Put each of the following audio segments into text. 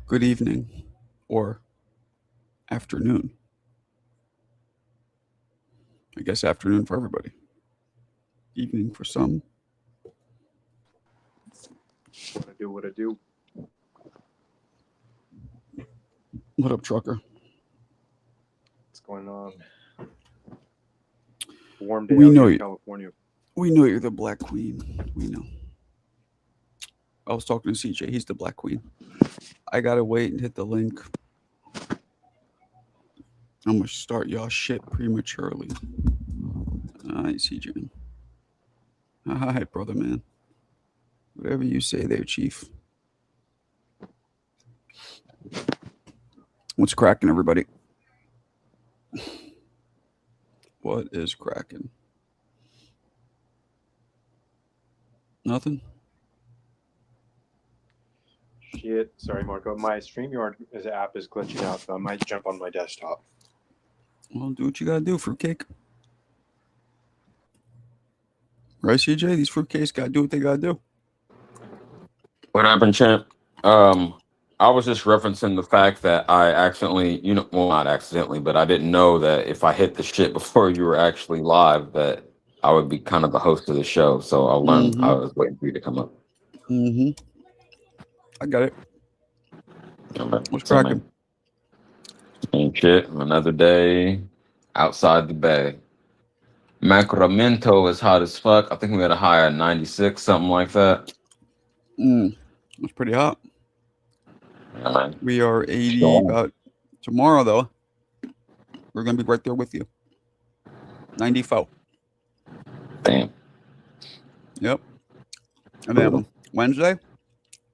good evening, or afternoon. I guess afternoon for everybody. Evening for some. What I do, what I do. What up, trucker? What's going on? Warm day We out know here in you. California. We know you're the Black Queen. We know. I was talking to CJ. He's the Black Queen. I gotta wait and hit the link. I'm gonna start y'all shit prematurely. All right, CJ. Hi, brother, man. Whatever you say there, Chief. What's cracking, everybody? What is cracking? Nothing? Shit. Sorry, Marco. My StreamYard app is glitching out, so I might jump on my desktop. Well, do what you gotta do, fruitcake. Right, CJ? These fruitcakes gotta do what they gotta do. What happened, champ? I was just referencing the fact that I accidentally, well, not accidentally, but I didn't know that if I hit the shit before you were actually live, that I would be kind of the host of the show. So I'll learn. I was waiting for you to come up. I got it. Okay. What's So, cracking? ain't shit. Another day outside the bay. Sacramento is hot as fuck. I think we had a high of 96, something like that. It's pretty hot. Yeah, man. We are 80 Sure. about tomorrow, though. We're gonna be right there with you. 94. Damn. Yep. And then Wednesday,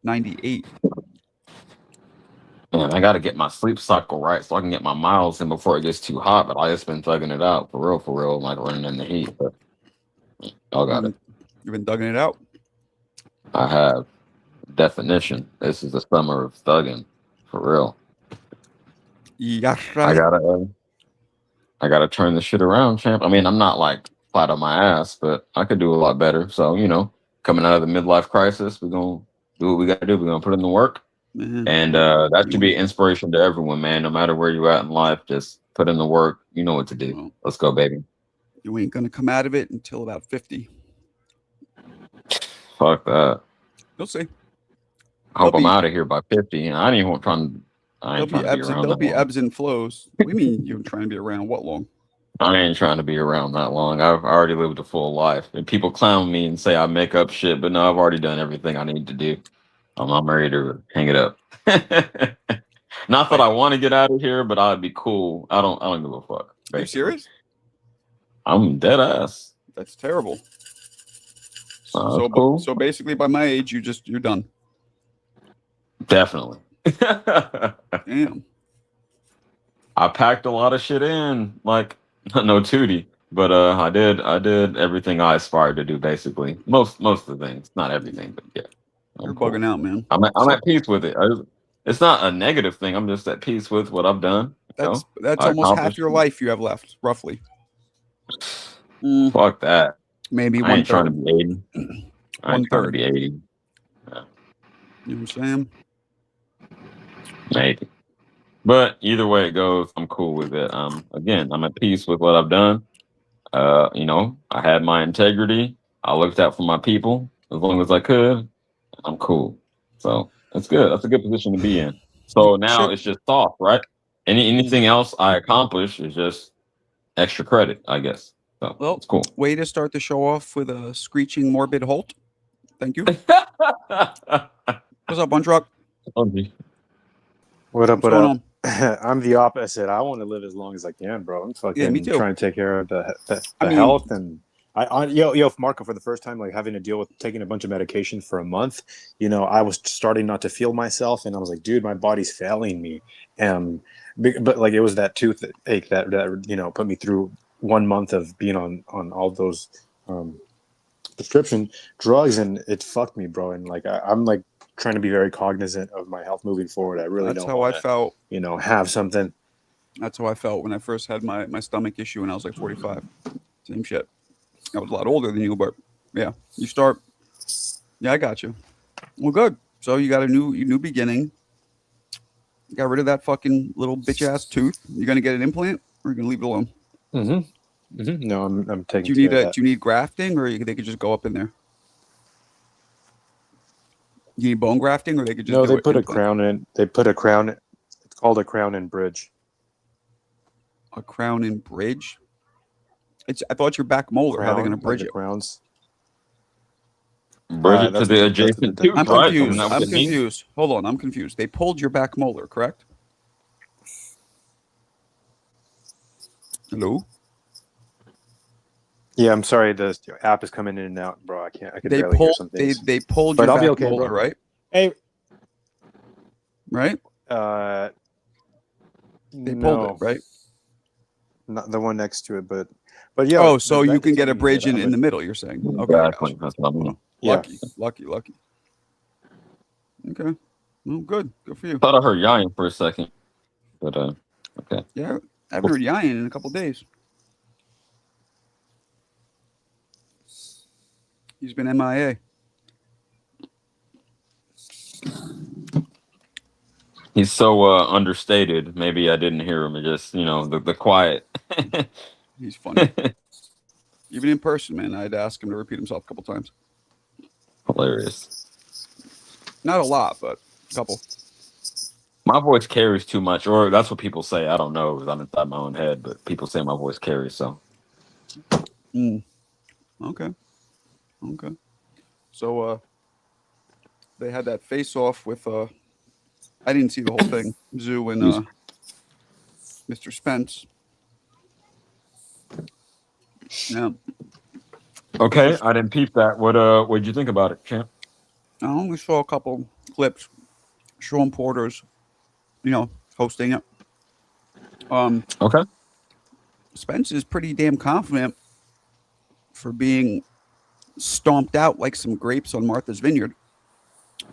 98. Man, I got to get my sleep cycle right so I can get my miles in before it gets too hot. But I just been thugging it out for real, like running in the heat. But y'all got it. You've been thugging it out. I have definition. This is the summer of thugging, for real. Yes, I gotta turn this shit around, champ. I mean, I'm not like flat on my ass, but I could do a lot better. So coming out of the midlife crisis, we're gonna do what we gotta do. We're gonna put in the work. man. And that should be inspiration to everyone, man. No matter where you're at in life, just put in the work. You know what to do. Well, Let's go, baby. You ain't gonna come out of it until about 50. Fuck that. You'll see. I hope I'm out of here by 50. I ain't even trying. I ain't trying to be around. There'll be ebbs and flows. We mean you're trying to be around what long? I ain't trying to be around that long. I've already lived a full life. And people clown me and say I make up shit, but no, I've already done everything I need to do. I'm ready to hang it up. Not that I want to get out of here, but I'd be cool. I don't give a fuck. Are you serious? I'm dead ass. That's terrible. So cool. So basically, by my age, you're done. Definitely. Damn. I packed a lot of shit in, like no tootie, but I did everything I aspired to do. Basically, most of the things, not everything, but yeah. You're bugging out, man. I'm at peace with it. It's not a negative thing. I'm just at peace with what I've done. That's almost half your life you have left, roughly. Fuck that. Maybe I ain't trying to be 80. I ain't trying to be 80. Yeah. You know what I'm saying? Maybe. But either way it goes, I'm cool with it. Again, I'm at peace with what I've done. I had my integrity. I looked out for my people as long as I could. I'm cool. So that's good. That's a good position to be in. So now it's just soft, right? Anything else I accomplish is just extra credit, I guess. So it's cool. Way to start the show off with a screeching morbid halt. Thank you. What's up, One Truck? What up? What up? I'm the opposite. I want to live as long as I can, bro. I'm fucking me too. trying to take care of the health and yo, Marco, for the first time, like having to deal with taking a bunch of medication for a month, I was starting not to feel myself, and I was like, dude, my body's failing me. But like it was that toothache that put me through 1 month of being on all those prescription drugs, and it fucked me, bro. And like I'm like trying to be very cognizant of my health moving forward. I really don't want to, I felt. Have something. That's how I felt when I first had my stomach issue when I was like 45. Same shit. I was a lot older than you, but yeah, you start. Yeah, I got you. Well, good. So you got a new beginning. Got rid of that fucking little bitch ass tooth. You gonna get an implant, or you gonna leave it alone? No, I'm taking Do you care need of that. do you need grafting, or they could just go up in there? You need bone grafting, or they could just No, do they it put a implant? crown in. They put a crown. It's called a crown and bridge. A crown and bridge. I thought your back molar. How are they gonna Crown, like bridge the it? crowns. Bridge it to That's the what the adjacent dentist tooth, I'm right? told Isn't confused. that us. what I'm it means? confused. Hold on, I'm confused. They pulled your back molar, correct? Hello. Yeah, I'm sorry. The app is coming in and out, bro. I can They barely hear pulled. some things. They pulled But your I'll be back okay, molar, bro. right? Hey, Right. They pulled it, no, right? not the one next to it, but yeah, Oh, the so you dentist can told get a me that bridge in I'm the middle. You're saying? Okay, I got Exactly. you. That's what I mean. Well, Yeah. lucky. Okay. Well, good for you. Thought I heard Yayan for a second, but okay. Yeah, I haven't heard Yayan in a couple days. He's been MIA. He's so understated. Maybe I didn't hear him. It just the quiet. He's funny. Even in person, man, I'd ask him to repeat himself a couple times. Hilarious. Not a lot, but a couple. My voice carries too much, or that's what people say. I don't know because I'm inside my own head, but people say my voice carries. So Okay. So they had that face off with I didn't see the whole thing. Tszyu and Mr. Spence. Yeah. okay, I didn't peep that. What'd you think about it, champ? I only saw a couple clips. Sean Porter's, hosting it. Okay. Spence is pretty damn confident for being stomped out like some grapes on Martha's Vineyard.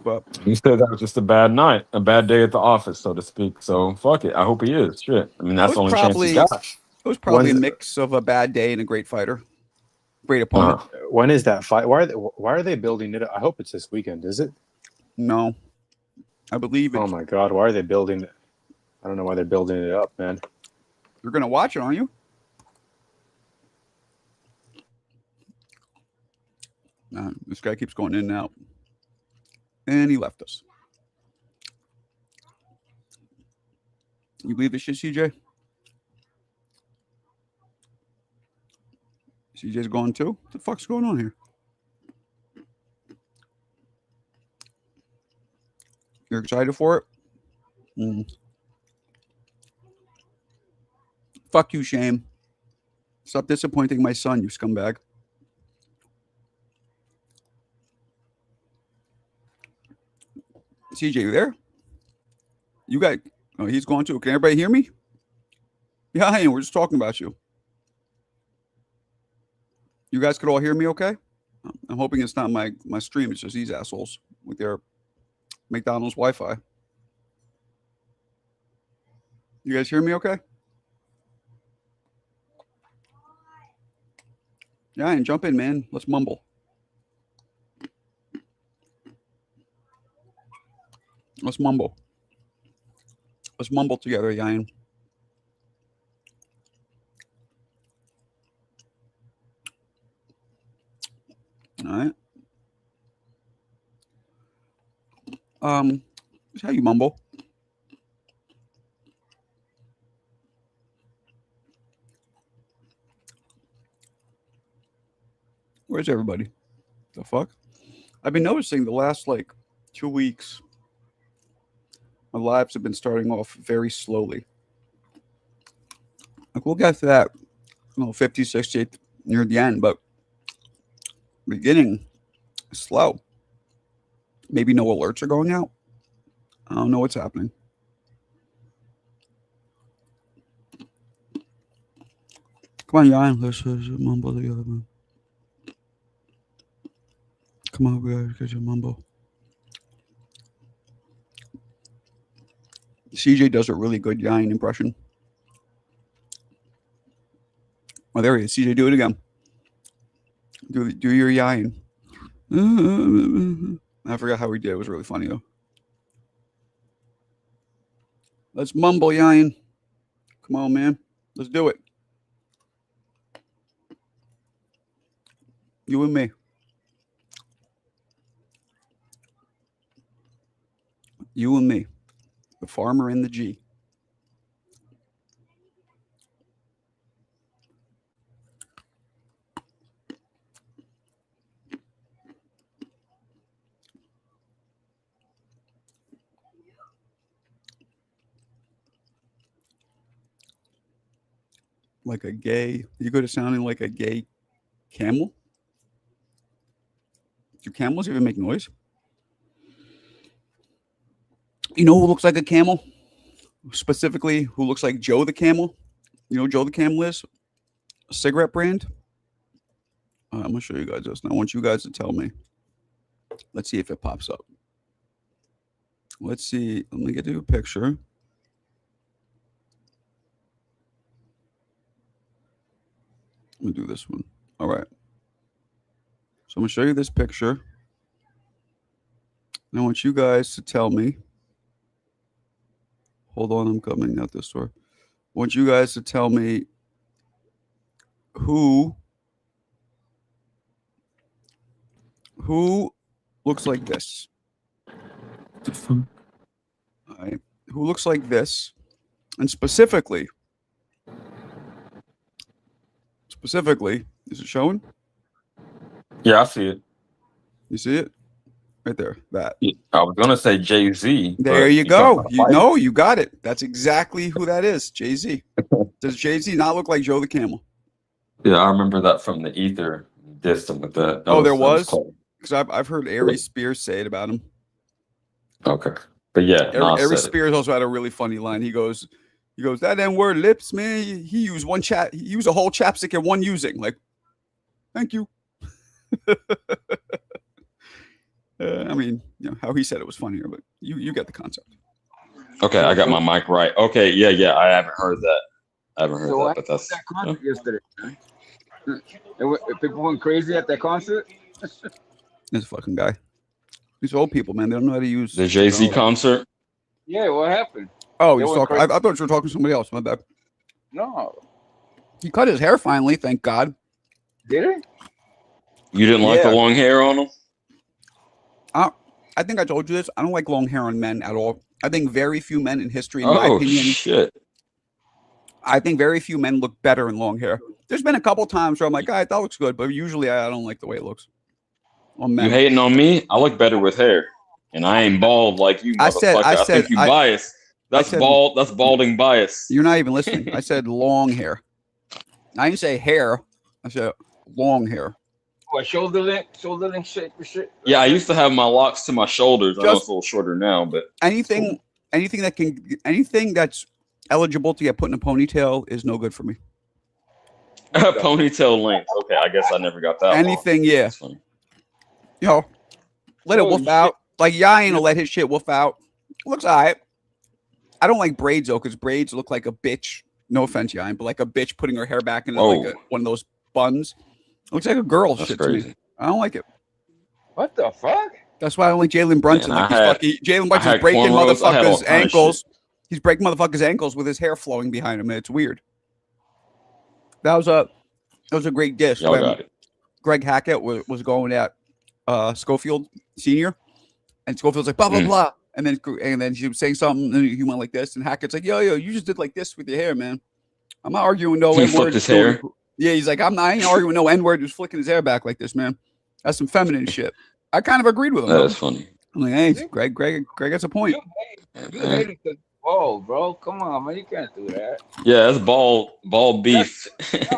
But He said that was just a bad night, a bad day at the office, so to speak. So fuck it. I hope he is. Shit. I mean, that's the only chance he's got. it was probably a When's- mix of a bad day and a great fighter, great opponent. when is that fight? Why are they building it? I hope it's this weekend. Is it? No, I believe Oh it's. my god, why are they building it? I don't know why they're building it up, man. You're gonna watch it, aren't you? This guy keeps going in and out, and he left us. You believe this shit, CJ? CJ's gone too? What the fuck's going on here? You're excited for it? Fuck you, Shame. Stop disappointing my son, you scumbag. CJ, you there? You got... Oh, he's gone too. Can everybody hear me? Yeah, I am. We're just talking about you. You guys could all hear me okay? I'm hoping it's not my stream. It's just these assholes with their McDonald's Wi-Fi. You guys hear me okay? Yeah, and jump in, man. Let's mumble. Let's mumble. Let's mumble together, Yayan. All right. That's how you mumble. Where's everybody? The fuck? I've been noticing the last 2 weeks, my lives have been starting off very slowly. We'll get to that, 50, 60 near the end, but beginning slow. Maybe no alerts are going out. I don't know what's happening. Come on, Jan. Let's mumble together, man. Come on, guys, get your mumble. CJ does a really good Jan impression. Oh, there he is. CJ, do it again. Do your Jan. I forgot how he did. It was really funny, though. Let's mumble, Yain. Come on, man. Let's do it. You and me. You and me. The farmer and the G. Like a gay, you go to sounding like a gay camel? Do camels even make noise? You know who looks like a camel? Specifically, who looks like Joe the Camel? You know who Joe the Camel is? A cigarette brand? I'm going to show you guys this. And I want you guys to tell me. Let's see if it pops up. Let's see. Let me get you a picture. Let me do this one. All right. So I'm going to show you this picture. And I want you guys to tell me. Hold on, I'm coming out this door. I want you guys to tell me who looks like this. All right. Who looks like this? And specifically, is it showing? Yeah, I see it. You see it? Right there. That. Yeah, I was gonna say Jay-Z. There you go. You got it. That's exactly who that is. Jay-Z. Does Jay-Z not look like Joe the Camel? Yeah, I remember that from the ether. Dissed him with that. There was? Because I've heard Errol Spence say it about him. Okay. But yeah, Errol Spence also had a really funny line. He goes, that N-word lips, man. He used he used a whole chapstick in one using. Like, thank you. I mean, how he said it was funnier, but you get the concept. Okay, I got my mic right. Okay, yeah, I haven't heard that. But that's that concert yesterday. People went crazy at that concert. This fucking guy. These old people, man, they don't know how to use the Jay-Z concert. Yeah, what happened? Oh, he's talking. I thought you were talking to somebody else. My bad. No, he cut his hair finally. Thank God. Did it? You didn't like the long hair on him? I think I told you this. I don't like long hair on men at all. I think very few men in history, in my opinion. Shit. I think very few men look better in long hair. There's been a couple times where I'm like, all right, that looks good, but usually I don't like the way it looks on men. You hating on me? I look better with hair, and I ain't bald like you, motherfucker. I think you biased. That's bald. That's balding bias. You're not even listening. I said long hair. I didn't say hair. I said long hair. What, shoulder length shit? Yeah, I used to have my locks to my shoulders. I know it's a little shorter now, but anything that's eligible to get put in a ponytail is no good for me. Ponytail length. Okay, I guess I never got that. Anything, long. Yeah. That's funny. Let it woof out. Like Yain will let his shit woof out. Looks alright. I don't like braids though, because braids look like a bitch. No offense, Yain, but like a bitch putting her hair back into like one of those buns. It looks like a girl shit crazy to me. I don't like it. What the fuck? That's why I don't like Jalen Brunson. Jalen Brunson's breaking motherfuckers' ankles. He's breaking motherfuckers' ankles with his hair flowing behind him. It's weird. That was a great dish. Greg Hackett was going at Schofield Senior, and Schofield's like blah blah blah, and then she was saying something, and he went like this, and Hackett's like, yo, you just did like this with your hair, man. I'm not arguing no N-word. His hair. Yeah, he's like, I ain't arguing no N-word. Just flicking his hair back like this, man. That's some feminine shit. I kind of agreed with him. That's funny. I'm like, hey, Greg has a point. You hate it because bro. Come on, man. You can't do that. Yeah, that's bald beef.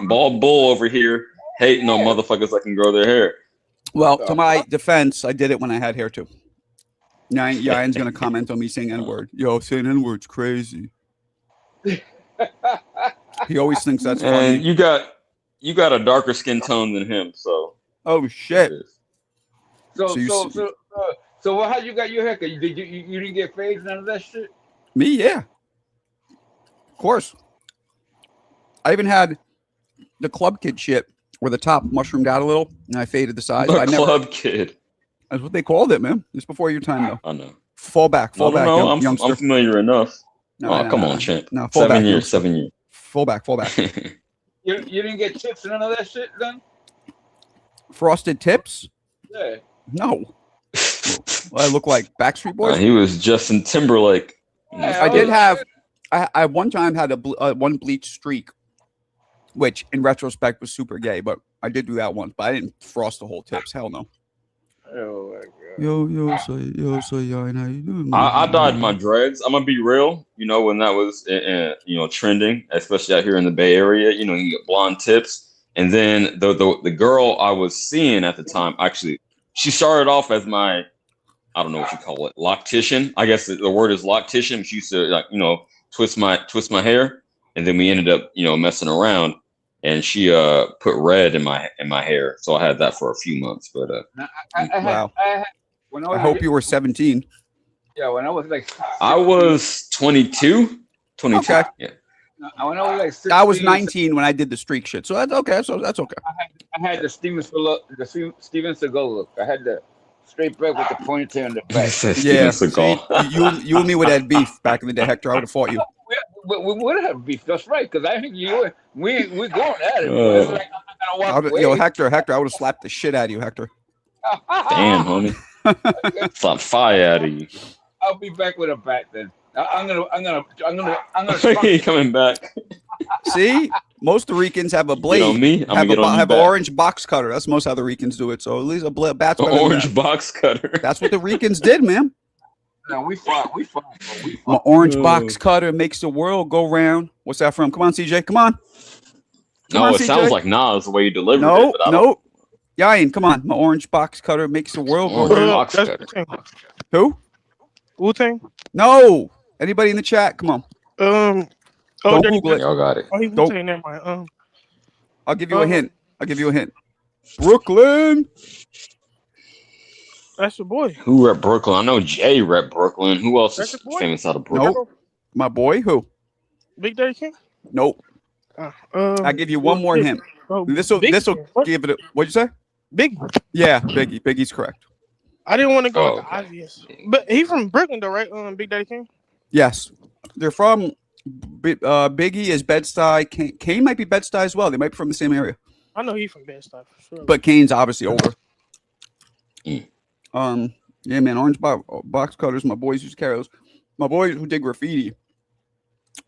Bald bull over here hating on motherfuckers that can grow their hair. Well, to my defense, I did it when I had hair too. Yain's going to comment on me saying N-word. Yo, saying N-word's crazy. He always thinks that's funny. And you got a darker skin tone than him, so. Oh shit. So how you got your haircut? You didn't get fades, none of that shit? Me, yeah. Of course. I even had the club kid shit where the top mushroomed out a little and I faded the sides. Club kid. That's what they called it, man. It's before your time though. I know. Fall back, youngster. I'm familiar enough. Oh, come on, champ. No, 7 years, 7 years. Fullback. You didn't get tips and none of that shit done? Frosted tips? Yeah. No. Well, I look like Backstreet Boys. He was Justin Timberlake. Yeah, I did have. I one time had one bleach streak, which in retrospect was super gay, but I did do that once. But I didn't frost the whole tips. Hell no. Oh my god. Yo, how you doing? I dyed my dreads. I'm gonna be real. You know, when that was trending, especially out here in the Bay Area. You know, you get blonde tips, and then the girl I was seeing at the time, actually, she started off as my, I don't know what you call it, loctician. I guess the word is loctician. She used to twist my hair, and then we ended up messing around, and she put red in my hair, so I had that for a few months. But Wow. I I hope you were 17. Yeah, when I was like 16, I was 22. Okay. Yeah. when I was like 16, I was 19 when I did the streak shit, so that's okay. So that's okay. I had the Steven Seagal look. I had the straight back with the ponytail in the back. Yeah. Seagal. You and me with that beef back in the day, Hector. I would have fought you. We would have beef. That's right, because I think we're going at it. It's like, I'm gonna walk away. Yo, Hector, I would have slapped the shit out of you, Hector. Damn, homie. Slap fire out of you. I'll be back with a bat then. I'm gonna. He coming back. See, most of the Ricans have a blade. On me. I'm have an orange box cutter. That's most how the Ricans do it. So at least a bat's better than orange that. box cutter. That's what the Ricans did, man. No, we fought. My orange box cutter makes the world go round. What's that from? Come on, CJ. Come on. No, on, it CJ. sounds like Nas the way you delivered it. But No. Yain, come on. My orange box cutter makes the world go Orange round. box cutter. Who? Wu-Tang? No. Anybody in the chat? Come on. Don't Google it. Y'all got it. Oh, he Don't- Wu-Tang, never mind. I'll give you a hint. Brooklyn. That's your boy. Who rep Brooklyn? I know Jay rep Brooklyn. Who else That's is your boy? famous out of Brooklyn? Nope. My boy. Who? Big Daddy King? Nope. I give you one more hint. This will give it. What'd you say? Big. Yeah, Biggie. Biggie's correct. I didn't want to go Oh, with the obvious. But he from Brooklyn, though, right? Big Daddy King? Yes, they're from. Biggie is Bed-Stuy. Kane might be Bed-Stuy as well. They might be from the same area. I know he from Bed-Stuy for sure. But Kane's obviously older. Mm. Yeah, man. Orange box cutters. My boys used to carry those. My boys who did graffiti,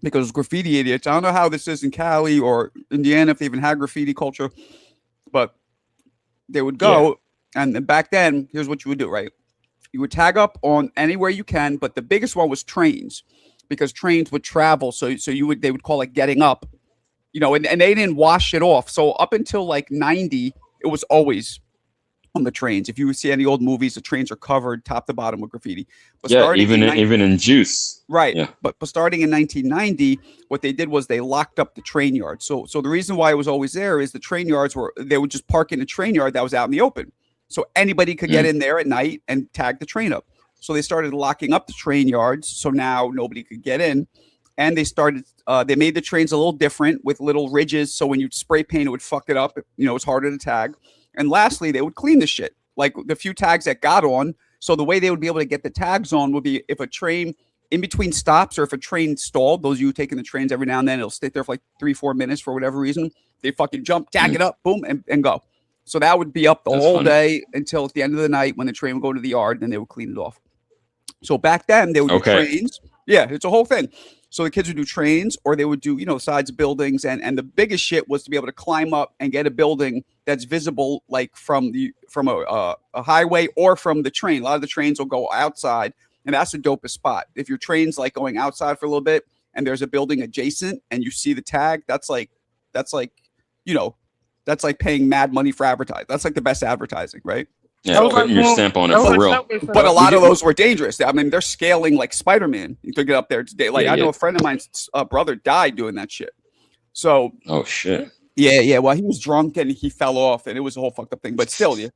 because graffiti idiots. I don't know how this is in Cali or Indiana if they even had graffiti culture, but they would go, and then back then, here's what you would do, right? You would tag up on anywhere you can, but the biggest one was trains, because trains would travel. So they would call it getting up, and they didn't wash it off. So up until like 90, it was always on the trains. If you see any old movies, the trains are covered top to bottom with graffiti. But even in Juice. Right. Yeah. But starting in 1990, what they did was they locked up the train yard. So the reason why it was always there is the train yards they would just park in a train yard that was out in the open. So anybody could get in there at night and tag the train up. So they started locking up the train yards. So now nobody could get in. And they made the trains a little different with little ridges. So when you spray paint, it would fuck it up. It's harder to tag. And lastly, they would clean the shit. Like the few tags that got on. So the way they would be able to get the tags on would be if a train in between stops, or if a train stalled, those of you taking the trains every now and then, it'll stay there for like 3-4 minutes for whatever reason. They fucking jump, tag it up, boom, and go. So that would be up the whole day until at the end of the night when the train would go to the yard, and then they would clean it off. So back then they would do trains. Yeah, it's a whole thing. So the kids would do trains, or they would do, sides of buildings. And the biggest shit was to be able to climb up and get a building that's visible, like from a highway or from the train. A lot of the trains will go outside, and that's the dopest spot. If your train's like going outside for a little bit and there's a building adjacent and you see the tag, that's like paying mad money for advertising. That's like the best advertising, right? Yeah, putting your stamp on it for real. But a lot of those were dangerous. I mean, they're scaling like Spider-Man. You took it up there today. Like I know a friend of mine's brother died doing that shit. So. Oh shit. Yeah. Well, he was drunk and he fell off, and it was a whole fucked up thing. But still, yeah.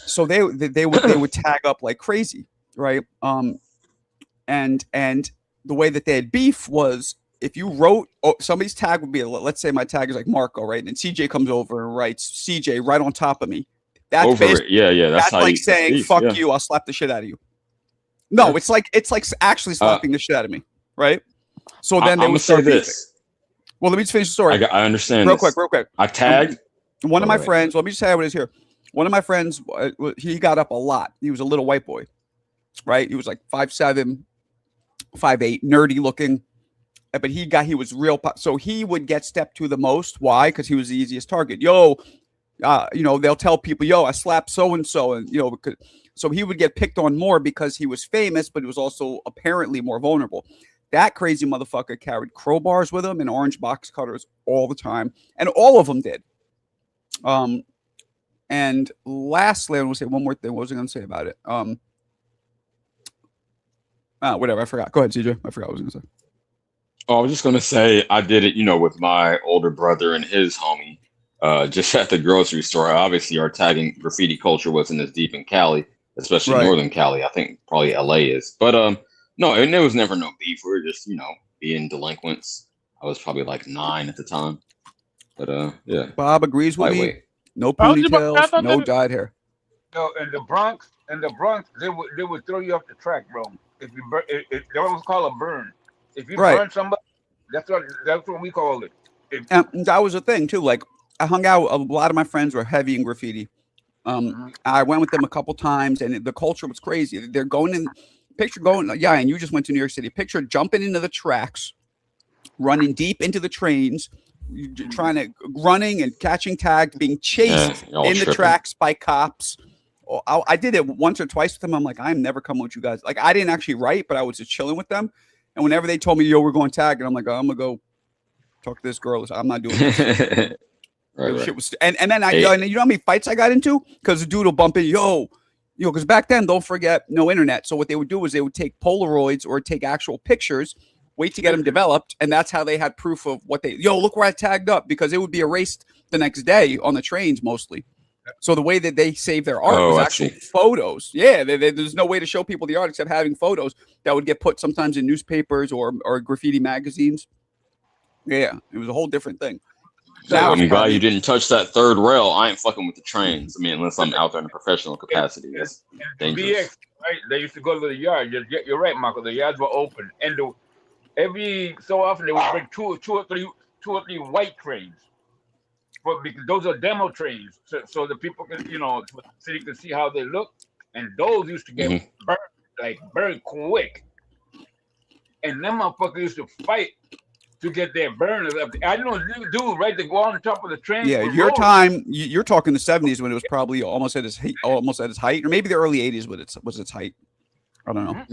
So they would tag up like crazy, right? And the way that they had beef was if you wrote somebody's tag would be, let's say my tag is like Marco, right? And then CJ comes over and writes CJ right on top of me. That's over it. Yeah. That's like saying, fuck you, I'll slap the shit out of you. No, it's like actually slapping the shit out of me, right? So then they I'm would gonna say start beefing. this. Well, let me just finish the story. I understand. Real this. quick. I tagged. One of my Alright. friends. Let me just say what it is here. One of my friends, he got up a lot. He was a little white boy, right? He was like 5'7", 5'8", nerdy looking. But he was real. So he would get stepped to the most. Why? Because he was the easiest target. Yo, they'll tell people, yo, I slapped so and so, and so he would get picked on more because he was famous, but he was also apparently more vulnerable. That crazy motherfucker carried crowbars with him and orange box cutters all the time, and all of them did. And lastly, I'm gonna say one more thing. What was I gonna say about it? Whatever. I forgot. Go ahead, CJ. I forgot what I was gonna say. Oh, I was just gonna say I did it, with my older brother and his homie, just at the grocery store. Obviously, our tagging graffiti culture wasn't as deep in Cali, especially Right. Northern Cali. I think probably LA is, but no, and there was never no beef. We were just, being delinquents. I was probably like 9 at the time, but yeah. Bob agrees with me. Lightweight. No I was about- I ponytails, thought no that- dyed hair. No, in the Bronx, they would throw you off the track, bro. If you burn, that was called a burn. If you Right. burn somebody, that's what we call it. And that was a thing too. Like I hung out. A lot of my friends were heavy in graffiti. I went with them a couple times, and the culture was crazy. They're going in. Picture going, yeah, and you just went to New York City. Picture jumping into the tracks, running deep into the trains, running and catching tagged, being chased Yeah, all in the tripping. tracks by cops. I did it once or twice with them. I'm like, I'm never coming with you guys. Like, I didn't actually write, but I was just chilling with them. And whenever they told me, yo, we're going tag, and I'm like, oh, I'm gonna go talk to this girl. I'm not doing this. Right. Shit was, and then Hey. and you know how many fights I got into because the dude will bump in, because back then, don't forget, no internet. So what they would do is they would take Polaroids or take actual pictures, wait to get them developed, and that's how they had proof of what look where I tagged up, because it would be erased the next day on the trains mostly. So the way that they save their art was I actual see. photos. Yeah, there's no way to show people the art except having photos that would get put sometimes in newspapers or graffiti magazines. Yeah, it was a whole different thing. Now I'm it's glad probably- you didn't touch that third rail. I ain't fucking with the trains. I mean, unless I'm out there in a professional capacity. That's dangerous. BX, right? They used to go to the yard. You're right, Michael. The yards were open, and every so often they would bring two or three white trains, because those are demo trains, so the people can, so the city can see how they look, and those used to get burned like very quick, and them motherfuckers used to fight to get their burners up. I don't know, dude, right? To go on top of the train. Yeah, with your rollers. time. You're talking the 70s when it was probably almost at its height, or maybe the early 80s when it was its height. I don't know.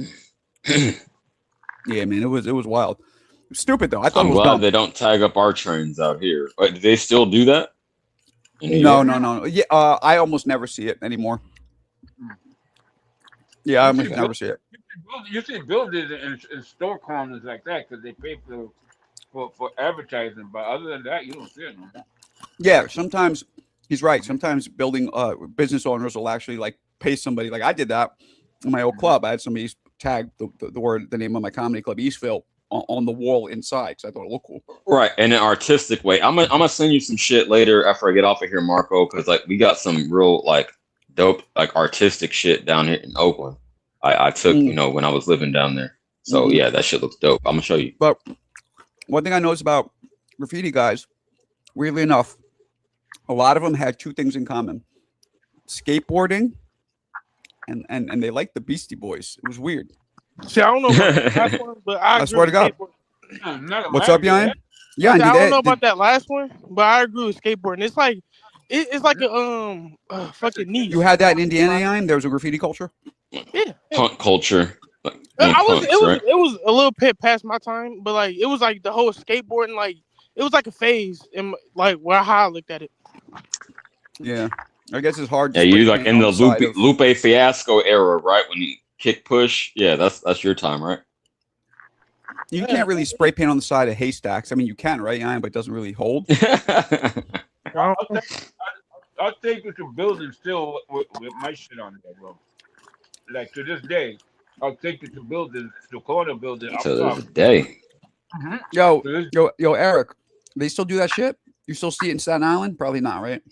Yeah, man, it was wild. It was stupid though. I thought I'm it was glad dumb. they don't tag up our trains out here. Wait, do they still do that? in New No, York? no. Yeah, I almost never see it anymore. Yeah, I almost never see it. You see buildings in store corners like that because they pay for advertising, but other than that, you don't see it no more. Yeah, sometimes he's right. Sometimes building business owners will actually like pay somebody. Like I did that in my old club. I had somebody tag the name of my comedy club, Eastville, on the wall inside because I thought it looked cool. Right, in an artistic way. I'm gonna send you some shit later after I get off of here, Marco, because like we got some real like dope like artistic shit down here in Oakland. I took when I was living down there. So yeah, that shit looks dope. I'm gonna show you. But one thing I noticed about graffiti guys, weirdly enough, a lot of them had two things in common: skateboarding, and they liked the Beastie Boys. It was weird. See, I don't know about that last one, but I swear to God. What's up, Yan? Yeah, I don't know about that last one, but I agree with skateboarding. It's like it's like a fucking niche. You had that in Indiana, Yan? There was a graffiti culture. Yeah. Punk culture. Like, It was a little bit past my time, but like it was like the whole skateboarding, like it was like a phase in like how I looked at it. Yeah, I guess it's hard. To Yeah, you spray like paint in on the side of- Lupe Fiasco era, right? When you kick push, yeah, that's your time, right? You can't really spray paint on the side of haystacks. I mean, you can, right, Yan? But it doesn't really hold. I'll take you to buildings still with my shit on there, bro. Like to this day, I'll take you to buildings, to corner building. So there's a day. Yo, Eric, they still do that shit? You still see it in Staten Island? Probably not, right?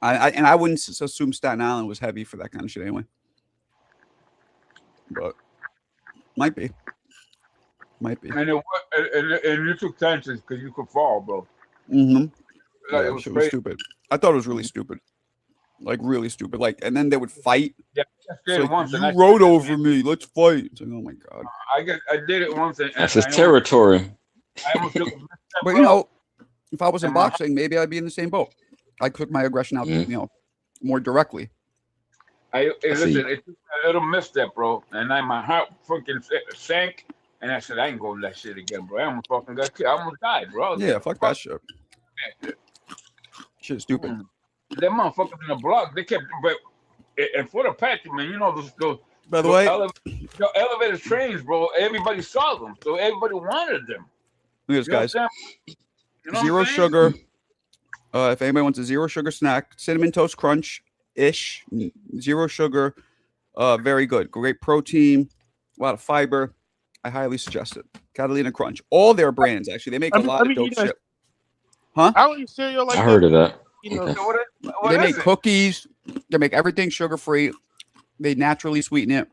I wouldn't assume Staten Island was heavy for that kind of shit anyway. but might be. And you took chances because you could fall, bro. Mm-hmm. Like, Yeah, it was shit was crazy. stupid. I thought it was really stupid. Like really stupid. Like, and then they would fight. Yeah, I It's did it like, once. you And rode over me. Let's fight. It's like, oh my god. I did it once, and That's his I territory. almost took a misstep, But bro. you know, if I was in And my- boxing, maybe I'd be in the same boat. I took my aggression out, Mhm. you know, more directly. see. Listen, it took a little misstep, bro, and then my heart fucking sank, and I said, I ain't gonna do that shit again, bro. I almost fucking got killed. I almost died, bro. I was Yeah, like, fuck that shit. Shit's stupid. Them motherfuckers in the block, they kept, but and for the patch, man, you know those By the way, elevated trains, bro. Everybody saw them, so everybody wanted them. look at this, You know what I'm guys. saying? You know what Zero I'm saying? sugar. If anybody wants a zero sugar snack, cinnamon toast crunch ish, zero sugar. Very good. Great protein, a lot of fiber. I highly suggest it. Catalina Crunch. All their brands, actually. They make a lot of dope shit. I don't eat cereal like I that. heard of that. You know, Okay. So what They is make it? cookies. They make everything sugar free. They naturally sweeten it.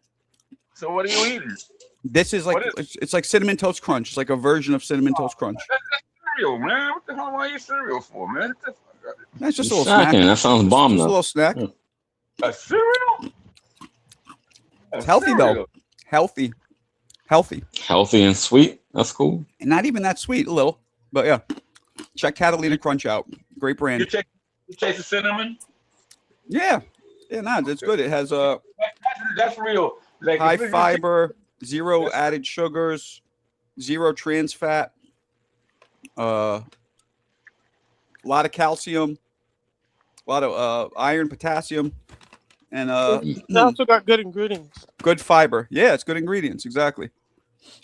So what are you eating? This is like What it's like cinnamon toast crunch. It's like a version of cinnamon toast crunch. Cereal, man. What the hell am I eating cereal for, man? What the fuck? That's just a little snack. Snacking. That sounds bomb Just a though. little snack. A cereal? It's healthy though. Healthy. Healthy and sweet. That's cool. And not even that sweet, a little. But yeah. Check Catalina Crunch out. Great brand. You taste the cinnamon? Yeah. Yeah, nah, it's good. It has That's real. Like high if you- fiber, zero added sugars, zero trans fat, a lot of calcium, a lot of iron, potassium, and it also got good ingredients. good fiber. Yeah, it's good ingredients. Exactly.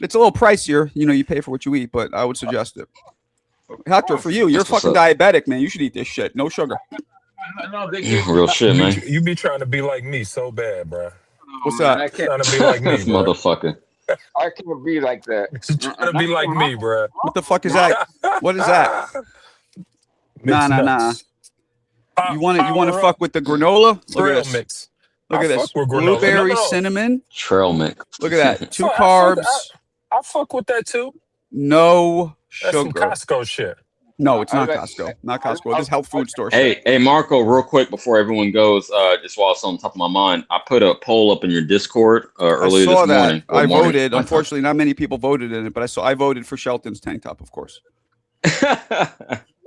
It's a little pricier. You know, you pay for what you eat, but I would suggest it. Hector, for you, you're That's what's fucking diabetic, man. You should eat this shit. No sugar. No, they give Real shit, man. You be trying to be like me so bad, bro. What's man, that? I can't, Trying to be like me, This bro. motherfucker. I can't be like that. Trying to be like me, bro. What the fuck is that? What is that? Nah, nah, nah. You want to fuck with the granola? Look Trail at this. mix. Look I at this. fuck with granola. Blueberry, No. cinnamon. Trail mix. Look at that. 2 I fuck- carbs, I fuck with that too. no That's some sugar. Costco shit. No, it's not I like- Costco. Not Costco. This health food store shit. Hey, Marco, real quick before everyone goes, just while it's on top of my mind, I put a poll up in your Discord I earlier saw this that. morning. I Morning. voted. Unfortunately, not many people voted in it, but I voted for Shelton's tank top, of course.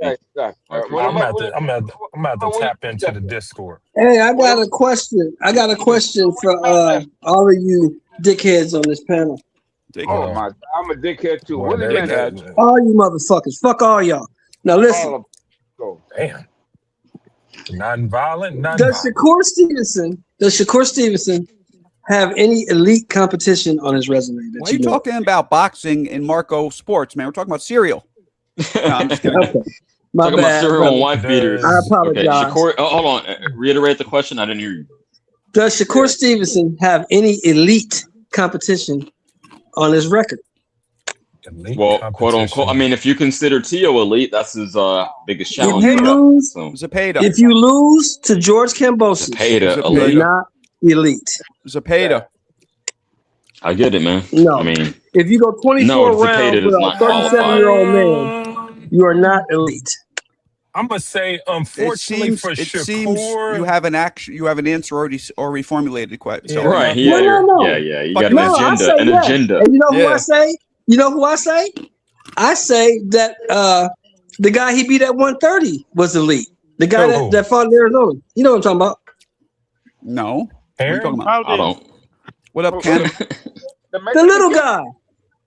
Right, right. What I'm about- about to tap into the Discord. Hey, I got a question. I got a question for all of you dickheads on this panel. Take Oh it. my! I'm a dickhead too. Boy, What do you that- mean? All you motherfuckers. Fuck all y'all. Now listen. All of go. Damn. Non-violent, Does non-violent. Shakur Stevenson have any elite competition on his resume? That Why are you know? talking about boxing and Marco sports, man? We're talking about cereal. No, I'm just kidding. Okay. My Talking about bad. cereal brother. and wife beaters. I apologize. Okay, Shakur, hold on. Reiterate the question. I didn't hear you. Does Shakur Stevenson have any elite competition on his record? Elite Well, quote competition. unquote. I mean, if you consider Tszyu elite, that's his biggest If challenge. you lose, So Zapata. if you lose to George Kambosos, Zapata Zapata. you're elite. not elite. Zapata. I get it, man. No. I mean, If you go 24 No, rounds Zapata with does a not 37-year-old man, you are not elite. I'm gonna say, It unfortunately seems. for It seems Shakur, you have an action. You have an answer already formulated. Quite. So, Yeah. right? No, Yeah, no. yeah. You Fuck got an it. No, I agenda. say An yes. agenda. And you know who Yeah. I say? You know who I say? I say that the guy he beat at 130 was elite. The guy Who? that fought in Arizona. You know what I'm talking about? no. What are you Aaron? talking about? I don't. What up, Ken? The little guy.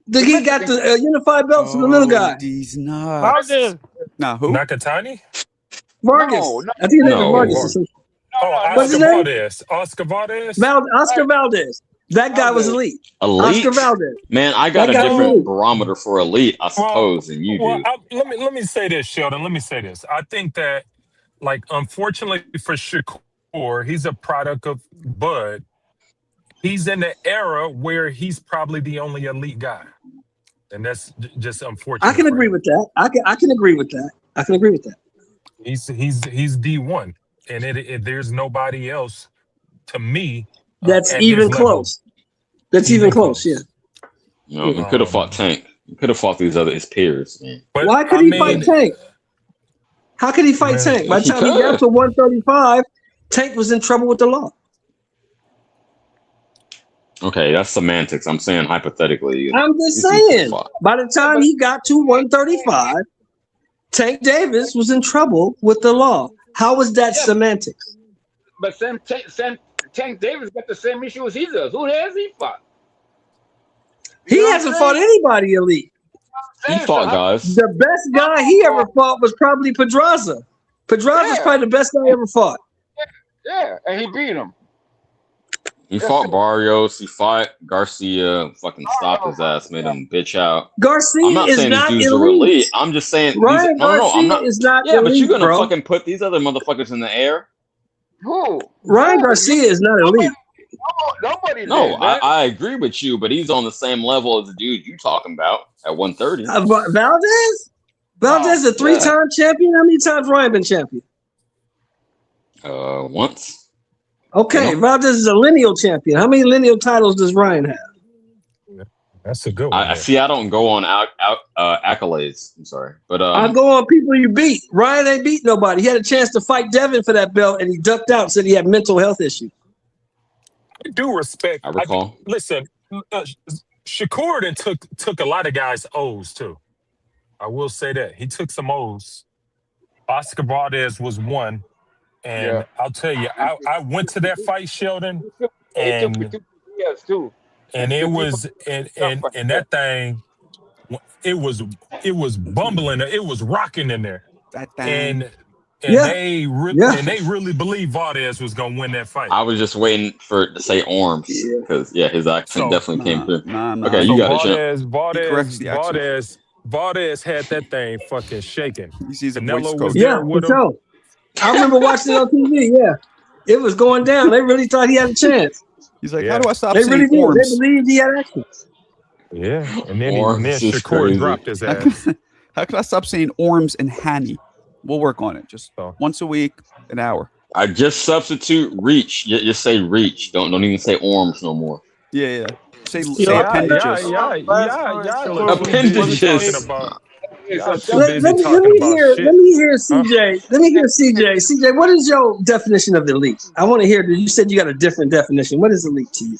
He got the unified belts from the little guy. These nuts. Valdez. Nah, who? Nakatani? Vargas. No, I think his name no. is Vargas or something. Oh, What's his Oscar name? Valdez. Oscar Valdez? Oscar Valdez. That guy was elite. Elite. Oscar Valdez. Man, I got That a guy different elite. barometer for elite, I suppose, than you do. Let me say this, Sheldon. Let me say this. I think that, like, unfortunately for Shakur, he's a product of Bud. He's in the era where he's probably the only elite guy, and that's just unfortunate. I can for agree him. with that. I can agree with that. I can agree with that. He's D1, and there's nobody else to me That's at even his level. close. That's even close. Yeah. You know, he could have fought Tank. He could have fought his peers. Man. But, Why could he fight Tank? How could he fight Tank? By the time he got to 135, Tank was in trouble with the law. Okay, that's semantics. I'm saying hypothetically. I'm just saying. By the time he got to 135, Tank Davis was in trouble with the law. How was that semantics? But Tank Davis got the same issue as he does. Who has he fought? He hasn't fought anybody elite. He fought guys. The best guy he ever fought was probably Pedraza. Pedraza's probably the best guy he ever fought. Yeah, and he beat him. He fought Barrios. He fought Garcia. Fucking stopped his ass. Made him bitch out. Garcia I'm not is saying not these dudes are elite. I'm just saying. Ryan Garcia is not elite, but you're gonna bro. fucking put these other motherfuckers in the air. Who? Ryan Garcia is not elite. Nobody. No, I agree with you, but he's on the same level as the dude you talking about at 130. Valdez? Valdez is a three-time champion. How many times Ryan been champion? Once. Okay, Valdez is a lineal champion. How many lineal titles does Ryan have? That's a good one. I see. I don't go on accolades. I'm sorry, but I go on people you beat. Ryan ain't beat nobody. He had a chance to fight Devin for that belt, and he ducked out. Said he had mental health issues. I do respect. I recall. Listen, Shakur then took a lot of guys' O's too. I will say that he took some O's. Oscar Valdez was one. And I'll tell you, I went to that fight, Sheldon, and it was and that thing, it was bumbling, it was rocking in there, and they really believed Valdez was gonna win that fight. I was just waiting for it to say arms because his accent definitely came through. Okay, you got it. Valdez had that thing fucking shaking. Canelo was there with him. Sure. I remember watching it on TV. Yeah, it was going down. They really thought he had a chance. He's like, how do I stop they saying really arms? They believed he had action. Yeah, and then Shakur dropped his ass. How can I stop saying arms and Hanny? We'll work on it. Just once a week, an hour. I just substitute reach. Just say reach. Don't even say arms no more. Yeah. Say appendages. Appendages. Let me hear CJ. Let me hear CJ. CJ, what is your definition of elite? I want to hear. You said you got a different definition. What is elite to you?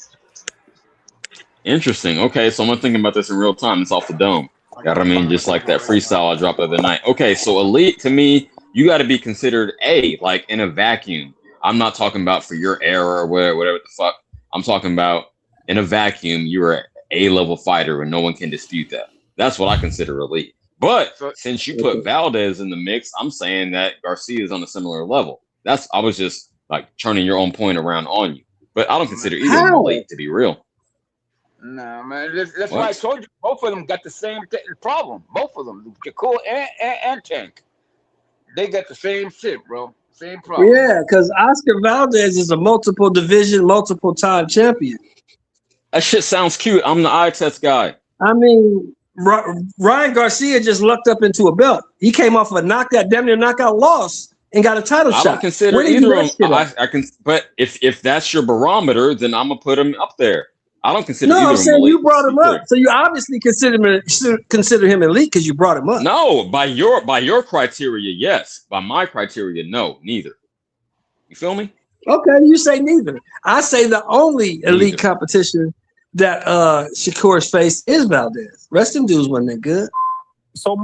Interesting. Okay, so I'm thinking about this in real time. It's off the dome. Got I mean, just like that freestyle I dropped the other night. Okay, so elite to me, you got to be considered like in a vacuum. I'm not talking about for your era or whatever the fuck. I'm talking about in a vacuum. You're an A-level fighter, and no one can dispute that. That's what I consider elite. But since you put Valdez in the mix, I'm saying that Garcia is on a similar level. I was just like turning your own point around on you. But I don't consider either of them elite, to be real. No, man. That's why I told you both of them got the same problem. Both of them, Shakur and Tank. They got the same shit, bro. Same problem. Yeah, because Oscar Valdez is a multiple division, multiple time champion. That shit sounds cute. I'm the eye test guy. I mean, Ryan Garcia just lucked up into a belt. He came off a knockout, damn near knockout loss, and got a title shot. I don't consider either of them. I can, but if that's your barometer, then I'm gonna put him up there. I don't consider. No, I'm saying you brought him up, so you obviously consider him elite because you brought him up. No, by your criteria, yes. By my criteria, no, neither. You feel me? Okay, you say neither. I say the only elite competition that Shakur's faced is Valdez. Rest of them dudes wasn't that good. So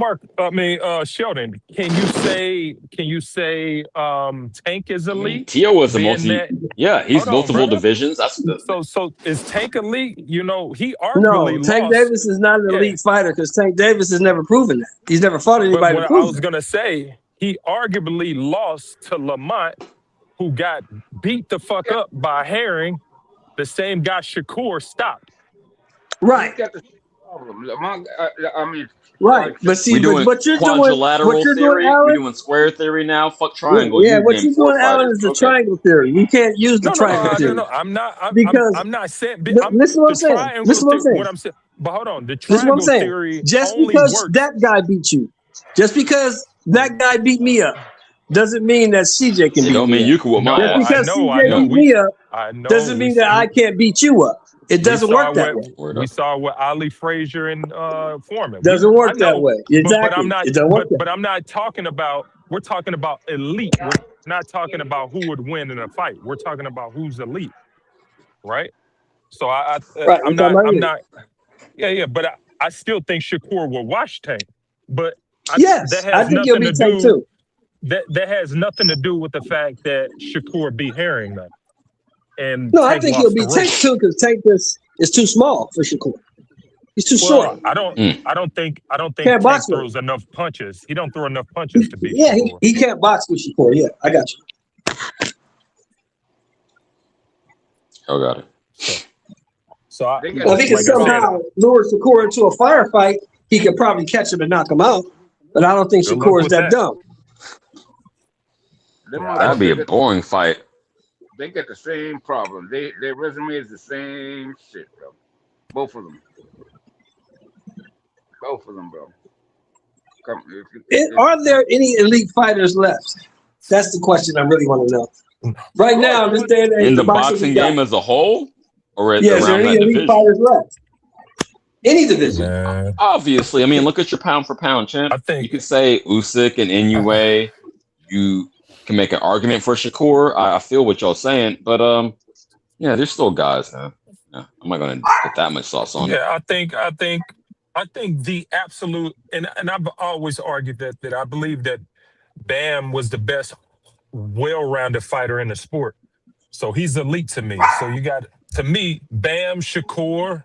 Sheldon, can you say Tank is elite? Tszyu was a he's multiple divisions. So is Tank elite? You know, he arguably Tank Davis is not an elite fighter because Tank Davis has never proven that. He's never fought anybody. I was gonna say he arguably lost to Lamont, who got beat the fuck up by Herring, the same guy Shakur stopped. Right. He's got the problem. I mean. Right, but see, what you're doing, we're doing square theory now. Fuck triangle. Yeah, what you're doing, Alan, is the triangle theory. You can't use the triangle theory. No, I'm not. I'm not saying. Listen what I'm saying. Listen what I'm saying. What I'm saying. But hold on, the triangle theory. Just because that guy beat you, just because that guy beat me up, doesn't mean that CJ can beat me. Don't mean you can whoop my ass. Just because CJ beat me up, doesn't mean that I can't beat you up. It doesn't work that way. We saw with Ali Frazier and Foreman. Doesn't work that way. Exactly. But I'm not. It doesn't work But I'm not talking about. We're talking about elite. We're not talking about who would win in a fight. We're talking about who's elite, right? So I'm not. Yeah. But I still think Shakur will wash Tank. But I think he'll beat Tank too. That has nothing to do with the fact that Shakur beat Herring though. And no, I think he'll beat Tank too because Tank is too small for Shakur. He's too short. I don't think Tank throws enough punches. He don't throw enough punches to beat Shakur. He can't box with Shakur. Yeah, I got you. Oh, got it. So if he can somehow lure Shakur into a firefight, he could probably catch him and knock him out. But I don't think Shakur is that dumb. That'd be a boring fight. They got the same problem. Their resume is the same shit, bro. Both of them, bro. Are there any elite fighters left? That's the question I really want to know. Right now, this day and age, in the boxing game as a whole, or is there any elite fighters left? Any division. Obviously, I mean, look at your pound for pound champ. I think you could say Usyk and Inoue. You can make an argument for Shakur. I feel what y'all saying, but yeah, there's still guys. I'm not gonna put that much sauce on it. Yeah, I think the absolute, and I've always argued that I believe that Bam was the best well-rounded fighter in the sport. So he's elite to me. So you got, to me, Bam, Shakur,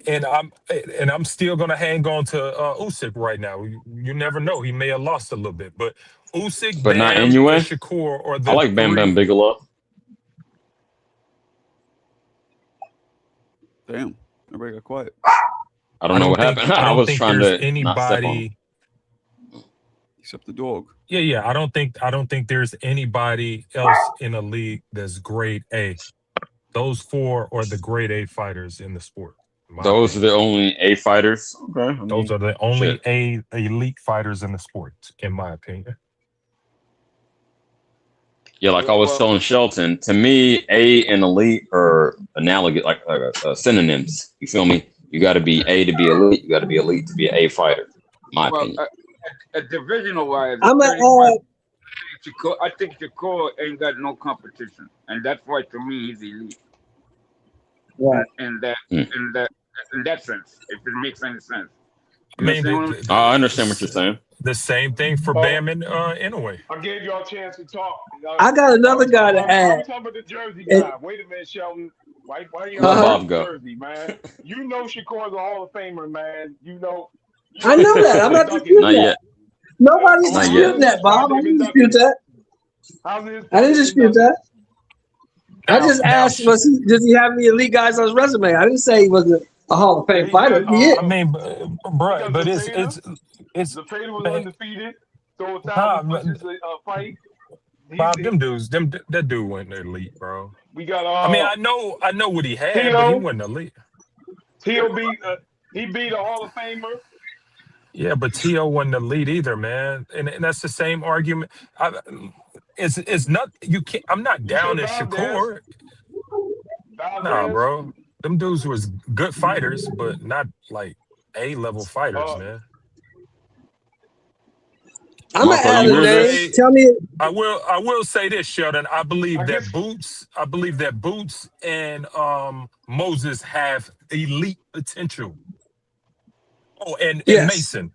and I'm still gonna hang on to Usyk right now. You never know; he may have lost a little bit, but Usyk, but Bam, not Inoue. and Shakur, or the I like Bam Bam Bigelow. Damn, everybody got quiet. I don't know what happened. I was trying to anybody except the dog. Yeah. I don't think there's anybody else in the league that's grade A. Those four are the grade A fighters in the sport. Those are the only A fighters. Okay. Those are the only A elite fighters in the sport, in my opinion. Yeah, like I was telling Shelton, to me, A and elite are analogous, like synonyms. You feel me? You got to be A to be elite. You got to be elite to be an A fighter. My opinion. A divisional wise, I think Shakur ain't got no competition, and that's why to me he's elite. Right. In that sense, if it makes any sense. I mean, I understand what you're saying. The same thing for Bam and Inoue. I gave y'all a chance to talk. I got another guy to add. I'm talking about the Jersey guy. Wait a minute, Shelton. Why are you Bob go? Jersey, man? You know Shakur's a Hall of Famer, man. You know. I know that. I'm not disputing that. Yet. Nobody's disputing that, Bob. I didn't dispute that. I didn't dispute that. I just asked, does he have any elite guys on his resume? I didn't say he wasn't a Hall of Fame fighter. I mean, bro, but it's the Fader was undefeated. So it's a fight. Bob, them dudes, that dude wasn't elite, bro. We got. I mean, I know what he had, but he wasn't elite. He beat a Hall of Famer. Yeah, but T.O. wasn't elite either, man, and that's the same argument. It's not you can't. I'm not down at Shakur. Nah, bro, them dudes was good fighters, but not like A-level fighters, man. I'm gonna add a name. Tell me. I will say this, Sheldon. I believe that Boots and Moses have elite potential. Oh, and Mason,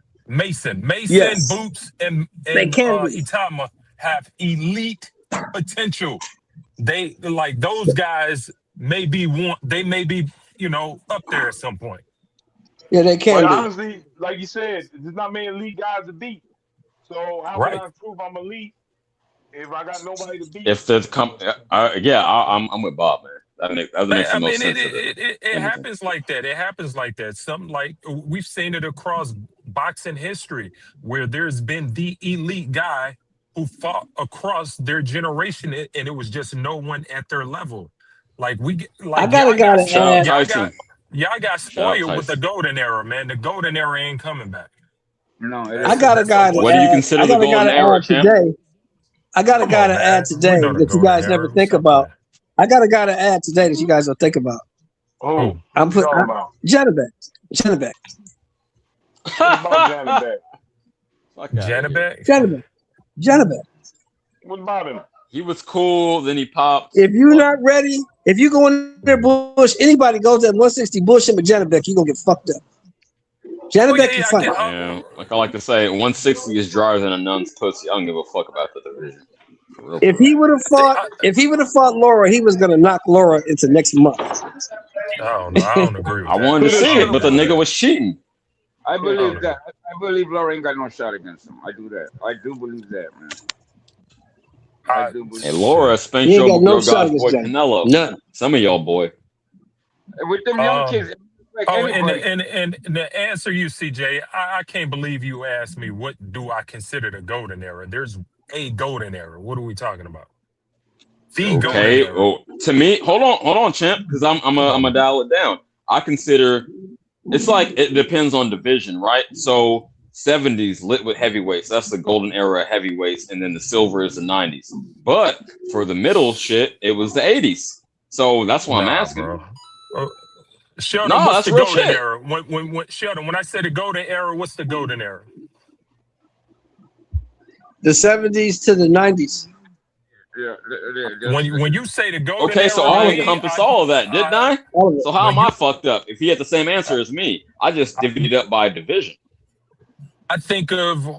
yes. Boots, and Itama have elite potential. They like those guys. They may be up there at some point. Yeah, they can. But honestly, like you said, there's not many elite guys to beat. So how would I prove I'm elite if I got nobody to beat? If there's I'm with Bob, man. That makes the most sense. It happens like that. It happens like that. Something like we've seen it across boxing history, where there's been the elite guy who fought across their generation, and it was just no one at their level. Like I got a guy to add. Y'all got spoiled with the golden era, man. The golden era ain't coming back. No, I got a guy. What do you consider the golden era today? I got a guy to add today that you guys never think about. I got a guy to add today that you guys don't think about. Oh, I'm what you put talking about? Janabek. Janabek. What about Janet Fuck out of here. Janabek? Janabek. Janabek. What about him? He was cool. Then he popped. If you're not ready, if you go in there bush, anybody goes at 160 bush him with Janabek, you gonna get fucked up. Janabek can fight. Yeah, like I like to say, 160 is drier than a nun's pussy. I don't give a fuck about the division. For real, If he would have fought Laura, he was gonna knock Laura into next month. I don't know. I don't agree with I that. wanted to see it, but the nigga was cheating. I believe that. I believe Laura ain't got no shot against him. I do that. I do believe that, man. I do believe Hey, Laura, Spence, He ain't your got no guy's shot boy against Jack. Canelo. None. Some of y'all boy. with them young kids. Like anybody. And the answer you, CJ, I can't believe you asked me what do I consider the golden era. There's a golden era. What are we talking about? The golden Okay. era. Well, to me, hold on, champ, because I'm gonna dial it down. I consider it's like it depends on division, right? So 70s lit with heavyweights. That's the golden era of heavyweights, and then the silver is the 90s. But for the middle shit, it was the 80s. So that's why I'm asking. Bro. Sheldon, No, what's that's the real golden shit. era? When Sheldon, when I say the golden era, what's the golden era? The 70s to the 90s. Yeah. When you say the golden Okay, era, so I'll me, encompass all of that, didn't I? So how am I fucked up? If he had the same answer as me, I just divvied it up by division.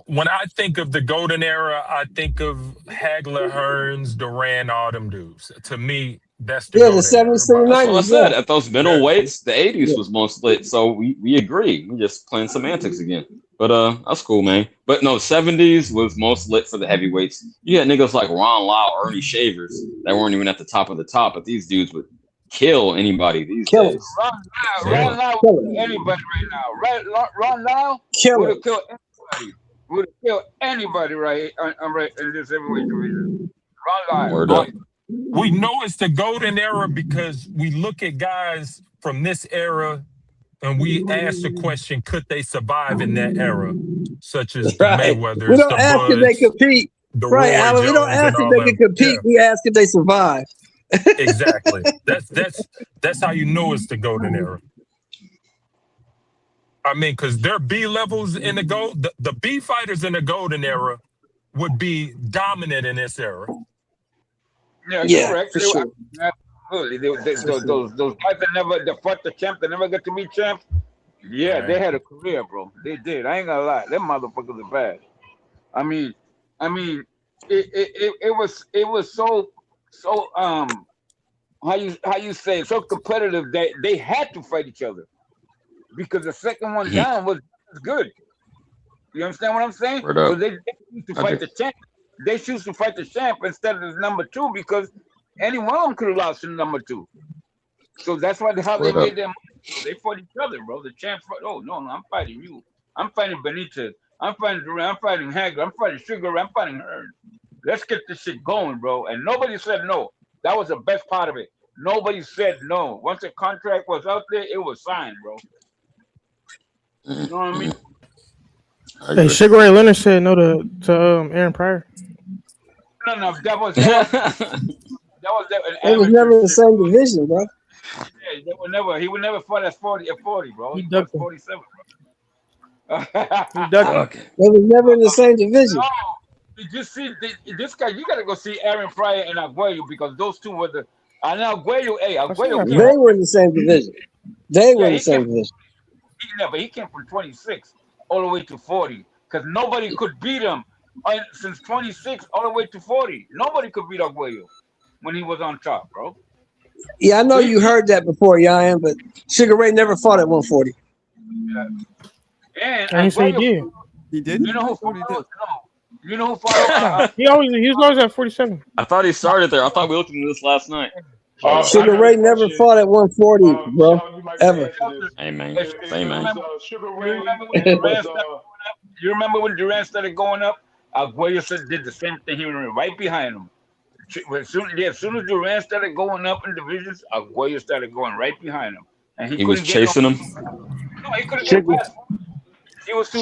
When I think of the golden era, I think of Hagler, Hearns, Duran, all them dudes. To me, that's the golden the 70s to era. the 90s. That's what I said. Yeah. At those middle weights, the 80s was most lit. So we agree. We just playing semantics again. But that's cool, man. But no, 70s was most lit for the heavyweights. You had niggas like Ron Lau, Ernie Shavers that weren't even at the top of the top, but these dudes would kill anybody these days. Ron Lau would kill anybody right now. Ron Lau would have killed anybody. Would have killed anybody right in this heavyweight division. Ron Lau. Word up. We know it's the golden era because we look at guys from this era and we ask the question, could they survive in that era? Such as the Mayweathers, We don't the ask if they Buds, compete. the Right, Roy Alan. We don't Jones, ask and if all they them. can compete. Yeah. We ask if they survive. Exactly. That's how you know it's the golden era. I mean, because their B levels in the B fighters in the golden era would be dominant in this era. Yeah, correct. For sure. Absolutely. Those guys that fought the champ, that never got to meet champ. Yeah, Right. they had a career, bro. They did. I ain't gonna lie. Them motherfuckers are bad. I mean, it was so how you say so competitive that they had to fight each other because the second one down was good. You understand what I'm saying? So they used to fight the champ. They choose to fight the champ instead of the number two because any one of them could have lost to the number two. So that's why how they made them. They fought each other, bro. The champ fought, oh no, I'm fighting you. I'm fighting Benitez. I'm fighting Duran. I'm fighting Hagler. I'm fighting Sugar. I'm fighting Hearn. Let's get this shit going, bro. And nobody said no. That was the best part of it. Nobody said no. Once the contract was out there, it was signed, bro. You know what I mean? Hey, Sugar Ray Leonard said no to Aaron Pryor. No, that was It was never the same division, bro. Yeah, they would never. He would never fight at 40, bro. He fought 47, bro. It was never in the same division. No, you just see this guy. You gotta go see Aaron Pryor and Aguayo because those two were the. And Aguayo, Aguayo. They were in the same division. They were in the same division. He came from 26 all the way to 40 because nobody could beat him since 26 all the way to 40. Nobody could beat Aguayo when he was on top, bro. Yeah, I know you heard that before, Yan, but Sugar Ray never fought at 140. Yeah. And I didn't say he did. He didn't? You know who fought? No. You know who fought? He was always at 47. I thought he started there. I thought we looked into this last night. Sugar Ray never fought at 140, bro. Ever. Hey, man. Hey, man. You remember when Duran started going up? Aguayo did the same thing. He went right behind him. As soon as Duran started going up in divisions, Aguayo started going right behind him. And he was chasing him. No, he couldn't get past him. He was too.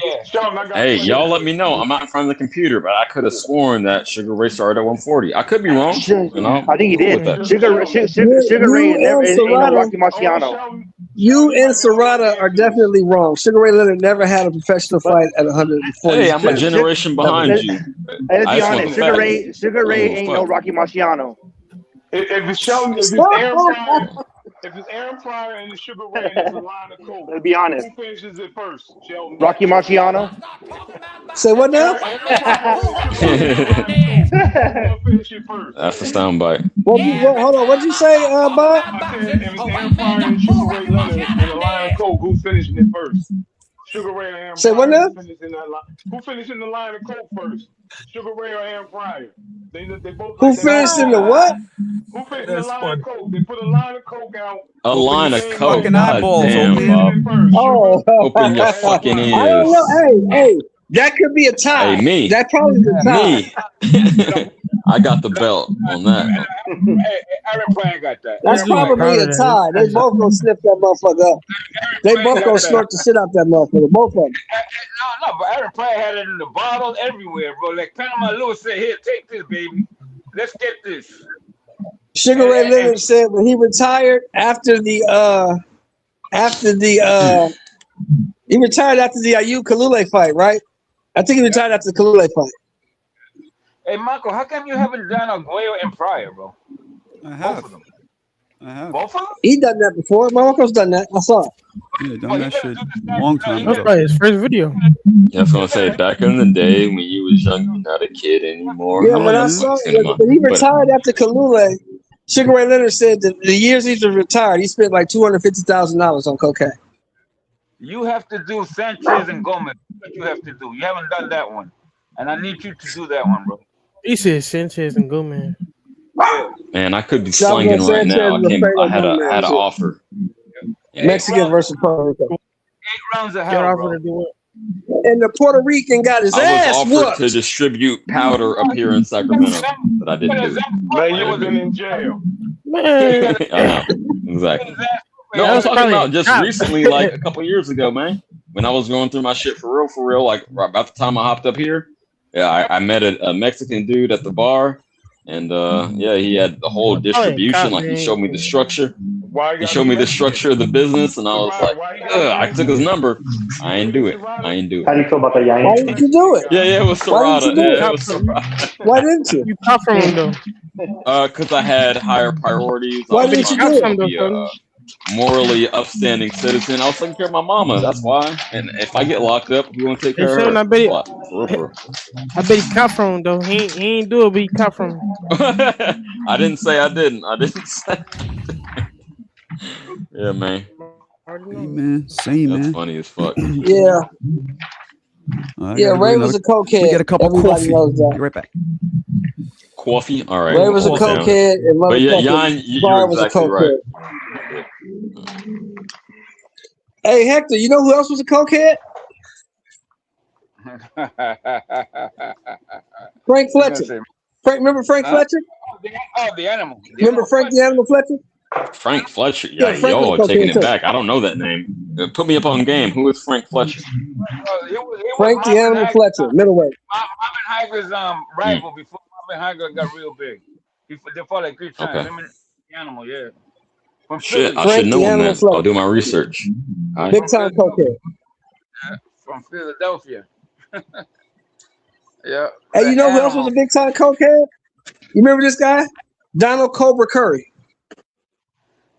Yeah. Sheldon, I got Hey, a question y'all for let you. me know. I'm not in front of the computer, but I could have sworn that Sugar Ray started at 140. I could be wrong. You know, I think he cool did. with that. Sugar Ray You ain't, never, and ain't no Serrata, Rocky Marciano. Sheldon, you you and might be able to Serrata are answer this. definitely wrong. Sugar Ray Leonard never had a professional But fight at 140 Hey, I'm a let, pounds. generation Never. behind you. let's I be just want the honest. facts. Sugar I don't Ray give a ain't no fuck. Rocky Marciano. If it's Sheldon, if it's Aaron Pryor, if it's Aaron Pryor and the Sugar Ray and it's a line of coke, Let's be honest. who finishes it first? Sheldon. Rocky Marciano. Say what now? Aaron Pryor and Sugar Ray in a line of coke. Who's gonna finish it first? That's a soundbite. Hold on. What'd you say, Bob? I said if it's Aaron Pryor and Sugar Ray Leonard in a line of coke, who's finishing it first? Sugar Ray or Aaron Say what Pryor? now? Who finished in that line? Who finished in the line of coke first? Sugar Ray or Aaron Pryor? They both Who like that finished coke in the out. what? Who finished in the That's line of funny. coke? They put a line of coke out. A Open line your of Game coke. fucking over. God eyeballs. damn, Who Open. Bob. finished it first? Oh, Sugar Open your or Aaron fucking Pryor? I don't know. ears. Hey, that could be a tie. Hey, me. That probably is a tie. Me. I got the belt on that. Aaron Pryor got that. That's This Aaron dude Pryor got probably proud a of that. tie. They both gonna sniff that motherfucker up. They Pryor both got gonna that. snort the shit out that motherfucker. Both of them. No, but Aaron Pryor had it in the bottle everywhere, bro. Like Panama Lewis said, "Here, take this, baby. Let's get this." Sugar Ray Leonard said when he retired after the he retired after the Ayu Kalule fight, right? I think he retired after the Kalule fight. Hey, Marco, how come you haven't done Aguayo and Pryor, bro? I Both have. of them. I have. Both of them? He done that before. Marco's done that. I saw it. Yeah, done Well, that he better shit do the a same. long No, time he That's ago. probably his first video. I was gonna say back in the day when you was young, you're not a kid anymore. Yeah, I when I love saw cinema, when he but retired after Kalule, Sugar Ray Leonard said that the years he's been retired, he spent like $250,000 on cocaine. You have to do Sanchez and Gomez. That's what you have to do. You haven't done that one, and I need you to do that one, bro. He said Sanchez and Gomez. Yeah. man, I could be Salvador slanging right Sanchez now. is Alfredo I had an Gomez. offer. Mexican versus Puerto Rico. 8 rounds of Get hell, off bro. to do it. And the Puerto Rican got his I was ass offered whooped. to distribute powder up here in Sacramento, but I didn't do it. Man, you would have been in jail. Man, I know exactly. No, that I'm was talking probably about a just cop. recently, like a couple years ago, man. When I was going through my shit for real, like right about the time I hopped up here. Yeah, I met a Mexican dude at the bar, and yeah, he had the whole Probably a distribution. cop, Like he man. showed me the structure. Why you He gotta showed be me the Mexican? structure of the business, and I was like, Why you gotta I be took his number. I ain't do it. I ain't do How it. do you feel about that, Why Yanni? didn't you do it? Yeah, it was Why didn't you Serrata. do Yeah, it? it was Serrata. Why didn't you? You cop from him though. Because I had higher priorities. I Why was didn't you trying do to it? be a morally upstanding citizen. I was taking care of my mama. That's why. And if I get locked up, who gonna take Hey, care Sheldon, of her? What? For real. I bet he cop from him though. He ain't do it, but he cop from him. I didn't say I didn't. I didn't say. Yeah, man. Hey, man. Same, That's man. funny as fuck. Yeah. I Yeah, gotta go Ray get was another. a Let me cokehead. get a cup of Everybody coffee. knows that. Be right back. Coffee. All right. Ray was a hold down. cokehead, and But yeah, motherfucking Jan, Bar you're was a exactly right. cokehead. Hey, Hector, you know who else was a cokehead? Frank Fletcher. Frank, remember Frank Fletcher? The animal. Remember Frank the Animal Fletcher? Frank Fletcher. Yeah, Yeah, Frank was y'all a are taking cokehead it too. back. I don't know that name. Put me up on game. Who is Frank Fletcher? Frank the Animal Fletcher, middleweight. Marvin Hagler's rival before Marvin Hagler got real big. They fought like 3 times. Okay. Him and the animal, yeah. From Shit, Philly. I should Frank know the him Animal then. Fletcher. I'll do my research. Big time cokehead. Yeah, from Philadelphia. Yeah. Hey, you know who else was a big time cokehead? You remember this guy? Donald Cobra Curry.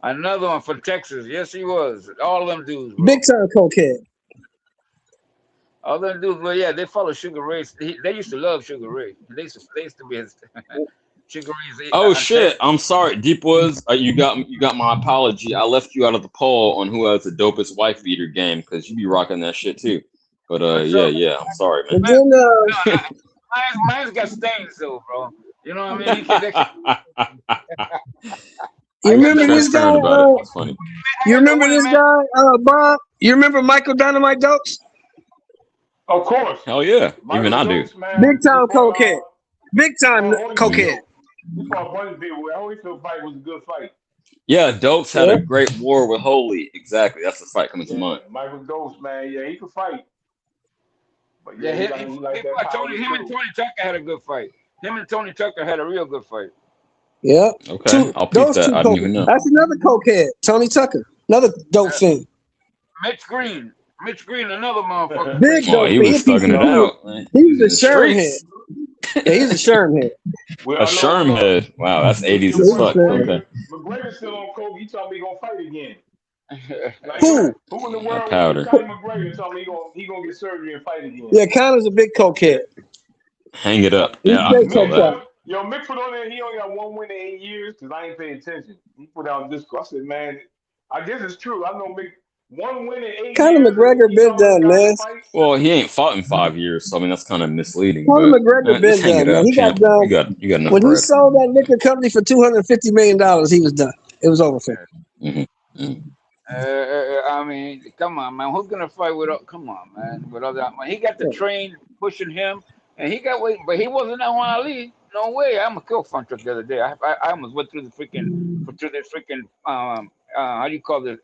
Another one from Texas. Yes, he was. All of them dudes, bro. Big time cokehead. All them dudes, well, yeah, they follow Sugar Ray. They used to love Sugar Ray. They used to be his Sugar Ray's. Oh shit! I'm sorry, Deep Woods. You got my apology. I left you out of the poll on who has the dopest wife beater game because you be rocking that shit too. But yeah. I'm sorry, man. And then Mine's got stains though, bro. You know what I mean? you remember this guy? Transparent about it. It's funny. You remember this guy, Bob? You remember Michael Dynamite Dokes? Of course. Hell yeah. Even I do. Big time cokehead. Big time cokehead. He fought Bunny Beer. I always feel fight was a good fight. Yeah, Dokes had a great war with Holy. Exactly. That's the fight coming to mind. Michael Dokes, man. Yeah, he could fight. But Yeah, he like that power him and Tony Tucker had a good fight. Him and Tony Tucker had a real good fight. Yeah. Okay, I'll pick that. I didn't even know. That's another cokehead, Tony Tucker, another dope fiend. Mitch Green, another motherfucker. Big dope. He was thugging it out. Man. He was a Sherm head. Yeah, he's a Sherm head. A Sherm head. Wow, that's 80s as fuck. Okay. McGregor's still on coke. He told me he gonna fight again. Like, Who? Who in the world? Powder. Conor McGregor told me he gonna get surgery and fight again. Yeah, Conor's a big cokehead. Hang it up. He's Yeah. big cokehead. Yo, Mick put on there. He only got one win in 8 years because I ain't paying attention. He put out this. I said, man, I guess it's true. I know Mick. One win in 8 years. Conor McGregor been done, man. Well, he ain't fought in 5 years, so I mean that's kind of misleading. Conor but, McGregor just been hang done, it up, man. He got champ. done. You got enough When he bread. sold that liquor company for $250 million, he was done. It was over for him. I mean, come on, man. Who's gonna fight without? Come on, man. Without that, man. He got the train pushing him, and he got weight, but he wasn't that one Ali. No way. I'm a kill puncher the other day. I almost went through the freaking how do you call this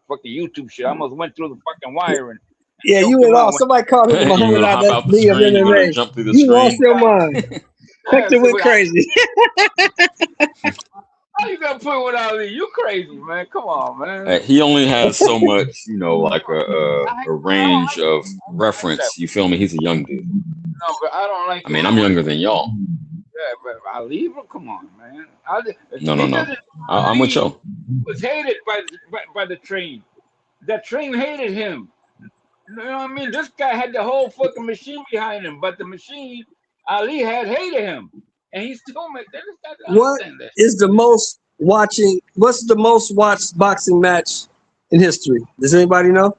fucking YouTube shit? I almost went through the fucking wire and Yeah, you went off. Somebody called him You Muhammad gonna hop Ali out the of screen? You gonna MMA. jump through the You lost screen? your mind. Hector went crazy. How you gonna put with Ali? You crazy, man. Come on, man. He only has so much, like a range of reference. You feel me? He's a young dude. No, but I don't like. I mean, I'm younger than y'all. Yeah, but Ali, come on, man. No. I'm with y'all. He was hated by the train. That train hated him. You know what I mean? This guy had the whole fucking machine behind him, but the machine Ali had hated him, and he still made that. What is the most watching? What's the most watched boxing match in history? Does anybody know?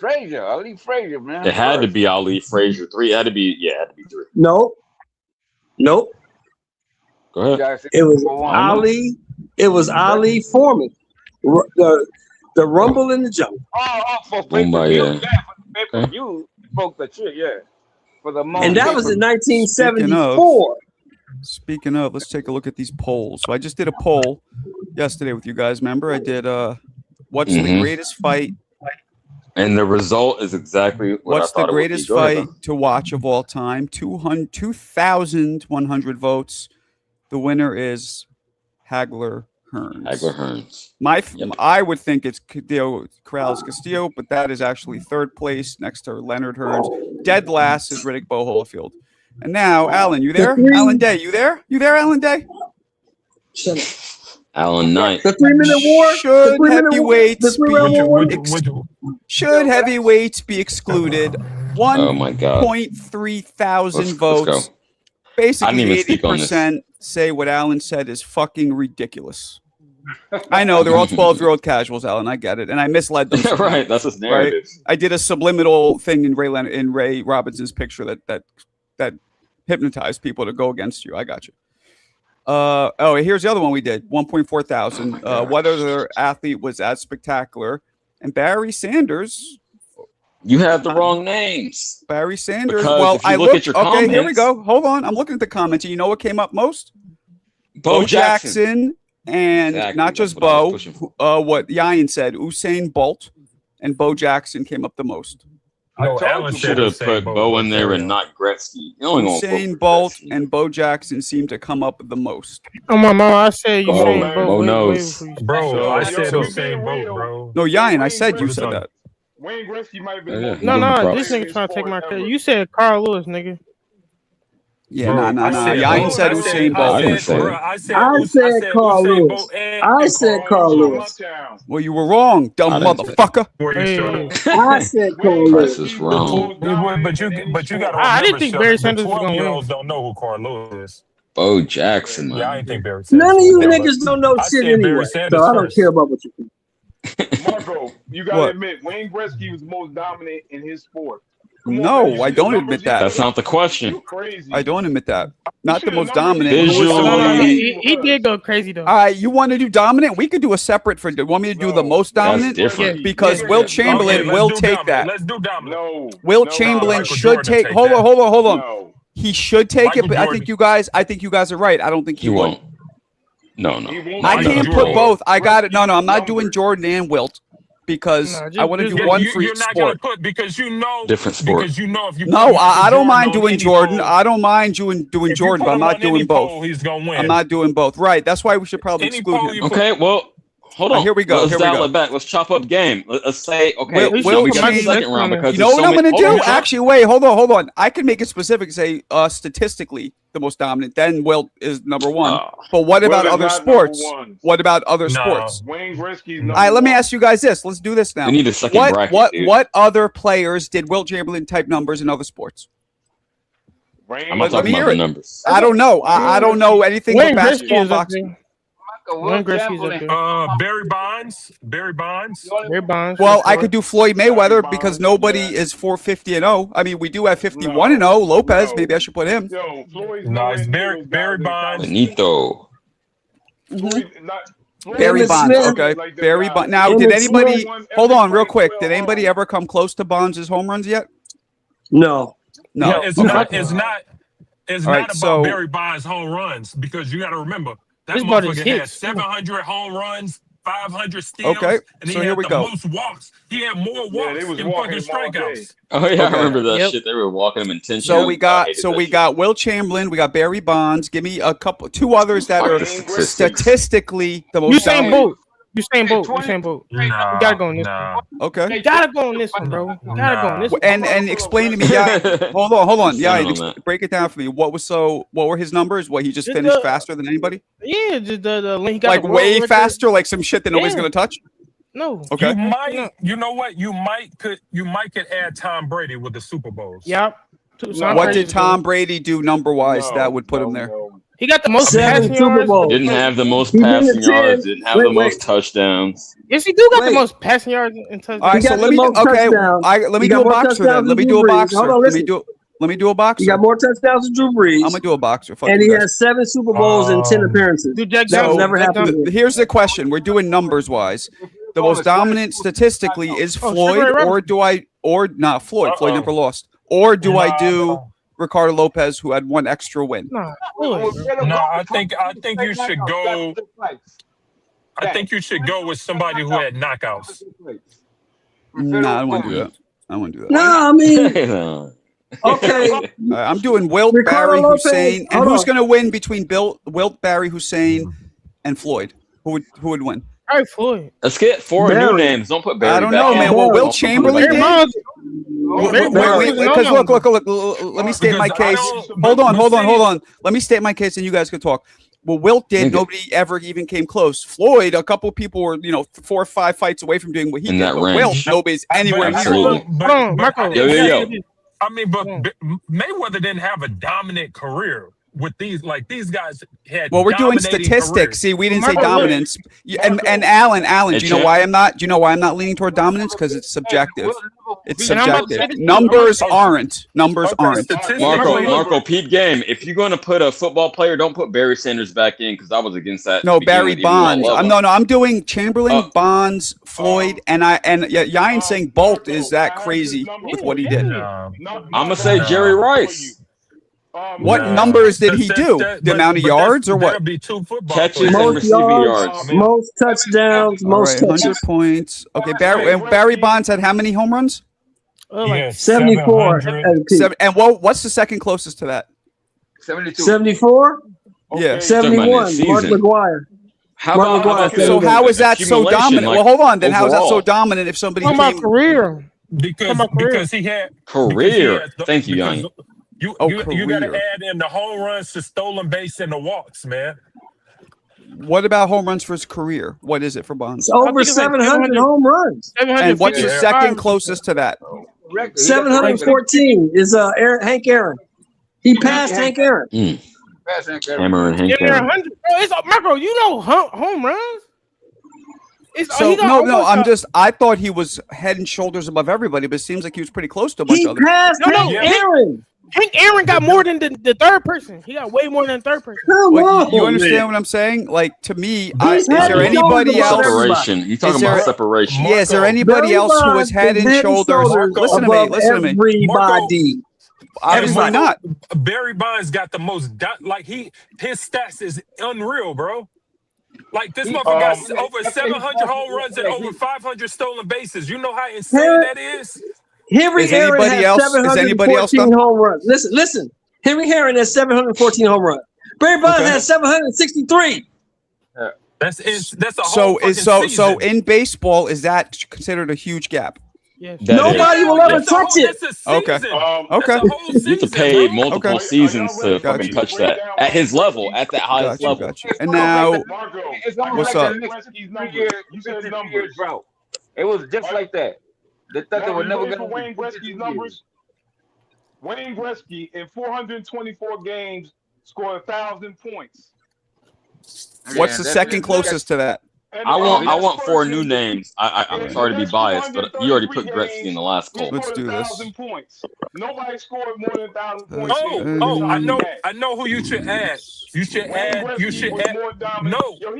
Ali Frazier, man. It had to be Ali Frazier 3. It had to be 3. Nope. Go ahead. It was Ali. It was Ali Foreman. The Rumble in the Jungle. For pay-per-view. For pay-per-view. Spoke the shit, yeah. For the moment. And that was in 1974. Speaking of, let's take a look at these polls. So I just did a poll yesterday with you guys. Remember, I did what's the greatest fight? And the result is exactly what what's I thought the greatest it would be. fight to watch of all time? 2,100 votes. The winner is Hagler Hearns. Hagler Hearns. I would think it's Corrales Castillo, but that is actually third place next to Leonard Hearns. Dead last is Riddick Bowe Holyfield. And now, Alan, you there? Alan Day, you there? You there, Alan Day? Shut up. Alan Knight. The 3-minute war. Should heavyweights be excluded? 1.3 thousand votes. Let's go. Basically, 80% say what Alan said is fucking ridiculous. I know they're all 12-year-old casuals, Alan. I get it, and I misled them. Right, that's his narrative. Right? I did a subliminal thing in Ray Robinson's picture that hypnotized people to go against you. I got you. Here's the other one we did. 1.4 thousand. What other athlete was as spectacular? And Barry Sanders. You have the wrong names. Barry Sanders. Because well, if you I look looked. at your Okay, here we comments, go. Hold on. I'm looking at the comments. And you know what came up most? Bo Jackson. And exactly. not just Bo. What Yayan said, Usain Bolt and Bo Jackson came up the most. No, Alan should have put Bo in there and not Gretzky. Usain Bolt and Bo Jackson seem to come up the most. Oh my mama, I said Usain Bolt. Bo knows. Bro, I said Usain Bolt, bro. No, Yayan, I said you said that. Wayne Gretzky might have been. No, this nigga trying to take my credit. You said Carl Lewis, nigga. Yeah, nah. Yayan said Usain Bolt. I said Carl Lewis. I said Carl Lewis. Well, you were wrong, dumb motherfucker. I said Carl Lewis. This is wrong. But you got to remember, I didn't think Barry Sanders was going to win. 12-year-olds don't know who Carl Lewis is. Bo Jackson. Yeah, I didn't think Barry Sanders. None of you niggas don't know shit anyway, so I don't care about what you think. Marco, you gotta admit, Wayne Gretzky was the most dominant in his sport. No, I don't admit that. That's not the question. Crazy. I don't admit that. Not the most dominant. He did go crazy though. All right, you want to do dominant? We could do a separate for. Want me to do the most dominant? Different. Because Will Chamberlain will take that. Let's do dominant. No. Will Chamberlain should take. Hold on. He should take it, but I think you guys are right. I don't think he won't. No. He won't I be can't number put one. both. I got it. No, I'm not Numbers. doing Jordan and Wilt because I want to do one for You're each not gonna sport. put because you know Different sport. because you know if you No, put Michael I don't Jordan mind on doing any Jordan. poll, I don't mind doing if you Jordan, put but I'm him not on any doing both. poll, he's gonna win. I'm not doing both. Right. That's why we should probably Any exclude poll him. you put. Okay, well, hold on. Here we go. Let's Here we dial go. it back. Let's chop up game. Let's say, okay, Will- now Will we got the change- second round because You know what I'm going to do? Hold on. Actually, wait, hold on. I can make it specific and say statistically the most dominant. Then Wilt is number one. But what about Will is other not sports? number one. What about other No. sports? Wayne Gretzky's All number right, let me one. ask you guys this. Let's do this now. We need a second bracket, dude. What other players did Wilt Chamberlain type numbers in other sports? I'm Let not talking me about hear the it. numbers. I don't know. I don't know anything Wayne but Gretzky basketball and is up boxing. there. Michael Wayne Will Gretzky's up Chamberlain. there. Barry Bonds. Barry Bonds. Well, I could do Floyd Mayweather because nobody is 450 and 0. I mean, we do have 51 and 0. Lopez, No. maybe I should put him. Yo, Floyd's No, nowhere it's near those Barry guys. Bonds. Benito. Floyd, not, Floyd Barry is Bonds, not okay. like them Barry guys. Bonds. Now, Emmett did anybody Smith. hold on real quick? 12 Did anybody ever come close to Bonds' home runs yet? No. No. Yeah, it's Okay. not. It's All right, not about so- Barry Bonds' home runs because you got to remember that It's about his motherfucker had hits. 700 home runs, 500 steals. Okay, and he so had here we the go. most walks. He had more Yeah, walks they was than walking fucking him all day. strikeouts. Oh yeah, Okay. I remember that Yep. shit. They were walking him intentionally. So we got Will Chamberlain, we got Barry Bonds. Give me two others that Fuck are the statistics. statistically the You most saying dominant. both? You saying both? You saying both? Nah, You gotta go on this nah. Okay. You gotta go on this one, bro. You gotta go on this one. And explain to me, yeah. Hold on. Yeah, Stand on that. break it down for me. What were his numbers? What, he just Just finished the- faster than anybody? Yeah, just the he got Like the world way record. faster, like some shit that nobody's Yeah. gonna touch? No. Okay. You might. You know what? You might could add Tom Brady with the Super Bowls. Yep. What did Tom Brady do number wise that would put him there? He got the most 7 passing Super yards. Bowls. Didn't have the most He did passing 10. yards. Didn't have the Wait. most touchdowns. Yes, he do got Wait. the most passing yards and touchdowns. All right, He so got let the me most touchdowns. let me He do got a more boxer touchdowns then. Let than me Drew do a Brees. boxer. Hold on, Let me do a He boxer. got more touchdowns than Drew Brees. I'm gonna do a boxer. Fuck and you he guys. has 7 Super Bowls and 10 appearances. Dude, Jack That Johnson, never Jack happened. Johnson. Here's the question: we're doing numbers wise. The most dominant statistically is Oh, Floyd, Sugar Ray or do I, or not Floyd? Floyd Uh-oh. never lost. Or do I do Nah. Ricardo Lopez, who had one extra win? Nah, Floyd. No, I think you should go. I think you should go with somebody who had knockouts. Nah, I don't want to do that. I don't want to do that. No, I mean, okay. I'm doing Wilt, Ricardo Barry, Lopez. Hussein, and Hold who's on. going to win between Wilt, Barry, Hussein, and Floyd? Who would win? All right, Floyd. Let's get 4 new Barry. names. Don't put Barry I don't back know, in. man. Well, Barry. Wilt Chamberlain Barry did. Bonds. Because look, let me state my Because I case. don't- Hold but on. Let me state my case, and you guys can talk. Well, Wilt did. Nigga. Nobody ever even came close. Floyd, a couple people were, 4 or 5 fights away from doing what he In did. that But range. Wilt, nobody's anywhere near. Absolutely. him. Hold on, Marco. Yo. I mean, but Mayweather didn't have a dominant career with these. Like these guys had. Well, we're doing dominating statistics. careers. See, we didn't say Marco, dominance. And Alan, Hey, do you know Chad. why I'm not? Do you know why I'm not leaning toward dominance? Because it's subjective. It's And I'm about to subjective. say this- Numbers aren't. Numbers Okay, aren't. statistically- Marco, Pete game. If you're going to put a football player, don't put Barry Sanders back in because I was against that. No, to begin Barry with, even though I Bonds. love him. I'm doing Chamberlain, Oh. Bonds, Floyd, and Yain saying Bolt is that crazy with what he did. No. I'm gonna say Jerry Rice. What No. numbers did he do? The amount of yards or what? That'll be 2 football Catches players. and Most receiving yards, yards. most touchdowns, All most right, 100 touches. points. Okay, Barry Bonds had how many home runs? Yeah, 74 700. at peak. And what's the second closest to that? 72. 74, Yeah. 71, Mark season. McGuire. How Mark about McGuire. So how is that so accumulation, dominant? like, Well, hold on. Then how is that so overall? dominant if somebody Talking about came? career. Because he had Career. because Thank you, because Yanni. You Oh, you got to career. add in the home runs, the stolen base, and the walks, man. What about home runs for his career? What is it for Bonds? It's over think it's like 700 home runs. And what's the 755. second closest to that? 714 is Hank Aaron. He passed Hank Aaron. Hammer and Hank Yeah, Aaron. 100. Bro, it's Marco. You know home runs. So he got no, almost I thought he was head and shoulders above everybody, but it seems like he was pretty close to a bunch He of others. passed No, Hank yeah. Aaron. Hank Aaron got more than the third person. He got way more than the third person. Come Well, on, you understand man. what I'm saying? Like to me, He's is head there and anybody shoulders above else? everybody. Separation. You talking Is there- about separation? Yeah, is there Marco, anybody Barry else who Bonds was head is and shoulders? Listen to me. above Listen to me. everybody. Obviously Marco, not. Barry Bonds got the most his stats is unreal, bro. Like this He- motherfucker got um, over 700 home runs and over 500 stolen bases. You know how insane Henry, that is? Henry Is Aaron anybody has else? Is anybody else 714 done? home runs. Listen. Henry Aaron has 714 home runs. Barry Bonds Okay. has 763. That's a whole So fucking is so season. in baseball, is that considered a huge gap? Yes. That Nobody is. will ever That's a touch whole, it. that's a Okay. season. Okay. That's a whole You have season, to pay bro. multiple Okay. seasons Are y'all to ready fucking to touch break that down at his Wayne level, Gretzky? at that highest Got you. level. Got you. And It's almost now, like Marco, it's I almost what's got like up? the Wayne next Gretzky's 3 numbers. years, You said 53 years numbers. drought. It was just Right? like that. They thought they Marco, were you never ready going for to Wayne 52 Gretzky's years. numbers? Wayne Gretzky in 424 games scored 1,000 points. what's Yeah, the that's second closest to that? And I the want next 4 new person names. I'm in the sorry to be next biased, but you already 433 put Gretzky in games, the last he call. Let's scored do this. 1,000 points. Nobody scored more than 1,000 points That's Oh, I besides know, Shaq. I know who you should add. You should Wayne add. You Gretzky should was add. more dominant. No, Yo,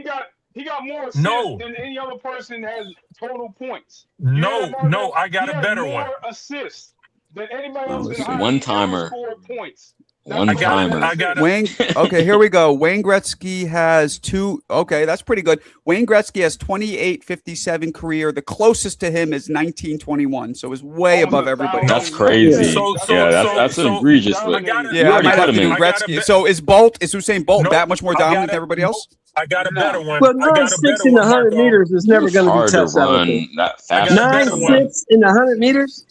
he got more assists no, than any other person has total points. You hear that, no. Marco? I He got a has better more one. assists than anybody Oh, else in let's see. One hockey ever timer. scored points. That's One I what got Wayne it. timer. I Gretzky got is. it. Wayne. Okay, here we go. Wayne Gretzky has 2. Okay, that's pretty good. Wayne Gretzky has 2857 career. The closest to him is 1921, so it's way Almost above everybody 1,000 That's else. more. crazy. So, That's so, Yeah, what so, that's so. egregiously. I got it. Yeah, You I already might put have him to do in. I got a Gretzky. bet. So is Usain Bolt Nope. that much more I dominant got than it. everybody else? I got a better No. one. Well, I got a 9.6 better in the one, 100 Marco. meters is never It's going to be hard to touched, I don't think. run that I fast. got a better one. 9.6 in the 100 meters?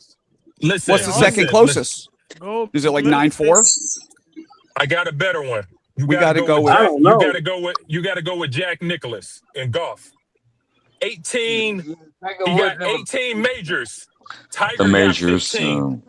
Listen, What's the Yeah, second listen. closest? Gold Is it like medal. 9.4? I got a better one. You We got to got to go go with with. I Jack. don't You know. got to go with. You got to go with Jack Nicklaus in golf. 18. Tiger He Woods got never. 18 majors. The Tiger got majors. 15.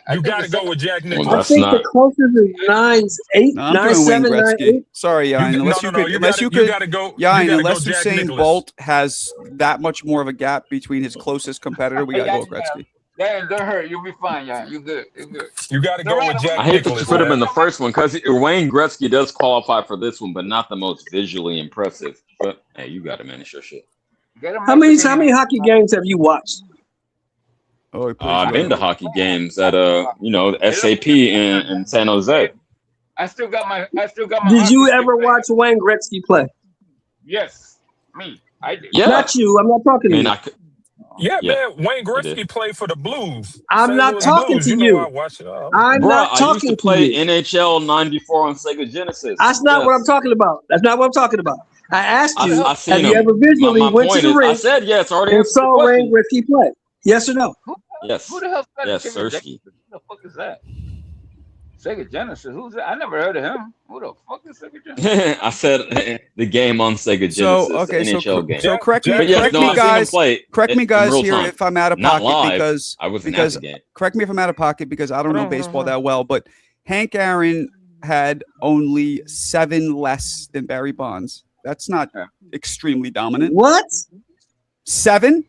I You think got the to go second. with Jack Well, I Nicklaus. that's think the not. closest is 9.8, No, I'm doing Wayne 9.7, Gretzky. 9.8. Sorry, You, Yan. no, Unless no, you no. could, You unless got you to. You could, got to go. You Yan, got to go unless Jack Usain Nicklaus. Bolt has that much more of a gap between his closest competitor, we got to go with Gretzky. Yeah, don't hurt. You'll be fine. Yeah, you good. You good. You got to So go right with away, Jack I hate that you Nicklaus, put him in man. the first one because Wayne Gretzky does qualify for this one, but not the most visually impressive. But hey, you got him, man. It's your shit. get him How up many again. hockey games have you watched? Oh, he plays I've been to well. hockey games at the SAP in San Jose. I still got my. Did you hockey stick ever back. watch Wayne Gretzky play? Yes, me. I did. Yeah, Not you. I'm not I talking to mean, you. I could. Yeah, Yeah, man. Wayne I did. Gretzky played for the Blues. I'm St. not Louis talking Blues. to You know you. I watch it. I'm Bruh, not I used to talking to play you. NHL '94 on Sega Genesis. That's not what I'm Yes, talking about. That's not what I'm talking about. I asked I you, I have seen you him. ever visually My went to point the is, I rink said yes. Already and answered the saw Wayne question. Gretzky play? Yes or no? Yes, Who the hell's that? yes, Sega Sirski. Genesis? Who the fuck is that? Sega Genesis. Who's that? I never heard of him. Who the fuck is Sega Genesis? I said the game on Sega So Genesis, okay, the so NHL game. so correct me, But yes, correct no, me, I seen him guys. play Correct me, in guys, real here time. if I'm out of Not pocket live. because I wasn't at the game. correct me if I'm out of pocket because I don't Hold know on, hold on, baseball hold on. that well. But Hank Aaron had only 7 less than Barry Bonds. That's not Yeah. extremely dominant. What? 7?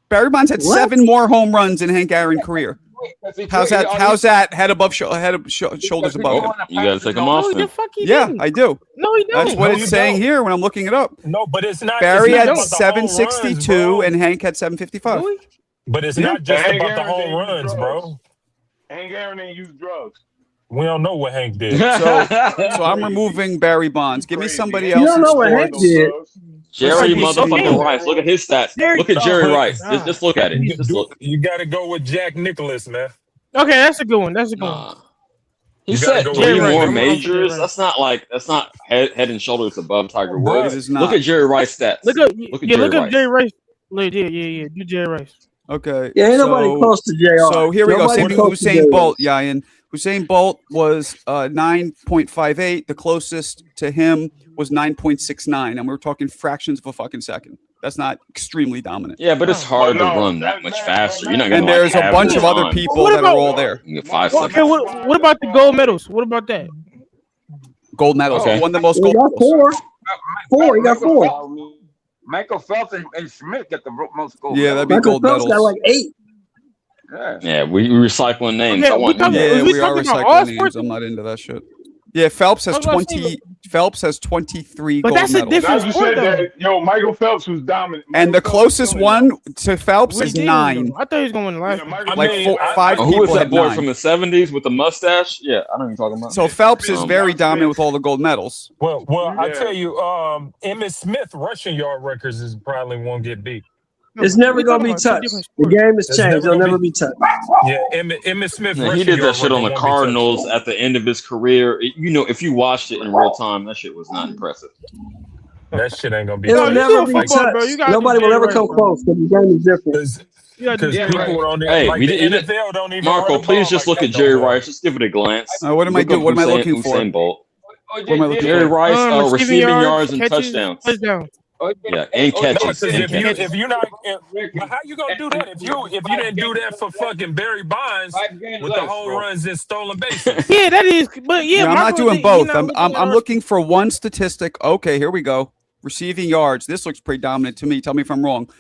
Barry Bonds had What? 7 more home runs in Hank Aaron career. How's that? How's that? Head above, shoulders above him. You got to take him No, off he then. the fuck he Yeah, didn't. I do. No, he don't. That's what No, it's you saying don't. here when I'm looking it up. No, but it's not. Barry it's had not about the home runs, 762 bro. and Hank had 755. Do he? But it's Yeah. not just Hank about the Aaron home didn't use runs, drugs. bro. Hank Aaron ain't use drugs. We don't know what Hank did. So I'm removing Barry Bonds. Give me Crazy. somebody Hank You else don't in know what sports. Hank did. Jerry Listen, he's motherfucking okay. Rice. Look at his stats. Jerry- Look at Jerry Rice. Ah. Just look at it. Just look. You got to go with Jack Nicklaus, man. Okay, that's a good one. That's a good one. Nah. He You gotta said go 3 with more Jerry Rice. majors. That's not head and shoulders above Tiger Bro, Woods. It is Look not. at Jerry Rice stats. Look up, Look at yeah, Jerry look up Rice. Jerry Rice. Yeah. Do Jerry Rice. Okay. Yeah, ain't nobody close to JR. So here we go. Nobody Same thing close with to Usain JR. Bolt, Yayan. Usain Bolt was 9.58. The closest to him was 9.69. And we were talking fractions of a fucking second. That's not extremely dominant. Yeah, but it's Oh. hard to No, run that much man, faster. man, You're not gonna And like there's a have bunch the of other time. people What that are about- all there. You get 5 Okay, seconds. what about the gold medals? What about that? Gold medals. Okay. He won the most He gold got medals. 4. He got 4. Michael Phelps and Schmidt got the most gold. Yeah, that'd be Michael gold Phelps got medals. like 8. Yeah. Yeah, we recycling names. Okay, I want we talking- new Yeah, Is we we are talking about all recycling names. sports? I'm not into that shit. Yeah, Phelps has I was about to say, 20. Phelps has 23 But gold that's a medals. different Now you sport, said though. that, yo, Michael Phelps was dominant. And the Michael Phelps closest was one to Phelps What he is did, 9. though. I thought he was going to win the last Yeah, one. Michael I Like mean, five Who people was that had boy 9. from the 70s with the mustache? Yeah, I know what you're talking about. So Phelps is Um, very John dominant Smith. with all the gold medals. well, I Yeah. tell you, Emmitt Smith rushing yard records is probably won't get beat. It's never we gonna talking be about two touched. different The sports. game has It's changed. never It'll gonna never be. be touched. Yeah, Emmitt Smith Yeah, he rushing did that yard shit on record the won't be touched. Cardinals at the end of his career. You know, if you watched it in real time, that shit was not impressive. That shit ain't gonna be It'll No, you touched. never still be football, bro. touched. You gotta do Nobody will Jerry ever Rice, come bro. close because the game is different. You gotta do Because Jerry people Rice. don't Hey, like we the did, NFL don't even Marco, run the please ball just like look at that Jerry no more. Rice. Just give it a glance. What am I Look doing? up What am I Usain, looking for? Usain Bolt. What am I looking Jerry for? Rice, receiving yards and catches, touchdowns. touchdown. Yeah, and No, catches. because And if catches. you're not, but how you gonna do that if you didn't do that for fucking Barry Bonds 5 games with the less, home bro. runs and stolen bases? Yeah, that is. But yeah, Yeah, I'm not Marco, doing he both. not I'm looking for one statistic. Okay, here we go. Receiving yards. This looks pretty dominant to me. Tell me if I'm wrong.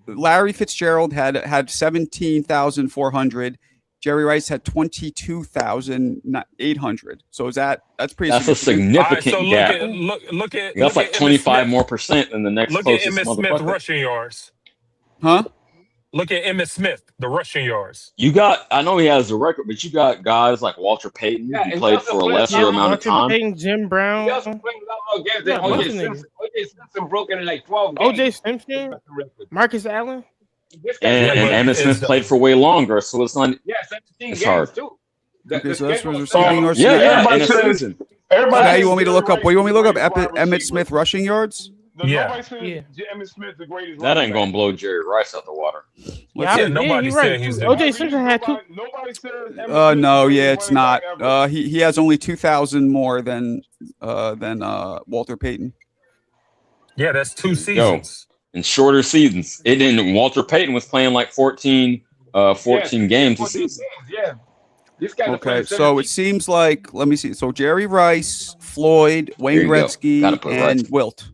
Larry Fitzgerald had 17,400. Jerry Rice had 22,800. So that's pretty That's a significant. All right, significant so gap. look at That's like Emmitt 25 Smith. more percent than the next Look at closest Emmitt Smith motherfucker. rushing yards. Huh? Look at Emmitt Smith, the rushing yards. I know he has the record, but you got guys like Walter Payton Yeah, who and played also for a played lesser amount of Walter time. Payton, Jim He Brown, also played a lot more games than Yeah, bunch O.J. of Simpson. O.J. Simpson broke in like 12 O.J. games. Simpson, Marcus Allen. This guy And, Yeah, and but Emmitt it's Smith the played for way longer, so it's not. Yeah, 17 It's games hard. too. Okay, so that's schedule what was receiving set. yards. Yeah, Everybody in a says- season. Everybody Now says you want me to Jerry look up? Rice What you want me to look up? is the greatest wide Emmett receiver. Smith rushing yards. Yeah. Nobody says Yeah. Emmitt Smith the greatest. That running ain't gonna back. blow Jerry Rice out the water. Let's Yeah, see. nobody you're said right. he's the O.J. Simpson had two. Nobody says Emmitt Smith is No, the yeah, greatest it's running not. back ever. He has only 2,000 more than Walter Payton. Yeah, that's 2 Yo, seasons. in shorter seasons, it didn't. Walter Payton was playing like 14 games a 14 season. games, yeah. This guy's Okay, so it seems like, let me see. So Jerry Rice, Floyd, Wayne There you go. Gretzky, Gotta put and Rice. Wilt.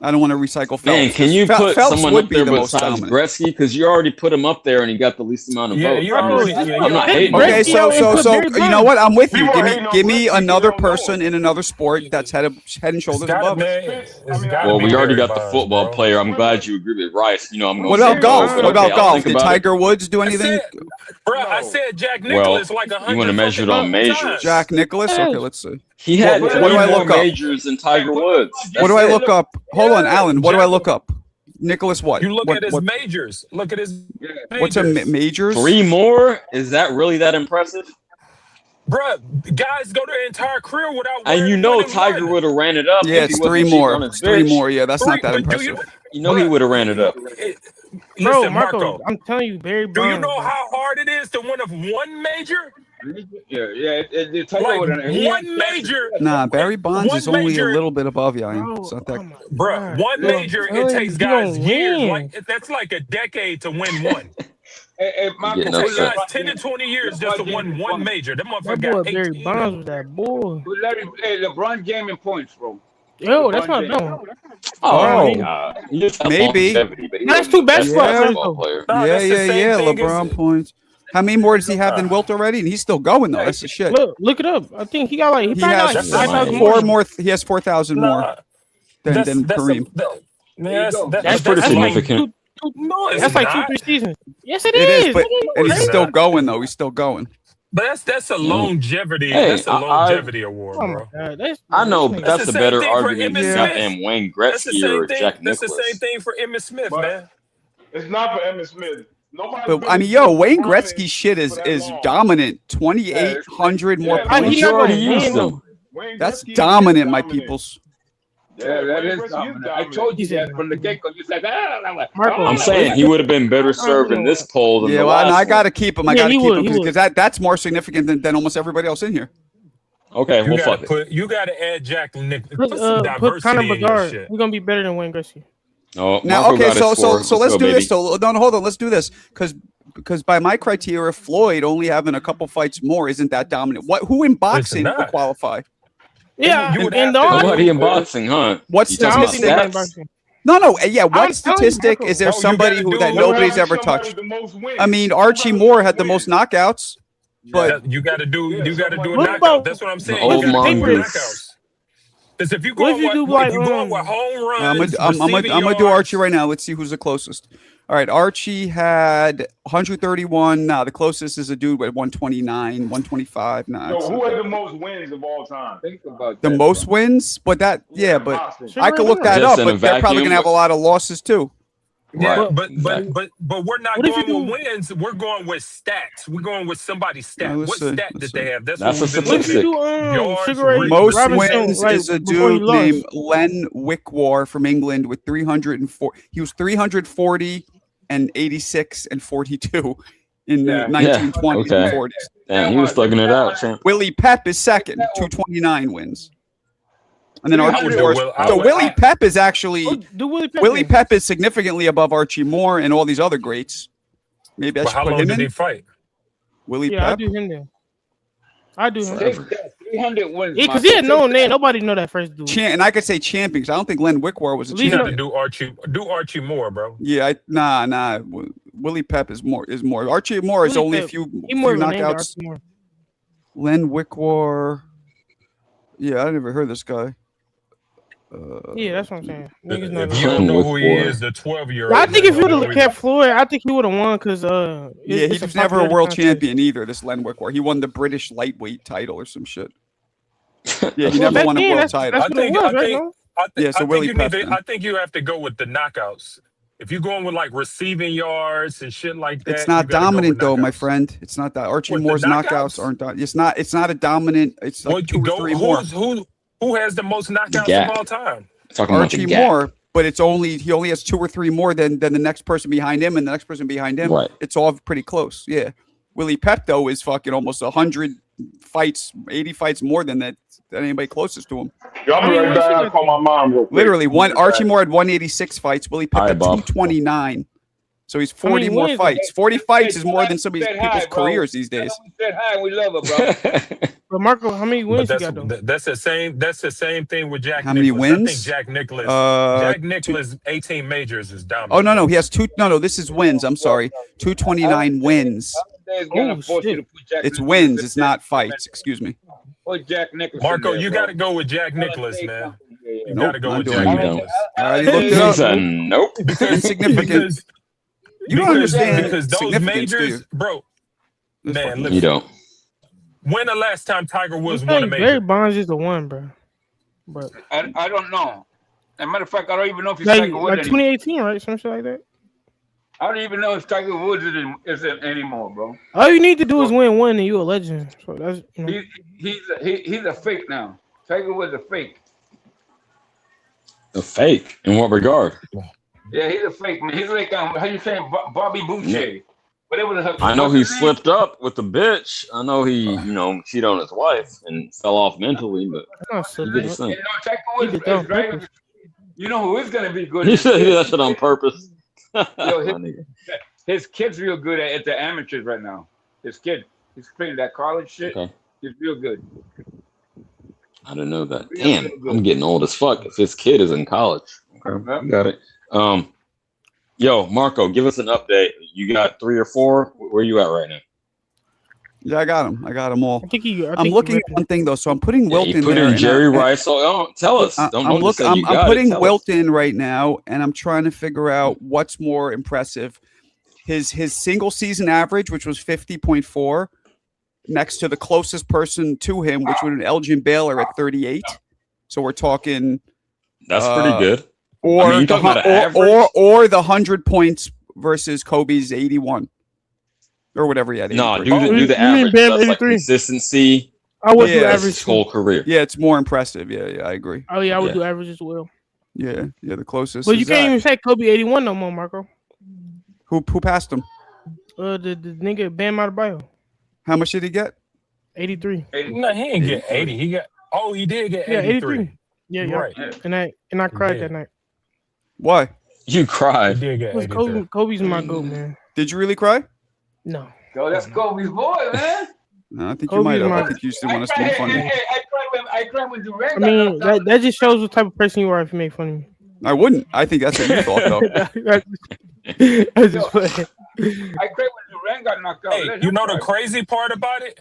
I don't want to recycle Phelps. Man, can you put Phelps someone would up be there the most besides dominant. Gretzky? Because you already put him up there and he got the least amount of Yeah, votes. you already. I'm not hating. Okay, Gretzky so put Barry you know what? I'm with you. People hating on Give me Gretzky 'cause another they don't know person him. in another sport that's head and It's shoulders gotta above be. us. Well, we already got the football player. I'm glad you agree with Rice. You know, I'm going What to about say golf? but What okay, about I'll golf? think Did about it. Tiger Woods do anything? I said Jack Well, Nicklaus like 100. you want to measure it fucking on majors. times. Jack Nicklaus? Okay, let's see. He had What three do I more look up? majors than Tiger Woods. What do I look up? Hold on, Yeah, Alan. What do I Jack- look up? Nicholas what? You look What- at his what- majors. Look at his What's a majors. majors? Three more? Is that really that impressive? Bruh, guys go their entire career without And you know Tiger would have ran it up. Yeah, if he it's wasn't three cheating more. on his It's three bitch. more. Yeah, that's not that But do impressive. You know he would have ran it up. Bro, Listen, Marco, I'm telling you, Barry do you Bonds. know how hard it is to win of one major? Yeah. Tiger Like Woods, he had one major, Nah, Barry Bonds One is only major- a little bit above you. Bro, It's not that. oh my bruh. God. One Bro, major, I'm it telling takes you, guys you years. gonna Like that's like a decade to win one. Hey, Marco, It getting takes upset. guys 10 to 20 years just to win one major. That That motherfucker boy got Barry 18. Bonds was that boy. LeBron James in points, bro. Yo, that's LeBron not James. dumb. Oh, Oh. God. He just has Maybe. longevity, but he That's wasn't two the best basketball players, basketball though. player. Nah, Yeah, that's the yeah, same yeah. thing as- LeBron points. How many more does he have than Wilt already? And he's still going though. That's the shit. Look it up. I think he got like he He probably got like has That's 5,000 four more. He has 4,000 more Nah, than that's Kareem. That's pretty significant. No, it's That's like not. 2-3 seasons. Yes, it It is. is, but and he's crazy. still going though. He's still going. But that's a longevity. Hey, that's a I- longevity award, Oh my bro. God, that's, I know, but That's that's the a same better thing for argument Emmitt than Smith. goddamn Wayne That's the Gretzky same or thing. Jack That's the Nicklaus. same thing for Emmitt Smith, But- man. It's not for Emmitt Smith. Nobody. But I mean, yo, Wayne Gretzky shit is dominant. 2,800 more Yeah, Why he points. not already gonna used win, them. though? That's dominant, my peoples. Yeah, that Wayne is Gretzky dominant. I told you that from the get-go. You said, I'm like, Marco, I'm saying he would have been better served in this poll than Yeah, the well, last I one. got to keep him. I Yeah, got to he keep would, him he would. because that's more significant than almost everybody else in here. Okay, You well, fuck gotta it. you gotta add Jack Nicklaus. Put, Put some put Conor diversity in your Bedard. shit. He's gonna be better than Wayne Gretzky. Oh, Now, Marco okay, got his so score. let's go, do baby. this. So no, hold on, let's do this because by my criteria, Floyd only having a couple fights more isn't that dominant. Who in boxing not. would qualify? Yeah, You would and have to- the Nobody in boxing, huh? What You I talking don't about think they're in stats? boxing. No, yeah. What I'm telling you, statistic Marco. is there Oh, you somebody gotta who do- that Who nobody's has ever somebody touched? with the most wins? I mean, Archie Moore had the most knockouts. But you got to do a What knockout. about That's what I'm saying. Old You got to do mongoose. knockouts. Because if you what go if you do if like you going with home runs, I'm receiving gonna do Archie yards, right now. Let's see who's the closest. All right, Archie had 131. Nah, the closest is a dude with 129, 125. Nah, So it's who not has that. the most wins of all time? Think about The that. most wins, but that but boxing. Sugar I Ray could look Leonard. that Just up. in a But they're probably vacuum. gonna have a lot of losses too. Yeah, Right. but we're not What if you going do? with wins. We're going with stats. We're going with somebody's stat. Let's What see. stat Let's did they see. have? That's That's what a we've been What if looking you at. do Yards, Sugar Ray Most Robinson wins like is a before he dude lost? named Len Wickwar from England with 304. He was 340 and 86 and 42 in the Yeah. 1920s and Okay. 40s. Damn, he was thugging it out, champ. Willie Pep is second, 229 wins. And then I Archie would do Moore. Will. So Willie Pep is actually Do Willie Pep? Willie Pep is significantly above Archie Moore and all these other greats. Maybe I But should how put long him did he in. fight? Willie Yeah, I Pep. do him then. I do him. Take that 300 wins. Yeah, because he had no name. Nobody know that first dude. And I could say champions. I don't think Len Wickwar was a At least You got champion. to do Archie Moore, bro. Yeah, nah. Willie Pep is more. Archie Moore is Willie only Pep, a few He more of a name than knockouts. Archie Moore. Len Wickwar. Yeah, I never heard this guy. Yeah, that's what I'm saying. Niggas know If that. you don't know who he Wickwar. is, the 12-year-old. I think if you would have kept Floyd, I think he would have won because Yeah, he was never a world champion either. This Len Wickwar. He won the British lightweight title or some shit. Yeah, he never won a world title. I think Yeah, so Willie you Pep. need to, I think you have to go with the knockouts. If you're going with like receiving yards and shit like that, It's not you gotta go dominant with though, my knockouts. friend. It's not that Archie What, the Moore's knockouts knockouts? aren't. It's not a dominant. It's like two or three more. Who has the most knockouts gap. of all time? Talking about Archie the gap. Moore, but he only has two or three more than the next person behind him and the next person behind him. Right. It's all pretty close. Yeah. Willie Pep though is fucking almost 100 fights, 80 fights more than anybody closest to him. Yo, I'll be right back. I'll call my mom real quick. Literally Archie Moore had 186 fights. Willie Pep All right, had Bob. 229. So he's 40 many more wins? fights. 40 fights is more than some of these Said people's hi, bro. careers these days. We said hi. We love her, bro. But Marco, how many But wins you got though? that's the same. That's the same thing with Jack. How many Nicklaus. I wins? think Jack Nicklaus. Jack Nicklaus, 18 majors is dominant. Oh no, he has two. No, this is wins. I'm sorry, 229 wins. It's wins. It's not fights. Excuse me. Jack Nicklaus. Marco, you got to go with Jack Nicklaus, man. You Nope, got to go not with doing Jack it. Nicklaus. I already looked it He up. said nope. Insignificant. You don't understand because those significance, do majors, you? bro. This Man, fucking- listen. You don't. When the last time Tiger Woods I won a think major? Barry Bonds is the one, bro. But I don't know. As a matter of fact, I don't even know if he's like Tiger Woods anymore. 2018, right? Some shit like that. I don't even know if Tiger Woods isn't anymore, bro. All you need to do is win one, and you're a legend. So that's He's a fake now. Tiger Woods a fake. A fake. In what regard? Yeah, he's a fake man. He's like how you saying Bobby Boucher. Whatever the I know he slipped up with the bitch. I know he, cheated on his wife and fell off mentally, but he did his thing. Tiger Woods is driving. You know who is gonna be good? He said he did that shit on purpose. His kid's real good at the amateurs right now. His kid, he's playing that college shit. Okay. He's real good. I didn't know that. Damn, I'm getting old as fuck if his kid is in college. Okay, got it. Yo, Marco, give us an update. You got 3 or 4? Where you at right now? Yeah, I got him. I got them all. I think I'm looking at one thing though, so I'm putting Wilt in You put there. in and Jerry Rice. So tell us. I'm putting Wilt in right now, and I'm trying to figure out what's more impressive. His single season average, which was 50.4, next to the closest person to him, which would be Elgin Baylor at 38. So we're talking. That's pretty good. Or you talking about average? or the 100 points versus Kobe's 81 or whatever he had. No, 83. do the average. Bam, That's like 83. consistency. I would do Yeah, average. His whole career. Yeah, it's more impressive. Yeah, I agree. Oh yeah, I would Yeah. do average as well. Yeah, the closest. But you is can't that. even say Kobe 81 no more, Marco. Who passed him? The nigga Bam Adebayo, How much did he get? 83. No, he didn't get 80. He did get 83. Yeah, Right. And I cried did. that night. Why? You He cried. did get 83. Kobe's my goat, man. Did you really cry? No. Yo, that's Kobe's boy, man. No, I think you Kobe's might have. my- I think you just didn't want us to be funny. I cried when Durant. I mean, that just shows what type of person you are if you make fun of me. I wouldn't. I think that's what you thought, though. I just playing. I cried when Bam got knocked out. Hey, Let you him know the fight. crazy part about it?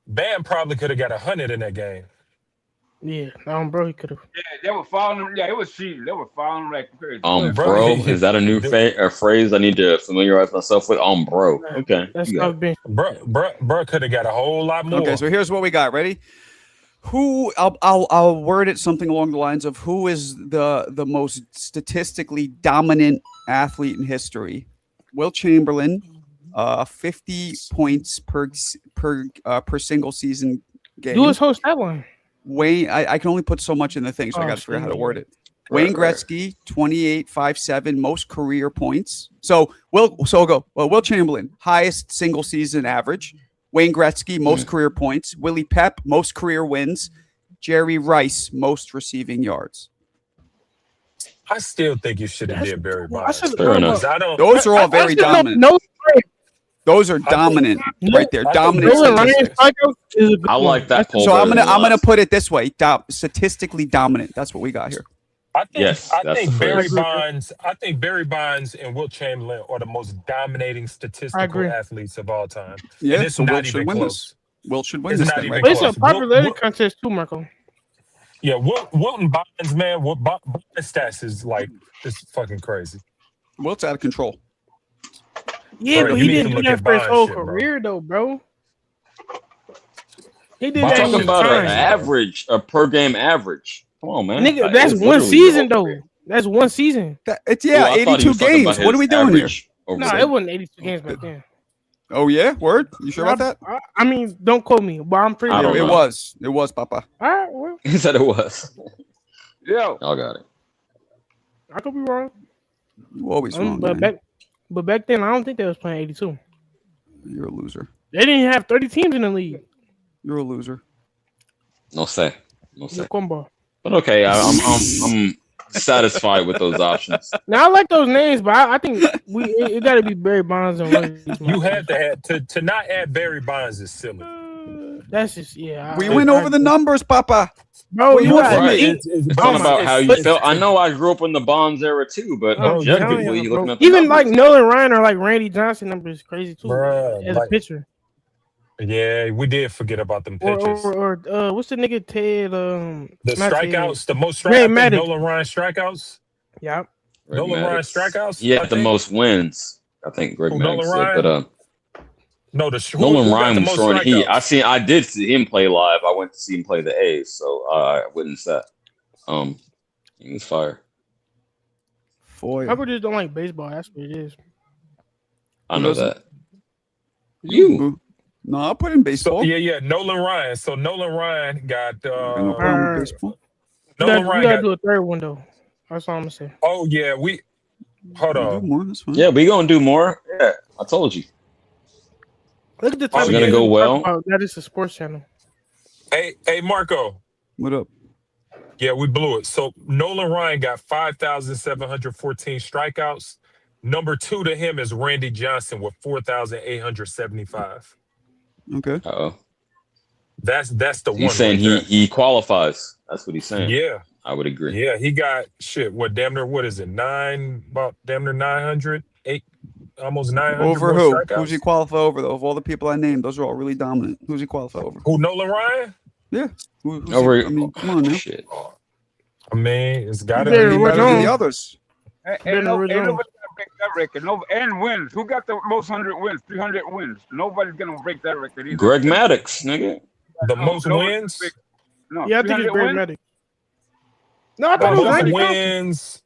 Bam probably could have got 100 in that game. Yeah, bro, he could have. Yeah, they were following him. Yeah, it was cheating. They were following him like crazy. Bro, Bro, is that a new phrase I need to familiarize myself with? Bro. Okay. That's you got not been. Bro could have got a whole lot more. Okay, so here's what we got. Ready? Who? I'll word it something along the lines of who is the most statistically dominant athlete in history? Will Chamberlain, 50 points per single season game. Do his whole stat line. Wayne, I can only put so much in the thing, so I got to figure out how to word it. Wayne Gretzky, 28.57, most career points. So we'll go. Well, Will Chamberlain, highest single season average. Wayne Gretzky, most career points. Willie Pep, most career wins. Jerry Rice, most receiving yards. I still think you should have did Barry Bonds. Fair enough. Those are all very dominant. Those are dominant right there. Dominant statistics. I like that poll. So I'm gonna put it this way: statistically dominant. That's what we got here. I think Barry Bonds. I think Barry Bonds and Wilt Chamberlain are the most dominating statistical athletes of all time. Yeah, and it's so not Wilt should even win close. this. Wilt should win It's this not thing. even Right? It's a popularity contest too, Marco. Yeah, Wilton Bonds, man. Bonds stats is like it's fucking crazy. Wilt's out of control. Yeah, Bro, but you he need didn't to do look that at for his Bonds whole shit, bro. career, though, bro. He did I'm that in talking his about an time. average, a per game average. Come on, man. Nigga, that's one season, though. That's one season. It's Oh, I thought he 82 was talking games. about What are we his doing here? average over No, there. it wasn't 82 games back then. Oh yeah, word. You sure about that? I mean, don't quote me, but I'm pretty I sure don't It know. was. It was, Papa. All right, well, He said it was. Yo, Y'all got it. I could be wrong. You always wrong. But Man. back then, I don't think they was playing 82. You're a loser. They didn't have 30 teams in the league. You're a loser. No say. No say. No combo. But okay, I'm satisfied with those options. Now I like those names, but I think it got to be Barry Bonds and one of these. You had to not add Barry Bonds is silly. That's just yeah. We went over the numbers, Papa. Bro, What you you want got from me? It's talking about how you felt. I know I grew up in the Bonds era too, but objectively, you looking at the even numbers. like Nolan Ryan or like Randy Johnson numbers is crazy too. Bruh, as like- a pitcher. Yeah, we did forget about them pitches. Or what's the nigga Ted? The not Ted. strikeouts, the most Ray strikeouts. Maddox. Nolan Ryan strikeouts. Yeah. Nolan Ryan Maddox. strikeouts. He I had the think. most wins. I think Greg Who, Maddox Nolan did, Ryan? but No, who Nolan got Ryan the was most throwing heat. strikeouts? I did see him play live. I went to see him play the A's, so I witnessed that. He was fire. Foy. People just don't like baseball. That's what it is. I know doesn't? that. You. No, I'll put in So, baseball. yeah, Nolan Ryan. So Nolan Ryan got. I got no problem with baseball. You Nolan gotta Ryan do got. a third one though. That's all I'm gonna say. Oh yeah, hold We'll do on. more. That's fine. Yeah, we gonna do more. Yeah, I told you. Look at the Oh, type It's gonna of go games we well. talk about. That is a sports channel. Hey Marco. What up? Yeah, we blew it. So Nolan Ryan got 5,714 strikeouts. Number 2 to him is Randy Johnson with 4,875. Okay. Uh-oh. That's the one. He's saying right there. he qualifies. That's what he's saying. Yeah. I would agree. Yeah, he got what damn near what is it? About damn near 900, almost 900 Over more who? strikeouts. Who's he qualify over though? Of all the people I named, those are all really dominant. Who's he qualify over? Who, Nolan Ryan? Yeah. Who's Over. he? I mean, come on now. Shit. I mean, it's got to Better be work Better than on. the others. Ain't nobody gonna break that record. No, and wins. Who got the most 100 wins? 300 wins. Nobody's gonna break that record either. Greg Maddox, nigga. the most No, wins. No, Yeah, I think it's 300 Barry wins? Maddox. No, I The thought it was most Randy Johnson. wins.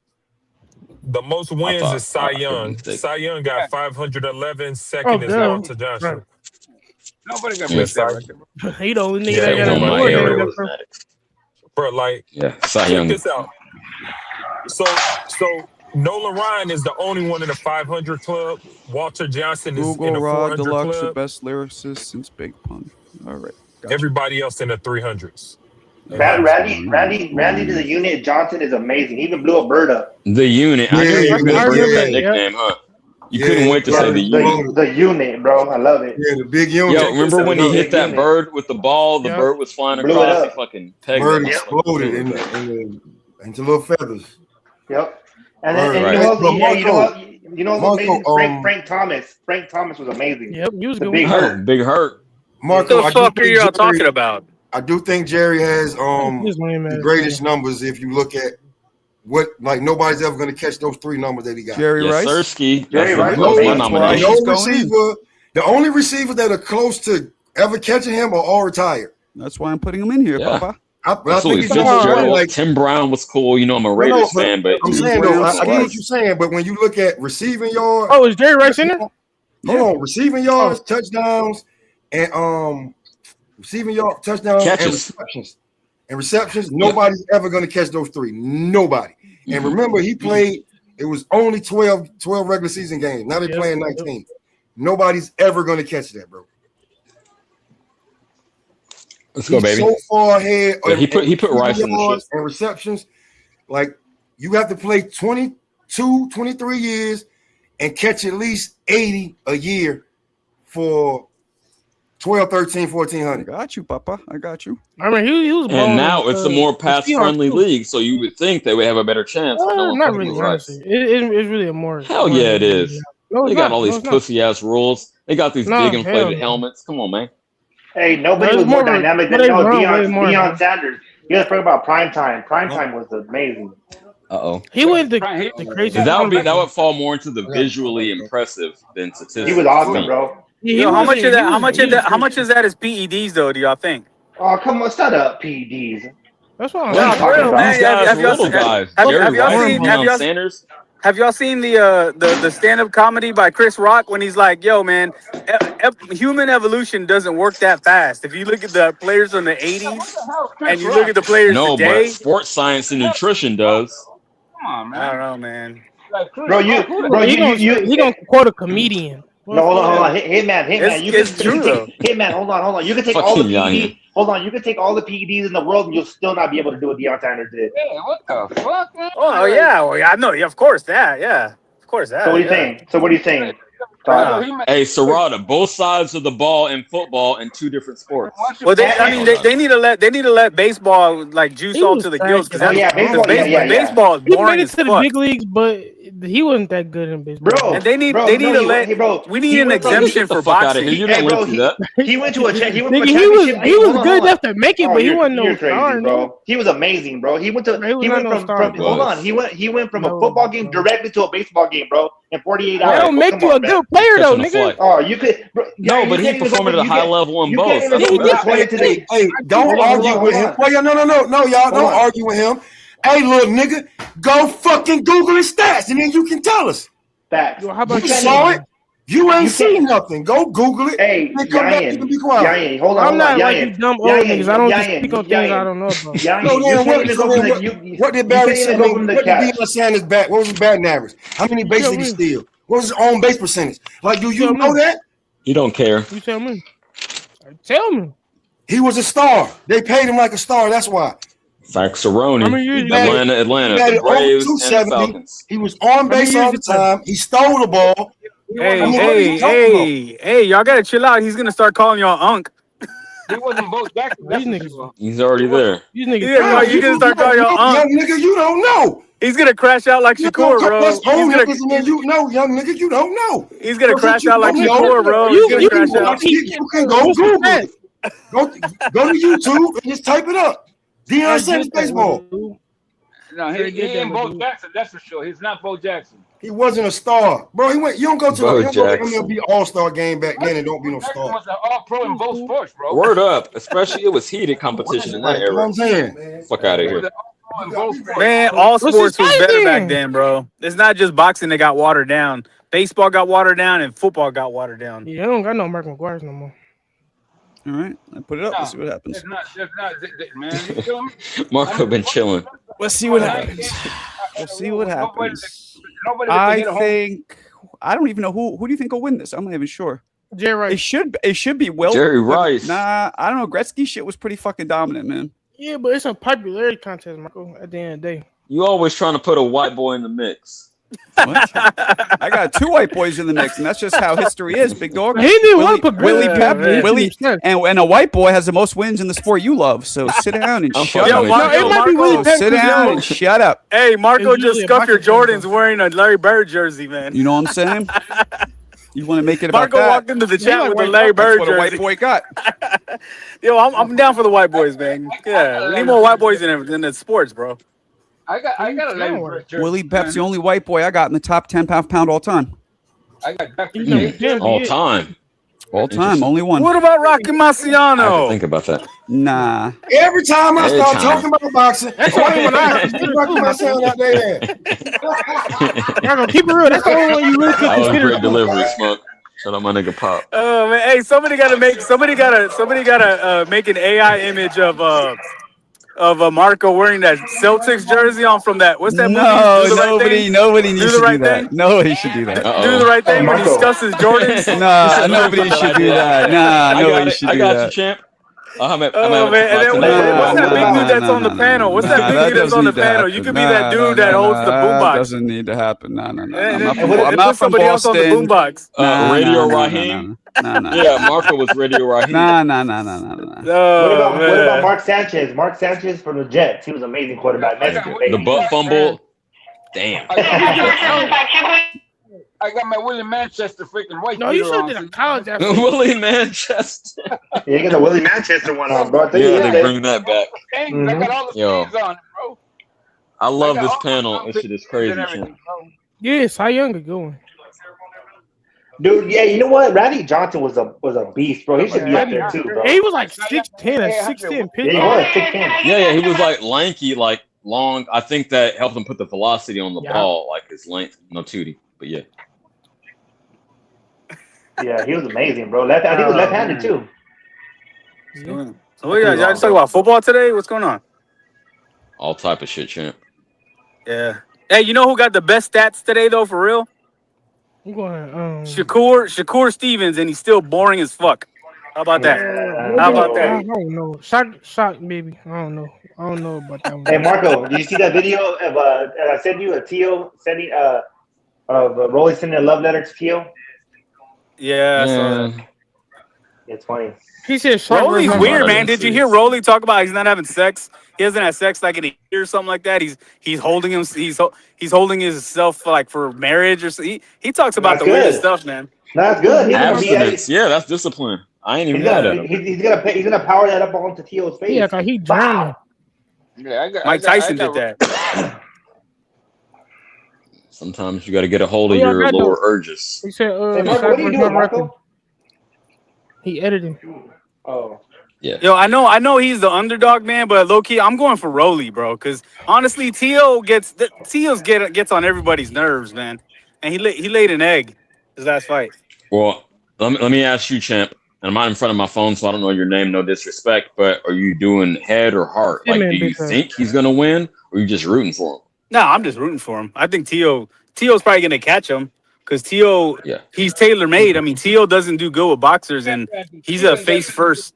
The most wins thought- is Cy I could be Young. mistaken. Cy Young got Yeah. 511. Second is yeah. Walter Johnson. Right. Nobody gonna Yeah, break that Cy- record. He the only nigga Yeah, that it got was a on my record era. that It got was from- Maddox. Bro, like, Yeah, Cy check Young. this out. So Nolan Ryan is the only one in the 500 club. Walter Johnson is in Google the Rod 400 Deluxe, the club. best lyricist since Big Pun. All right. Gotcha. Everybody else in the 300s. Randy to the unit Johnson is amazing. He even blew a bird up. The unit. I knew you were gonna bring up that yeah. nickname, huh? You couldn't wait to say the unit. The unit, bro. I love it. Yeah, the big unit. Yo, remember when he hit that Unit. bird with the ball? The Yeah. bird was flying Blew it across. He up. fucking pegged Bird it. exploded into little feathers. Yep. And Right. you know what? You know what's amazing? Frank Thomas. Frank Thomas was amazing. Yep, he was the good. Big Hurt. Big Hurt. Marco, what the fuck are y'all talking about? I do think Jerry has the greatest numbers if you look at what nobody's ever going to catch those 3 numbers that he got. Jerry Rice. Jerry Rice. The only receivers that are close to ever catching him are all retired. That's why I'm putting him in here, Papa. I think it's Tim Brown was cool. You know, I'm a Raiders fan, but I'm saying though, I get what you're saying, but when you look at receiving yards, is Jerry Rice in there? Hold on, receiving yards, touchdowns, and receiving yards, touchdowns, and receptions. Nobody's ever going to catch those 3. Nobody. And remember, he played. It was only 12 regular season games. Now they're playing 19. Nobody's ever going to catch that, bro. Let's go, baby. So far ahead. He put Rice in the shit. And receptions. Like, you have to play 22, 23 years and catch at least 80 a year for 12, 13, 1400. I got you, Papa. I got you. I mean, he was. And now it's a more pass-friendly league, so you would think they would have a better chance. Not really, honestly. It's really a more. Hell yeah, it is. No, they got all these pussy-ass rules. They got these big inflated helmets. Come on, man. Hey, nobody was more dynamic than Deion Sanders. You got to think about prime time. Prime time was amazing. He went the crazy. That would fall more into the visually impressive than statistics. He was awesome, bro. How much is that as PEDs though? Do y'all think? Oh, come on, shut up, PEDs. That's what I'm talking about. Have y'all seen the stand-up comedy by Chris Rock when he's like, "Yo, man, human evolution doesn't work that fast. If you look at the players from the '80s and you look at the players today, but sports science and nutrition does." Come on, man. I don't know, man. He gonna quote a comedian. No, hold on. Hitman. Hitman, hold on. You can take all the PEDs. Hold on, you can take all the PEDs in the world and you'll still not be able to do what Deion Sanders did. Yeah, what the fuck, man? Oh yeah, I know. Yeah, of course that. Yeah, of course that. So what are you saying? Hey, Serrata, both sides of the ball in football in 2 different sports. Well, they need to let baseball like juice all to the gills because baseball is boring. He made it to the big leagues, but he wasn't that good in baseball. Bro, and they need to let. We need an exemption for boxing. He went to a championship. He was good enough to make it, but he wasn't no star, bro. He was amazing, bro. He went from a football game directly to a baseball game, bro, in 48 hours. That don't make you a good player, though, nigga. Oh, you could. No, but he performed at a high level in both. Hey, don't argue with him. Well, no, y'all don't argue with him. Hey, little nigga, go fucking Google his stats, and then you can tell us. Facts. How about you saw it? You ain't seen nothing. Go Google it. Hey, Yayin, hold on. I'm not like you dumb old niggas. I don't just speak on things I don't know about. What did Barry say? What did Deion Sanders bat? What was his batting average? How many bases did he steal? What was his on base percentage? Like, do you know that? You don't care. You tell me. Tell me. He was a star. They paid him like a star. That's why. Saxaroni, Atlanta, the Braves, and the Falcons. He was on base all the time. He stole the ball. Hey, y'all gotta chill out. He's gonna start calling y'all Unc. He wasn't Bo Jackson. He's already there. These niggas. You're gonna start calling y'all Unc. Young nigga, you don't know. He's gonna crash out like Shakur, bro. Young nigga, you don't know. He's gonna crash out like Shakur, bro. He's gonna crash out. You can go Google it. Go to YouTube and just type it up. Deion Sanders baseball. No, he ain't Bo Jackson. That's for sure. He's not Bo Jackson. He wasn't a star, bro. He went. You don't go to the MLB All-Star game back then and don't be no star. Was an All-Pro in both sports, bro. Word up, especially it was heated competition in that era. What I'm saying. Fuck out of here. Man, all sports was better back then, bro. It's not just boxing that got watered down. Baseball got watered down and football got watered down. Yeah, I don't got no Mark McGuire's no more. All right, I put it up. Let's see what happens. Man. Marco been chilling. Let's see what happens. We'll see what happens. I don't even know who do you think will win this? I'm not even sure. Jerry Rice. It should be Wilt. Jerry Rice. Nah, I don't know. Gretzky shit was pretty fucking dominant, man. Yeah, but it's a popularity contest, Marco. At the end of the day, You always trying to put a white boy in the mix. What? I got 2 white boys in the mix, and that's just how history is, big dog. He didn't want to put Willie Pep, man. Willie, and a white boy has the most wins in the sport you love. So sit down and shut up. It might be Willie Pep. Sit down and shut up. Hey, Marco just scuffed your Jordans wearing a Larry Bird jersey, man. You know what I'm saying? You want to make it about Marco that? walked into the chat with a Larry Bird jersey. That's what a white boy got. Yo, I'm down for the white boys, man. Yeah, we need more white boys in the sports, bro. I got a Larry Bird jersey. Willie Pep's the only white boy I got in the top 10 pound all time. I got all time. All time, only one. What about Rocky Marciano? Think about that. Nah. Every time I start talking about boxing, that's the only one I Rocky Marciano out there. Keep it real. That's the only one you really could That was consider. great delivery, Smoke. Shout out my nigga Pop. Oh man, hey, somebody gotta make an AI image of Marco wearing that Celtics jersey on from that. What's that movie? Nobody needs to do that. Nobody should do that. Do the right thing when he scuffs his Jordans. Nah, nobody should do that. Nah, nobody should do that. I got you, champ. Man, and then what's that big dude that's on the panel? What's that big dude that's on the panel? You could be that dude that holds the boombox. That doesn't need to happen. No. I'm not from Boston. Else on the boombox. Radio Raheem. Yeah, Marco was Radio Raheem. No. What about Mark Sanchez? Mark Sanchez from the Jets. He was an amazing quarterback. The butt fumble. Damn. I got my Willie Manchester freaking white. No, you should have did a college after. Willie Manchester. Yeah, you got the Willie Manchester one on, bro. Yeah, they bring that back. I got all the Yo, sleeves on it, bro. I love this panel. This shit is crazy. Yeah, Cy Young is going. Dude, yeah, you know what? Randy Johnson was a beast, bro. He should be up there too, bro. He was like 6'10", a 6'10" pitcher. Yeah, he was 6'10". Yeah, he was like lanky, like long. I think that helped him put the velocity on the ball, like his length. No tootie, but yeah. Yeah, he was amazing, bro. I think he was left-handed too. So what y'all just talk about football today? What's going on? All type of shit, champ. Yeah. Hey, you know who got the best stats today though, for real? I'm going. Shakur Stevens, and he's still boring as fuck. How about that? How about that? I don't know. Shock, baby. I don't know about that one. Hey, Marco, did you see that video of I sent you a Tszyu sending Rolly sending a love letter to Tszyu? Yeah, I saw that. It's funny. He said Rolly's weird, man. Did you hear Rolly talk about he's not having sex? He hasn't had sex like in a year or something like that. He's holding him. He's holding himself like for marriage or something. He talks about the weirdest stuff, man. That's good. Abstinence. Yeah, that's discipline. I ain't even had that. He's gonna power that up onto Tio's face. Yeah, he drowning. Yeah, Mike Tyson did that. Sometimes you got to get a hold of your lower urges. He said, Marco, what are you doing, Marco? He edited. Oh. Yeah. Yo, I know he's the underdog, man, but low key, I'm going for Rolly, bro. Because honestly, Tszyu gets on everybody's nerves, man. And he laid an egg his last fight. Well, let me ask you, champ. And I'm not in front of my phone, so I don't know your name. No disrespect, but are you doing head or heart? Like, do you think he's gonna win, or are you just rooting for him? No, I'm just rooting for him. I think Tszyu's probably gonna catch him because Tszyu, he's tailor made. I mean, Tszyu doesn't do good with boxers, and he's a face first.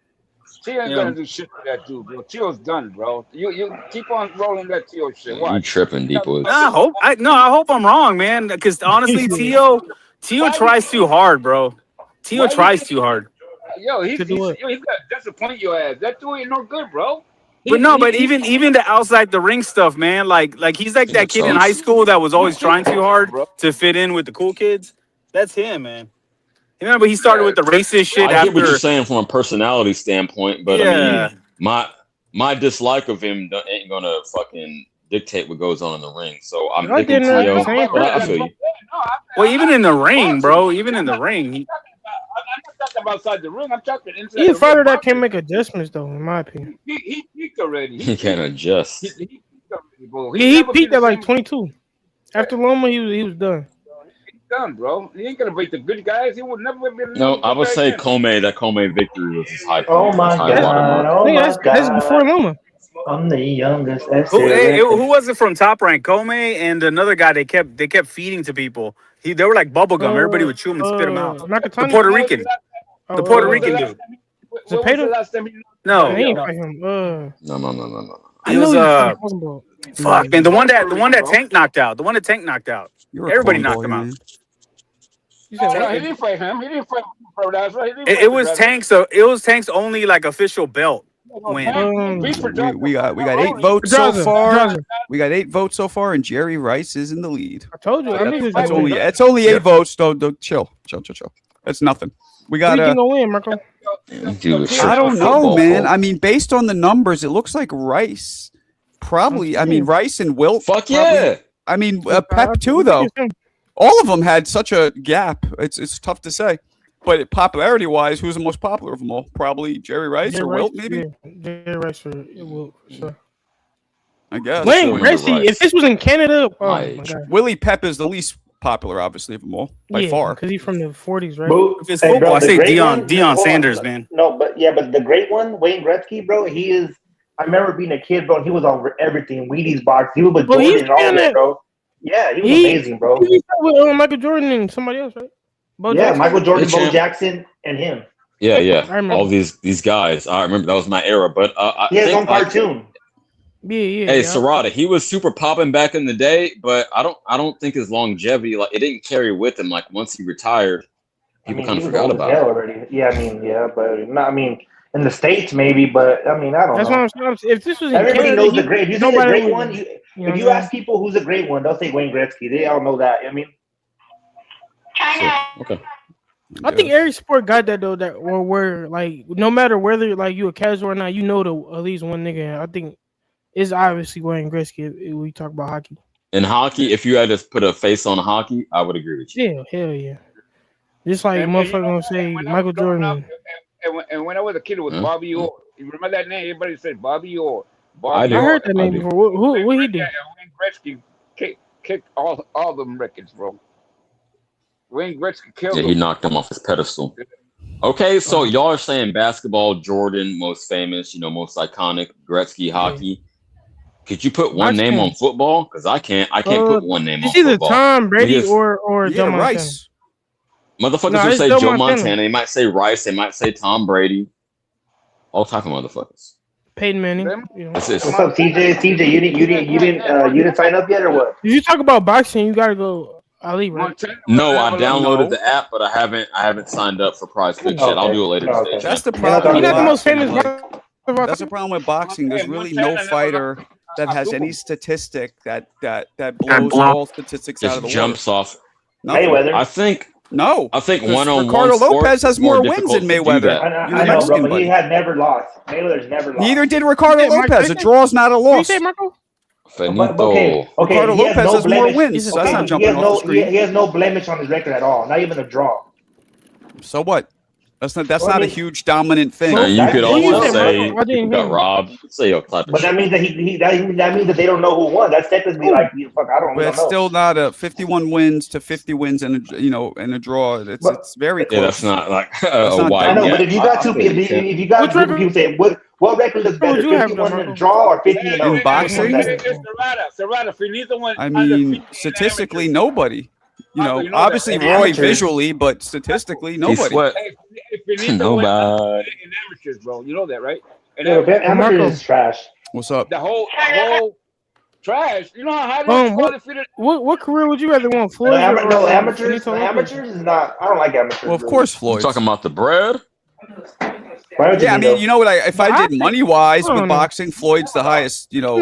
Tszyu ain't gonna do shit for that dude, bro. Tszyu's done, bro. You keep on rolling that Tszyu shit. You tripping, deep boys. I hope I'm wrong, man. Because honestly, Tszyu tries too hard, bro. Tszyu tries too hard. Yo, he's got to disappoint your ass. That dude ain't no good, bro. But even the outside the ring stuff, man. Like he's like that kid in high school that was always trying too hard to fit in with the cool kids. That's him, man. Remember, he started with the racist shit. I get what you're saying from a personality standpoint, but I mean, my dislike of him ain't gonna fucking dictate what goes on in the ring. So I'm thinking Tszyu. I feel you. Well, even in the ring, bro. Even in the ring. I'm not talking about outside the ring. I'm talking inside. He's a fighter that can make adjustments, though, in my opinion. He peaked already. He can adjust. He peaked already, bro. He peaked at like 22. After Loma, he was done. He's done, bro. He ain't gonna beat the good guys. He would never be. No, I would say that Comey victory was his high. Oh my god! That's before Loma. I'm the youngest. Who was it from Top Rank? Comey and another guy. They kept feeding to people. They were like bubble gum. Everybody would chew them and spit them out. The Puerto Rican. The Puerto Rican dude. When was the last time he No, He ain't no. fight him. No. It was fuck, man. The one that Tank knocked out. The one that Tank knocked out. You're a Everybody clone knocked boy, him out. man. No, he didn't fight him. He didn't fight him. That's right. It was Tank's. So it was Tank's only like official belt win. We got 8 votes so far. We got 8 votes so far, and Jerry Rice is in the lead. I told you. I knew he was It's gonna only win. it's only 8 votes. Don't chill. That's nothing. We got Who you think gonna win, Marco? I don't know, man. I mean, based on the numbers, it looks like Rice. Probably. I mean, Rice and Wilt. Fuck probably, yeah. I mean, Pep too, though. All of them had such a gap. It's tough to say. But popularity wise, who's the most popular of them all? Probably Jerry Rice or Wilt, maybe. Yeah, Jerry Rice or Wilt, for sure. I guess. Wayne Gretzky. If this was in Canada, oh my God. Willie Pep is the least popular, obviously, of them all by far. Because he's from the 40s, right? If it's football, I say Deion Sanders, man. No, but the great one, Wayne Gretzky, bro. He is. I remember being a kid, bro. He was on everything. Wheaties box. He was with Jordan and all that, bro. Yeah, he was amazing, bro. He was with Michael Jordan and somebody else, right? Bo Jackson? Michael Jordan, Bo Jackson, and him. Yeah. All these guys. I remember that was my era. But he has his own cartoon. Hey, Serrata, he was super popping back in the day, but I don't think his longevity, like, it didn't carry with him. Like, once he retired, people kind of forgot about it. Already. Yeah, but not. I mean, in the States maybe, but I mean, I don't know. That's what I'm saying. If this was in everybody Canada, knows the great. If you say the great one, if you ask saying? people who's a great one, they'll say Wayne Gretzky. They all know that. I mean, okay. I think every sport got that though. That or where like no matter whether like you a casual or not, you know at least one nigga. I think it's obviously Wayne Gretzky if we talk about hockey. In hockey, if you had to put a face on hockey, I would agree with you. Yeah, hell yeah. Just like motherfucker gonna say Michael Jordan. And when I was a kid, it was Bobby Orr. You remember that name? Everybody said Bobby Orr. I heard that name before. What he did? Wayne Gretzky kicked all them records, bro. Wayne Gretzky killed him. He knocked him off his pedestal. Okay, so y'all are saying basketball, Jordan, most famous, most iconic, Gretzky, hockey. Could you put one name on football? Because I can't put one name on football. It's either Tom Brady Niggas, or Joe Montana. Rice. Motherfuckers will say Joe Montana. They might say Rice. They might say Tom Brady. All type of motherfuckers. Peyton Manning. What's up, TJ? TJ, you didn't sign up yet or what? If you talk about boxing, you gotta go Ali, right? No, I downloaded the app, but I haven't signed up for Prize Picks yet. I'll do it later today. That's the problem. You're not the most famous. That's the problem with boxing. There's really no fighter that has any statistic that blows all statistics out of the water. Jumps off. Mayweather. I think one-on-one Ricardo Lopez has more wins than Mayweather. I know, bro, but he had never lost. Mayweather's never lost. Neither did Ricardo Lopez. A draw is not a loss. Finito. Ricardo Lopez has more wins. That's not jumping off the screen. He has no blemish on his record at all. Not even a draw. So what? That's not a huge dominant thing. You could also say he got robbed. You could say but that means that they don't know who won. That's technically like fuck. I don't know. But it's still not a 51 wins to 50 wins and a draw. It's very close. Yeah, that's not like a wide. I know, but if you got two people say what record is better, 51 in a draw or 50 in boxing? Serrata, I mean, statistically, nobody. Obviously Roy visually, but statistically, nobody. Nobody. In amateurs, bro. You know that, right? And amateurs is trash. What's up? The whole trash. You know how hard what career would you rather want, Floyd? Amateurs is not. I don't like amateurs. Well, of course, Floyd. Talking about the bread. Yeah, I mean, you know what? If I did money wise with boxing, Floyd's the highest. No.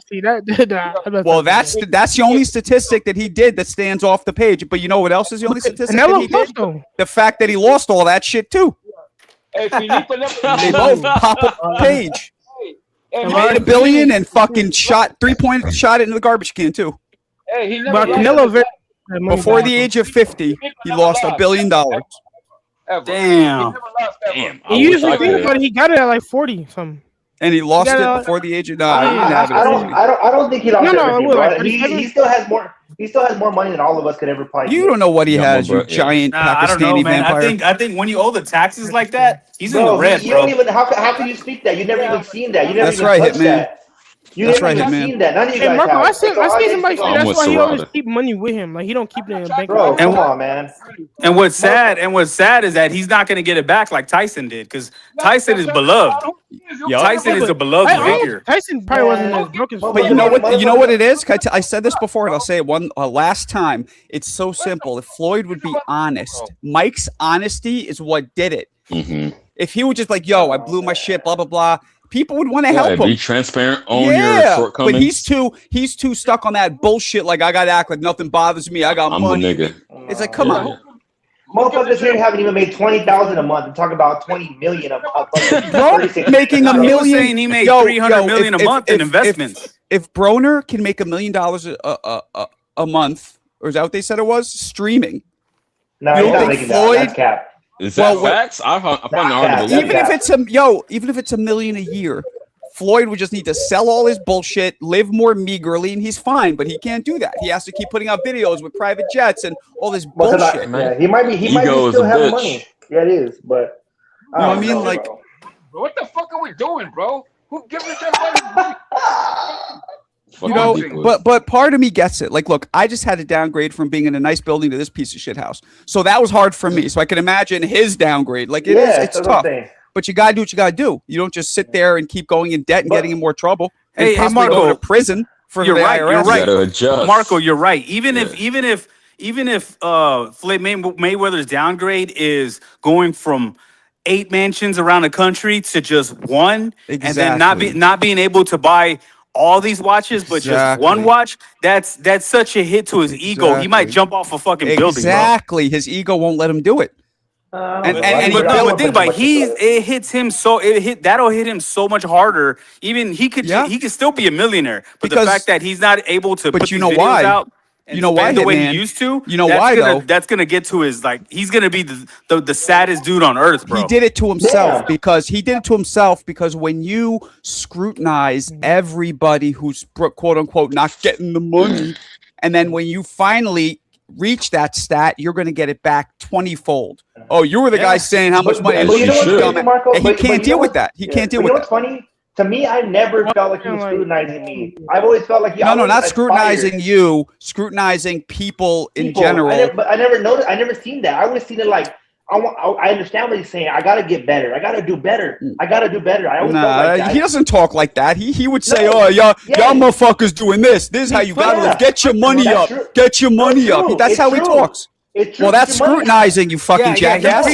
See that? Well, that's the only statistic that he did that stands off the page. But you know what else is the only statistic that he did? The fact that he lost all that shit too. They both pop up the page. He made $1 billion and fucking shot 3-point shot it into the garbage can too. Before the age of 50, he lost $1 billion. Damn. He usually think about it. He got it at like 40 something. And he lost it before the age of 9. He didn't have it. I don't think he lost everything, bro. He still has more. He still has more money than all of us could ever play. You don't know what he has, you giant Pakistani I don't know, man. vampire. I think when you owe the taxes like that, he's in the red, You don't even. How can you speak that? You never even seen that. You never That's even right, touched Hitman. that. That's right, haven't man. seen that. None of you Hey, guys Marco, have. I seen somebody say that's with why he always Serrata. keep money with him. Like he don't keep it in a bank. Bro, account. come on, man. And what's sad is that he's not going to get it back like Tyson did, because Tyson is beloved. Yup. Tyson is a beloved figure. Tyson probably wasn't as broke as. But you know what? You know what it is? I said this before, and I'll say it one last time. It's so simple. If Floyd would be honest, Mike's honesty is what did it. Mm-hmm. If he would just like, yo, I blew my shit, blah blah blah, people would want to help him. Be transparent on your shortcomings. But he's too stuck on that bullshit. Like I gotta act like nothing bothers me. I got I'm money. the nigga. It's like, come on. Motherfuckers here haven't even made 20,000 a month. I'm talking about 20 million a month. Bro, making $1 million. He was saying he made 300 million a month in investments. If Broner can make $1 million a month, or is that what they said it was? Streaming. No, you he's don't not think making that. That's cap. Is that facts? I find it hard to believe. Even if it's $1 million a year, Floyd would just need to sell all his bullshit, live more meagerly, and he's fine. But he can't do that. He has to keep putting out videos with private jets and all this bullshit. He might be still having money. Yeah, it is. But you know what I mean? Like, bro, what the fuck are we doing, bro? Who gives us that money? you know, but part of me gets it. Like, look, I just had to downgrade from being in a nice building to this piece of shit house. So that was hard for me. So I can imagine his downgrade. Like it's tough. But you gotta do what you gotta do. You don't just sit there and keep going in debt and getting in more trouble. Hey, Marco, go to prison for you're the right. IRS. You're right. You gotta adjust. Marco, you're right. Even if Floyd Mayweather's downgrade is going from 8 mansions around the country to just one, and then not being able to buy all these watches, but just one watch, that's such a hit to his ego. He might jump off a fucking building. Exactly. His ego won't let him do it. But think about that'll hit him so much harder. Even he could still be a millionaire, but the fact that he's not able to put these videos out. You know why? The way he used to. You know why though? That's gonna get to his he's gonna be the saddest dude on earth, bro. He did it to himself because when you scrutinize everybody who's quote unquote not getting the money, and then when you finally reach that stat, you're going to get it back 20-fold. Oh, you were the guy saying how much money. And he can't deal with that. He can't deal with that. What's funny? To me, I never felt like he was scrutinizing me. I've always felt like not scrutinizing you, scrutinizing people in general. I never noticed. I never seen that. I would have seen it like I understand what he's saying. I gotta get better. I gotta do better. I always felt like that. He doesn't talk like that. He would say, "Oh, y'all motherfuckers doing this. This is how you gotta live. Get your money up. Get your money up." That's how he talks. Well, that's scrutinizing, you fucking jackass. He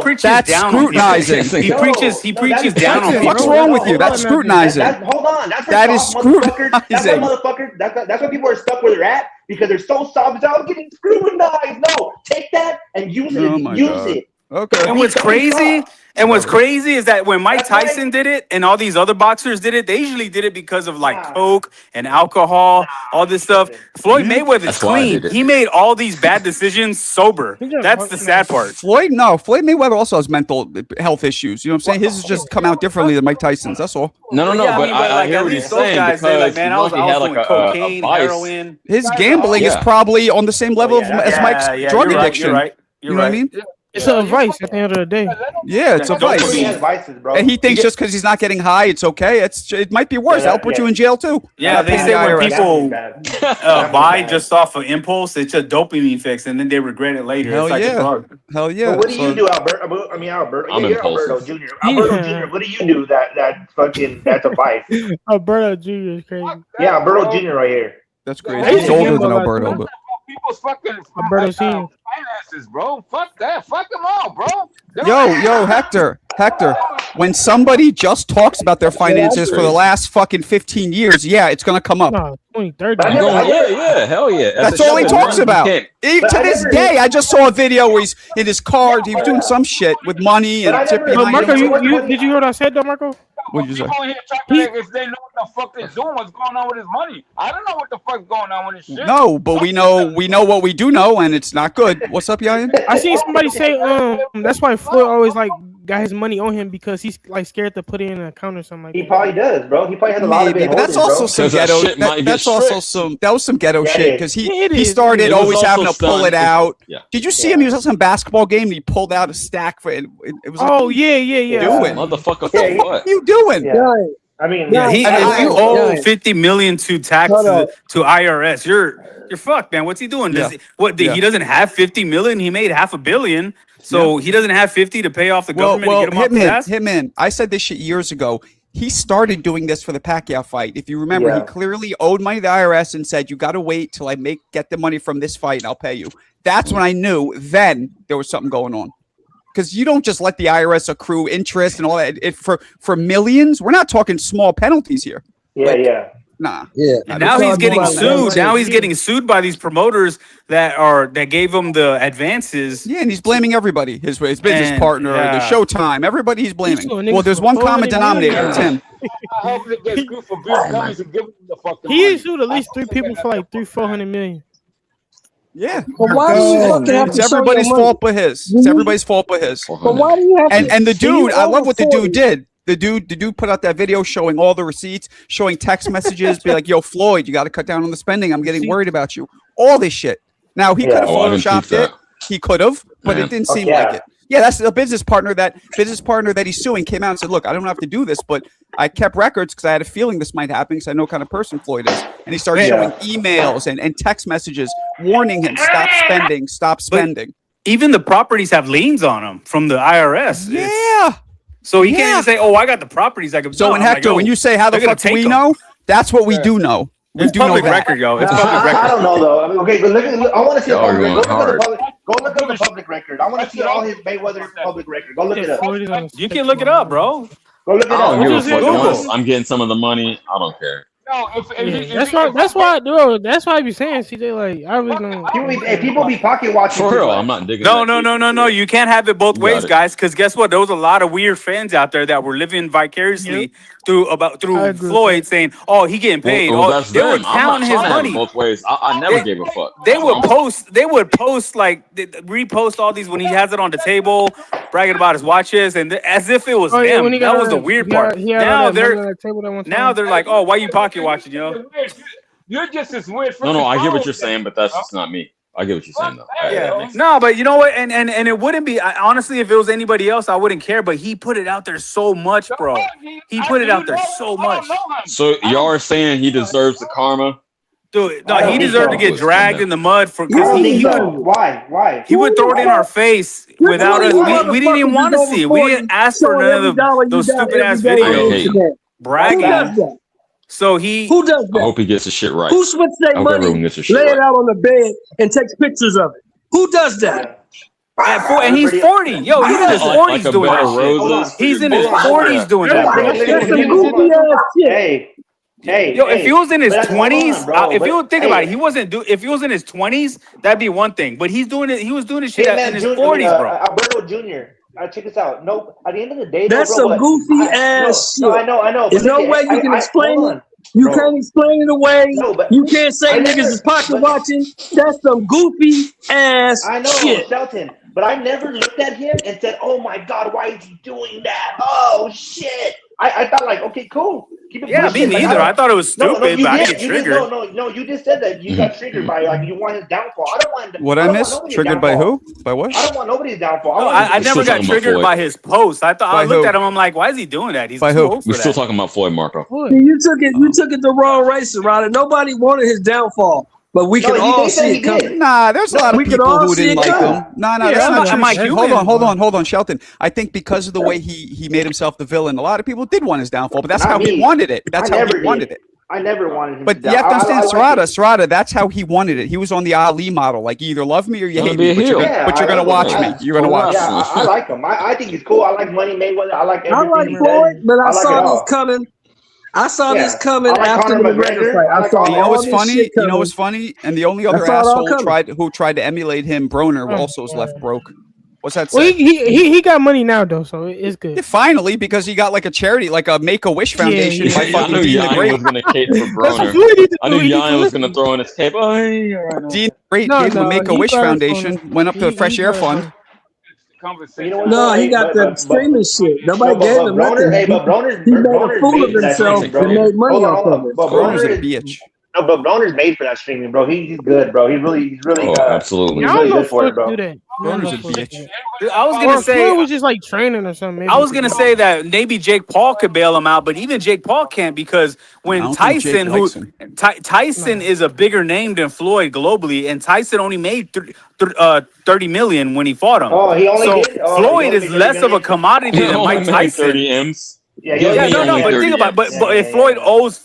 preaches that's down scrutinizing. He preaches down on people. What's wrong with you? That's scrutinizing. Hold on. That is scrutinizing. That's why people are stuck where they're at, because they're so soft. I'm getting scrutinized. No, take that and use it. Use it. Okay. And what's crazy is that when Mike Tyson did it and all these other boxers did it, they usually did it because of coke and alcohol, all this stuff. Floyd Mayweather's clean. He made all these bad decisions sober. That's the sad part. Floyd Mayweather also has mental health issues. You know what I'm saying? His has just come out differently than Mike Tyson's. That's all. No, but I hear what he's saying, because man, I was doing cocaine, heroin. His gambling is probably on the same level as Mike's drug addiction. You're right. You know what I mean? It's a vice at the end of the day. Yeah, it's a vice. And he thinks just because he's not getting high, it's okay. It might be worse. That'll put you in jail too. Yeah, they say when people buy just off of impulse, it's a dopamine fix, and then they regret it later. Hell it's like a drug. Hell yeah. But what do you do, Alberto? Alberto. I'm you're Alberto Jr. Alberto Jr. What do you do that's a vice? Alberto Jr. is crazy. Yeah, Alberto Jr. right here. That's crazy. He's older than Alberto, but people's fucking Alberto finances, bro. Fuck that. Fuck them all, bro. Yo, Hector. When somebody just talks about their finances for the last fucking 15 years, it's gonna come up. No, 2030. Hell yeah. That's all he talks about. To this day, I just saw a video where he's in his car. He was doing some shit with money and tipping. Marco, did you hear what I said though, Marco? What did you say? People in here talking like if they know what the fuck they're doing, what's going on with his money. I don't know what the fuck's going on with his shit. No, but we know what we do know, and it's not good. What's up, Yayan? I seen somebody say that's why Floyd always got his money on him, because he's scared to put it in an account or something like that. He probably does, bro. He probably has a lot of it. But that's also some ghetto. That was some ghetto shit, because he started always having to pull it out. Did you see him? He was at some basketball game and he pulled out a stack for it. It was yeah. Doing motherfucker. What are you doing? I mean, Yeah, if you owe yeah. 50 million to taxes to IRS, you're fucked, man. What's he doing? Yeah. He doesn't have 50 million. He made $500 million, so he doesn't have 50 to pay off the government and get him off his ass. Hitman. I said this shit years ago. He started doing this for the Pacquiao fight. If you remember, he clearly owed money to the IRS and said, "You got to wait till I get the money from this fight, and I'll pay you." That's when I knew. Then there was something going on. Because you don't just let the IRS accrue interest and all that for millions. We're not talking small penalties here. Yeah, Nah. Yeah. And now he's getting sued. Now he's getting sued by these promoters that gave him the advances. Yeah, and he's blaming everybody. His business partner, the Showtime, everybody he's blaming. Well, there's one common denominator. It's him. He sued at least 3 people for like $400 million. Yeah. But why do you fucking have to It's everybody's fault but his. It's everybody's fault but his. But why do you have to? And the dude, I love what the dude did. The dude put out that video showing all the receipts, showing text messages, be like, "Yo, Floyd, you got to cut down on the spending. I'm getting worried about you." All this shit. Now he could have photoshopped it. He could have, but it didn't seem like it. Yeah, that's the business partner that he's suing came out and said, "Look, I don't have to do this, but I kept records because I had a feeling this might happen because I know what kind of person Floyd is." And he started showing emails and text messages warning him, stop spending. Even the properties have liens on them from the IRS. Yeah. So he can't even say, "Oh, I got the properties." I can. So when Hector, when you say how the fuck do we know, that's what we do know. It's public record, yo. It's public record. I don't know though. I mean, okay, but I want to see. Go look at the public record. I want to see all his Mayweather public record. Go look it up. You can look it up, bro. Go look it up. I don't give a fuck. I'm getting some of the money. I don't care. No, that's why I be saying CJ, like, I really don't. People be pocket watching. For real, I'm not digging. No. You can't have it both ways, guys. Because guess what? There was a lot of weird fans out there that were living vicariously through Floyd, saying, "Oh, he getting paid." That's they were them. counting his money both ways. I never gave a fuck. They would post like repost all these when he has it on the table, bragging about his watches, and as if it was them. That was the weird part. Now they're like, "Oh, why you pocket watching, yo?" You're just as weird. No, I get what you're saying, but that's just not me. I get what you're saying, though. No, but you know what? And it wouldn't be, honestly, if it was anybody else, I wouldn't care. But he put it out there so much, bro. He put it out there so much. So y'all are saying he deserves the karma? Dude, no, he deserved to get dragged in the mud why? He would throw it in our face without us. We didn't even want to see it. We didn't ask for none of those stupid ass videos bragging. So who does that? I hope he gets his shit right. Who splits their money, lay it out on the bed, and takes pictures of it? Who does that? And he's 40. Yo, he's in his 40s doing that shit. He's in his 40s doing that, bro. That's some goofy ass shit. Yo, if he was in his 20s, if you think about it, if he was in his 20s, that'd be one thing. But he's doing it. He was doing this shit in his 40s, bro. Alberto Jr. Check this out. No, at the end of the day, that's some goofy ass shit. I know. There's no way you can explain it. You can't explain it away. You can't say niggas is pocket watching. That's some goofy ass shit. Shelton. But I never looked at him and said, "Oh my God, why is he doing that? Oh shit!" I thought like, okay, cool. Keep it me neither. I thought it was stupid, but I didn't get triggered. No, you just said that you got triggered by like you want his downfall. I don't want. What I missed? Triggered by who? By what? I don't want nobody's downfall. I never got triggered by his post. I looked at him. I'm like, why is he doing that? He's by too who? old for We're that. still talking about Floyd, Marco. You took it the wrong race, Rada. Nobody wanted his downfall. But we can all see it coming. Nah, there's a lot of people who didn't like him. Nah, that's not true. Hold on, Shelton. I think because of the way he made himself the villain, a lot of people did want his downfall, but that's how he wanted it. That's how he wanted it. I never wanted him. But you have to understand, Serrata, that's how he wanted it. He was on the Ali model. Like, you either love me or you hate me, but you're going to watch me. You're going to watch me. I like him. I think he's cool. I like Money Mayweather. I like everything. I like Floyd, but I saw this coming. I saw this coming after the McGregor fight. You know what's funny? And the only other asshole who tried to emulate him, Broner, also is left broke. What's that say? Well, he got money now though, so it's good. Yeah, finally, because he got like a charity, like a Make-A-Wish Foundation. Yeah. I knew Yan was going to cape for Broner. I knew Yan was going to throw in his cape. Oh, hey, Dean Great gave him a Make-A-Wish Foundation, went up to the Fresh Air Fund. No, he got the streaming shit. Nobody gave him nothing. He made a fool of himself and made money off of it. Broner's a bitch. No, but Broner's made for that streaming, bro. He's good, bro. He's really absolutely. He's really good for it, bro. Broner's a bitch. I was gonna say Floyd was just like training or something. Maybe. I was gonna say that maybe Jake Paul could bail him out, but even Jake Paul can't because when Tyson, Tyson is a bigger name than Floyd globally, and Tyson only made 30 million when he fought him. Oh, he only did. Floyd is less of a commodity than Mike Tyson. 30 M's. Yeah, no, but think about it. But if Floyd owes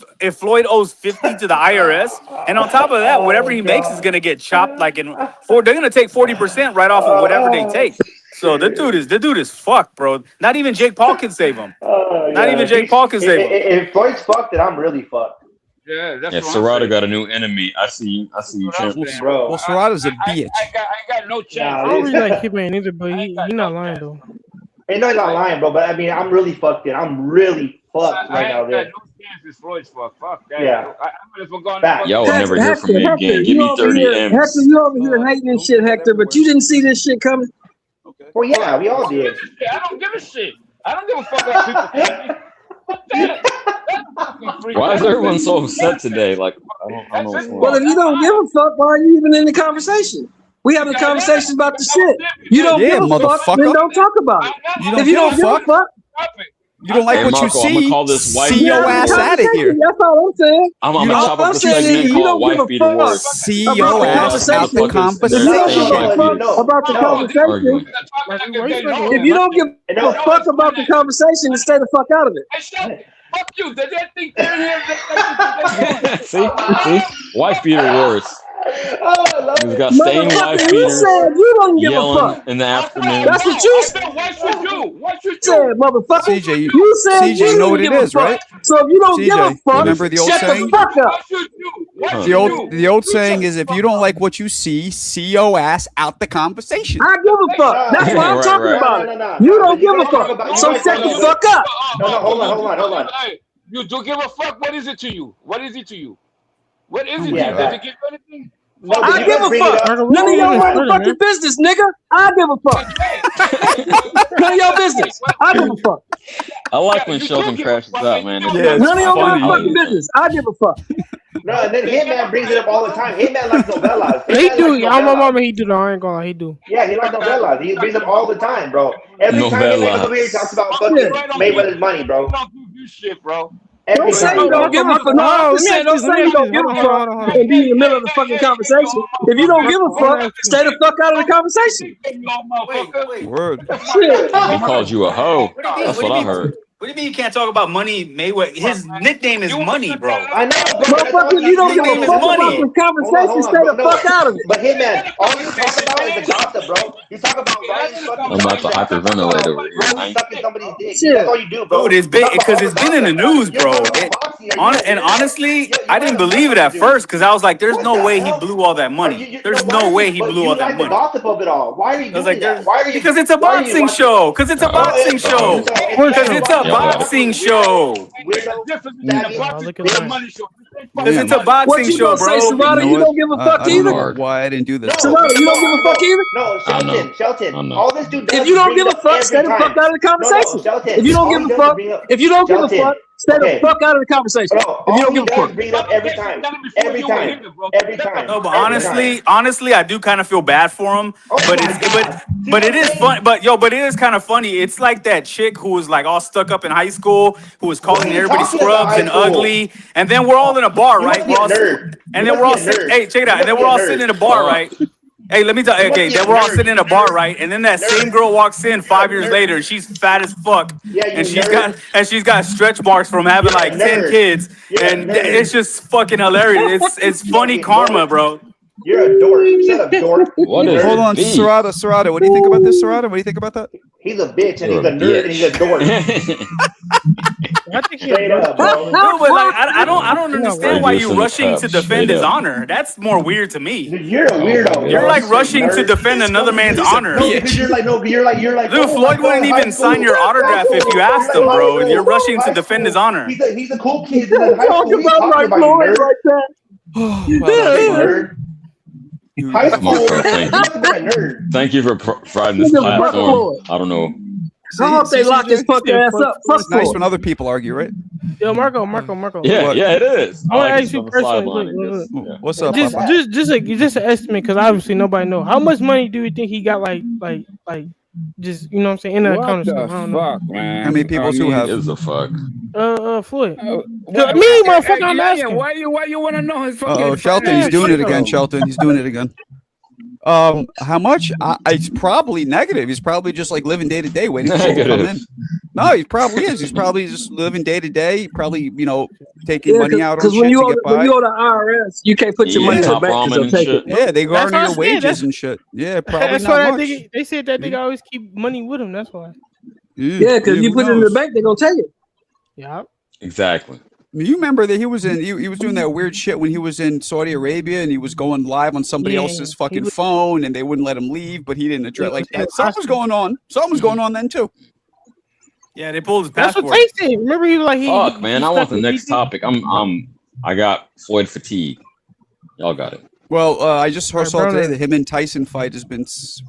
50 to the IRS, and on top of that, whatever he makes is gonna get chopped like in four. They're gonna take 40% right off of whatever they take. So the dude is fucked, bro. Not even Jake Paul can save him. Not even Jake Paul can save him. If Floyd's fucked, then I'm really fucked. Yeah, that's Serrata got a new enemy. I see you, champ. Bro. Well, Serrata's a bitch. I got no chance. I don't really like Kid either, but he not lying though. Hey, no, he's not lying, bro. But I mean, I'm really fucked. I'm really fucked right now. I got no chance. It's Floyd's fucked. Fuck that. Yeah. Y'all will never hear from me again. Give me 30 M's. Hector, you over here hating and shit, Hector, but you didn't see this shit coming. Well, yeah, we all did. I don't give a shit. I don't give a fuck about people. Why is everyone so upset today? Like, I don't know. Well, if you don't give a fuck, why are you even in the conversation? We having a conversation about the shit. You don't give a fuck, then don't talk about it. If you don't give a fuck, you don't like what Marco, you see, I'm gonna call this wife see your ass out of here. That's all I'm saying. I'm gonna chop up the segment called Wife Beater Words. See your ass out the conversation. If you don't give a fuck about the conversation, if you don't give a fuck about the conversation, then stay the fuck out of it. Fuck you. Did that thing here? See? Wife Beater Words. He's got stained wife You beaters said you don't give a yelling fuck. in the afternoon. That's what you said. What you said, motherfucker. CJ, you said CJ, you know what give it a is, fuck. right? So if you don't give a CJ, fuck, remember the old shut saying? the fuck up. The old saying is, if you don't like what you see your ass out the conversation. I give a fuck. That's what I'm talking about. You don't give a fuck. So shut the fuck up. No, hold on. You do give a fuck? What is it to you? What is it to you? What is it to you? Yeah, Does it give you anything? No, I give a fuck. None of y'all motherfucking business, nigga. I give a fuck. None of y'all business. I give a fuck. I like when Sheldon crashes out, man. Yeah, None of y'all funny. motherfucking business. I give a fuck. No, and then Hitman brings it up all the time. Hitman likes novellas. He do. I'm my mama. He do. Though. I ain't gonna lie. He do. Yeah, he likes novellas. He brings them all the time, bro. Every time Hitman comes over here, he talks about fucking Mayweather's money, bro. Don't do this shit, bro. Don't say you don't give a fuck. No, I'm just saying, don't say you don't give a fuck and be in the middle of the fucking conversation. If you don't give a fuck, stay the fuck out of the conversation. Word. Shit. He called you a hoe. That's what I heard. What do you mean you can't talk about Money Mayweather? His nickname is Money, bro. I know, motherfucker. If you don't give a fuck about the conversation, stay the fuck out of it. But Hitman, all you talk about is the gossip, bro. You talk about Ryan fucking. I'm about to hyperventilate over here. Ryan sucking somebody's dick. Shit. That's all you do, bro. Dude, it's been because it's been in the news, bro. And honestly, I didn't believe it at first because I was like, "There's no way he blew all that money. There's no way he blew all that money." Gossip of it all. Why are you doing that? Why are you? Because it's a boxing show. Because it's a boxing show. Because it's a boxing show. Because it's a boxing show, bro. Serrata, you don't give a fuck I don't either. know why I didn't do this. Serrata, you don't give a fuck either. No, Shelton. All this dude does If you don't is give a bring fuck, up stay the every fuck time. out of the conversation. Shelton, If you don't all give he a does is fuck, bring up- if you don't give a Shelton, fuck, stay the okay. fuck out of the conversation. Bro, If you don't give a all he fuck. does bring it up every time. Every time. No, but Every time. honestly, I do kind of feel bad for him. But it is fun. But it is kind of funny. It's like that chick who was like all stuck up in high school, who was calling everybody scrubs and ugly, and then we're all in a bar, right? We're all, and then we're all sitting. Hey, check it out. And then we're all sitting in a bar, right? Hey, let me tell you. Okay, then we're all sitting in a bar, right? And then that same girl walks in 5 years later. She's fat as fuck, and she's got stretch marks from having like 10 kids, and it's just fucking hilarious. It's funny karma, bro. You're a dork. Shut up, dork. What is Hold on, beef? Serrata. What do you think about this, Serrata? What do you think about that? He's a bitch and You're he's a a nerd and he's a dork. I think he Straight up, bro. No, but like I don't understand why you Reducing the rushing cup, to defend straight his up. honor. That's more weird to me. You're a weirdo. You're bro. like rushing to Nerd. defend another man's honor. No, because you're like, you're like. Dude, oh, Floyd my wouldn't God, high even sign school. your autograph if you asked him, bro. You're rushing to High defend his school. honor. He's a cool kid. He's in high Talk school. He's about talking like about you, Floyd nerd. like that. Nerd. High school. Marco, He's talking about a nerd. thank you for providing this Nigga, Marco platform. Floyd. I don't know I hope they lock his fucking ass up. Fuck It's nice when other people argue, right? Yo, Marco. Yeah, What? yeah, it is. I want to like ask you personally. Look. What's up, Just Papa? just an estimate, because obviously nobody know. How much money do you think he got? Like, just you know what I'm saying in the What account or the something? I don't know. fuck, man? How many people who have? Is a fuck. Floyd. Why- Me, motherfucker, I'm yeah, asking. Why you want to know his fucking? Oh, Shelton, he's doing it again. Shelton, he's doing it again. How much? It's probably negative. He's probably just like living day to day, waiting for shit to come in. No, he probably is. He's probably just living day to day. Probably, taking money out on Because shit when you to get by. when you owe the IRS, you can't put your money in the bank because they'll take it. Yeah, they That's garner what I your said. wages and shit. Yeah, probably That's not why much. they said that nigga always keep money with him. That's why. Yeah, because you who put it in the knows? bank, they're gonna take it. Yeah. Exactly. You remember that he was doing that weird shit when he was in Saudi Arabia and he was going live on somebody else's fucking phone and they wouldn't let him leave, but he didn't address like that. Something was going on. Something was going on then too. Yeah, they pulled his That's passport. what they said. Remember, he was like, Fuck, man. I want the next topic. I got Floyd fatigue. Y'all got it. Well, I just saw brother. today that him and Tyson fight has been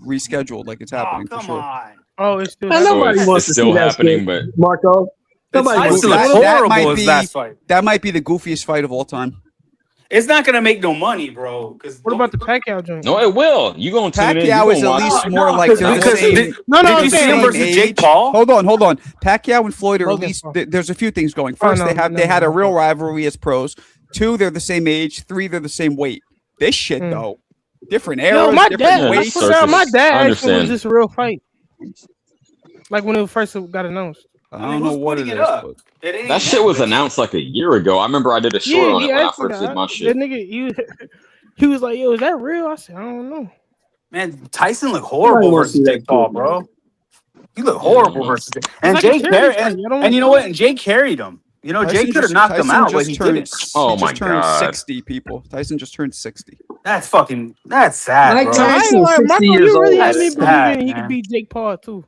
rescheduled. Like it's happening for sure. Oh, it's still Man, nobody wants to see that happening, shit, but Marco. Nobody wants to see that. That might be the goofiest fight of all time. It's not gonna make no money, bro. What about the Pacquiao joint? No, it will. You gonna tune in? You Pacquiao gonna is at watch least it. more like they're the same. Did you see him versus Jake Paul? Hold on. Pacquiao and Floyd are at least. There's a few things going. First, they had a real rivalry as pros. 2, they're the same age. 3, they're the same weight. This shit though, different eras, Yo, my different dad. weights. My dad I actually was understand. just a real fight. Like when it first got announced. I don't know what it is. But That shit was announced like a year ago. I remember I did a short on it when I asked me first did my that. shit. That nigga, he was like, "Yo, is that real?" I said, "I don't know." Man, Tyson looked horrible versus Jake Paul, bro. He looked horrible versus Jake. And like Jake a carried, charity fight. and you know what? And Jake carried him. You know, Tyson Jake could have just- knocked him Tyson out, but just he turned- didn't. Oh he my just turned God. 60 people. Tyson just turned 60. That's sad, Mike bro. Tyson, Marco, 60 you years really old. had me That's sad, believing he man. could beat Jake Paul too.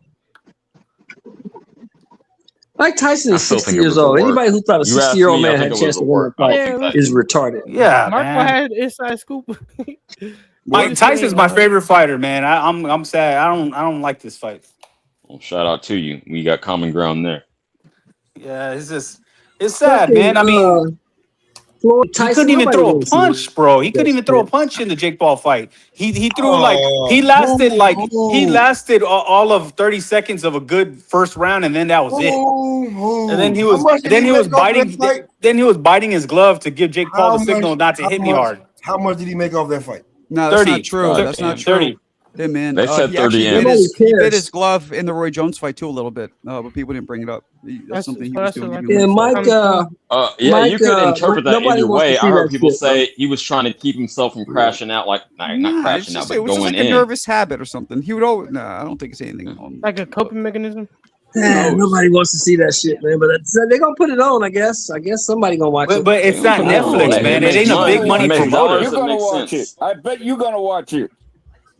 Mike Tyson I is still 60 think it years was a old. work. Anybody who thought a You asked 60-year-old me, I man think had a it chance was to a win a work. I don't fight think that- is retarded. Yeah, Marco man. had inside scoop. Mike Tyson's my favorite fighter, man. I'm sad. I don't like this fight. Well, shout out to you. We got common ground there. Yeah, it's sad, man. I mean, Floyd he Tyson, couldn't even nobody throw a wants to see punch, bro. He couldn't even throw a punch in the Jake Paul fight. He threw he lasted all of 30 seconds of a good first round, and then that was it. And then he was biting his glove to give Jake Paul the signal not to hit me hard. How much did he make off that fight? No, that's 30. not true. God That's not damn. true. 30. Hey man, They said he 30 actually ends. he bit his glove in the Roy Jones fight too a little bit, but people didn't bring it up. That's something he was doing. Yeah, Mike. Yeah, Mike, you could interpret that nobody either wants to way. see I heard that people shit, say he was trying to keep himself from crashing out, like not crashing out, but it was just going like a in. nervous habit or something. He would always. No, I don't think it's anything. Like a coping mechanism. Man, nobody wants to see that shit, man. But they're gonna put it on, I guess. I guess somebody gonna watch it. But it's not Netflix, man. It ain't a big money promoter. You're gonna watch it. I bet you're gonna watch it.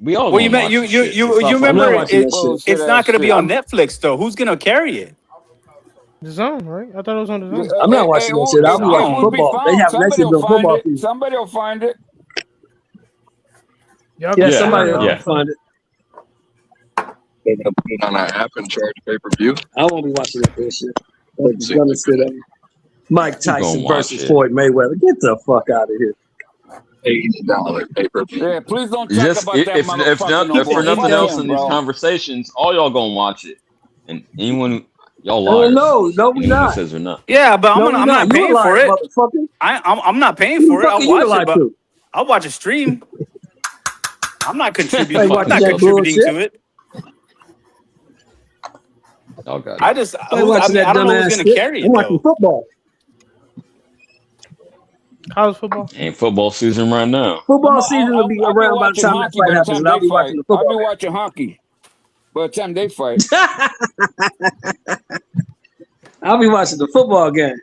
We all. Well, you remember it's not going to be on Netflix though. Who's going to carry it? The Zone, right? I thought it was on the Zone. I'm not watching that shit. I'll be watching football. They have next to the football season. Somebody will find it. Yeah, somebody will find it. They're gonna put it on our app and charge pay-per-view. I won't be watching that shit. I'm just gonna sit there. Mike Tyson watch versus it. Floyd Mayweather. Get the fuck out of here. $80 pay-per-view. Yeah, please don't talk Just about that if motherfucker. for nothing else in these bro. conversations, all y'all gonna watch it, and anyone y'all Oh liars. no, we Anyone not. that says we're not. Yeah, but No, I'm we not not. You paying a liar, for it. motherfucker. I'm not paying Who for it. the fuck I'll are you watch lie it, but to? I'll watch a stream. I'm not contributing. Hey, I'm watching not that contributing bullshit? to it. Y'all got it. I just I'm watching that I don't know dumbass who's going to shit. carry I'm it watching though. football. College football. Ain't football season right now. Football season will be I'll around by the watching time that hockey fight by the happens, time and I'll they be watching fight. the I'll be football. watching hockey by the time they fight. I'll be watching the football game.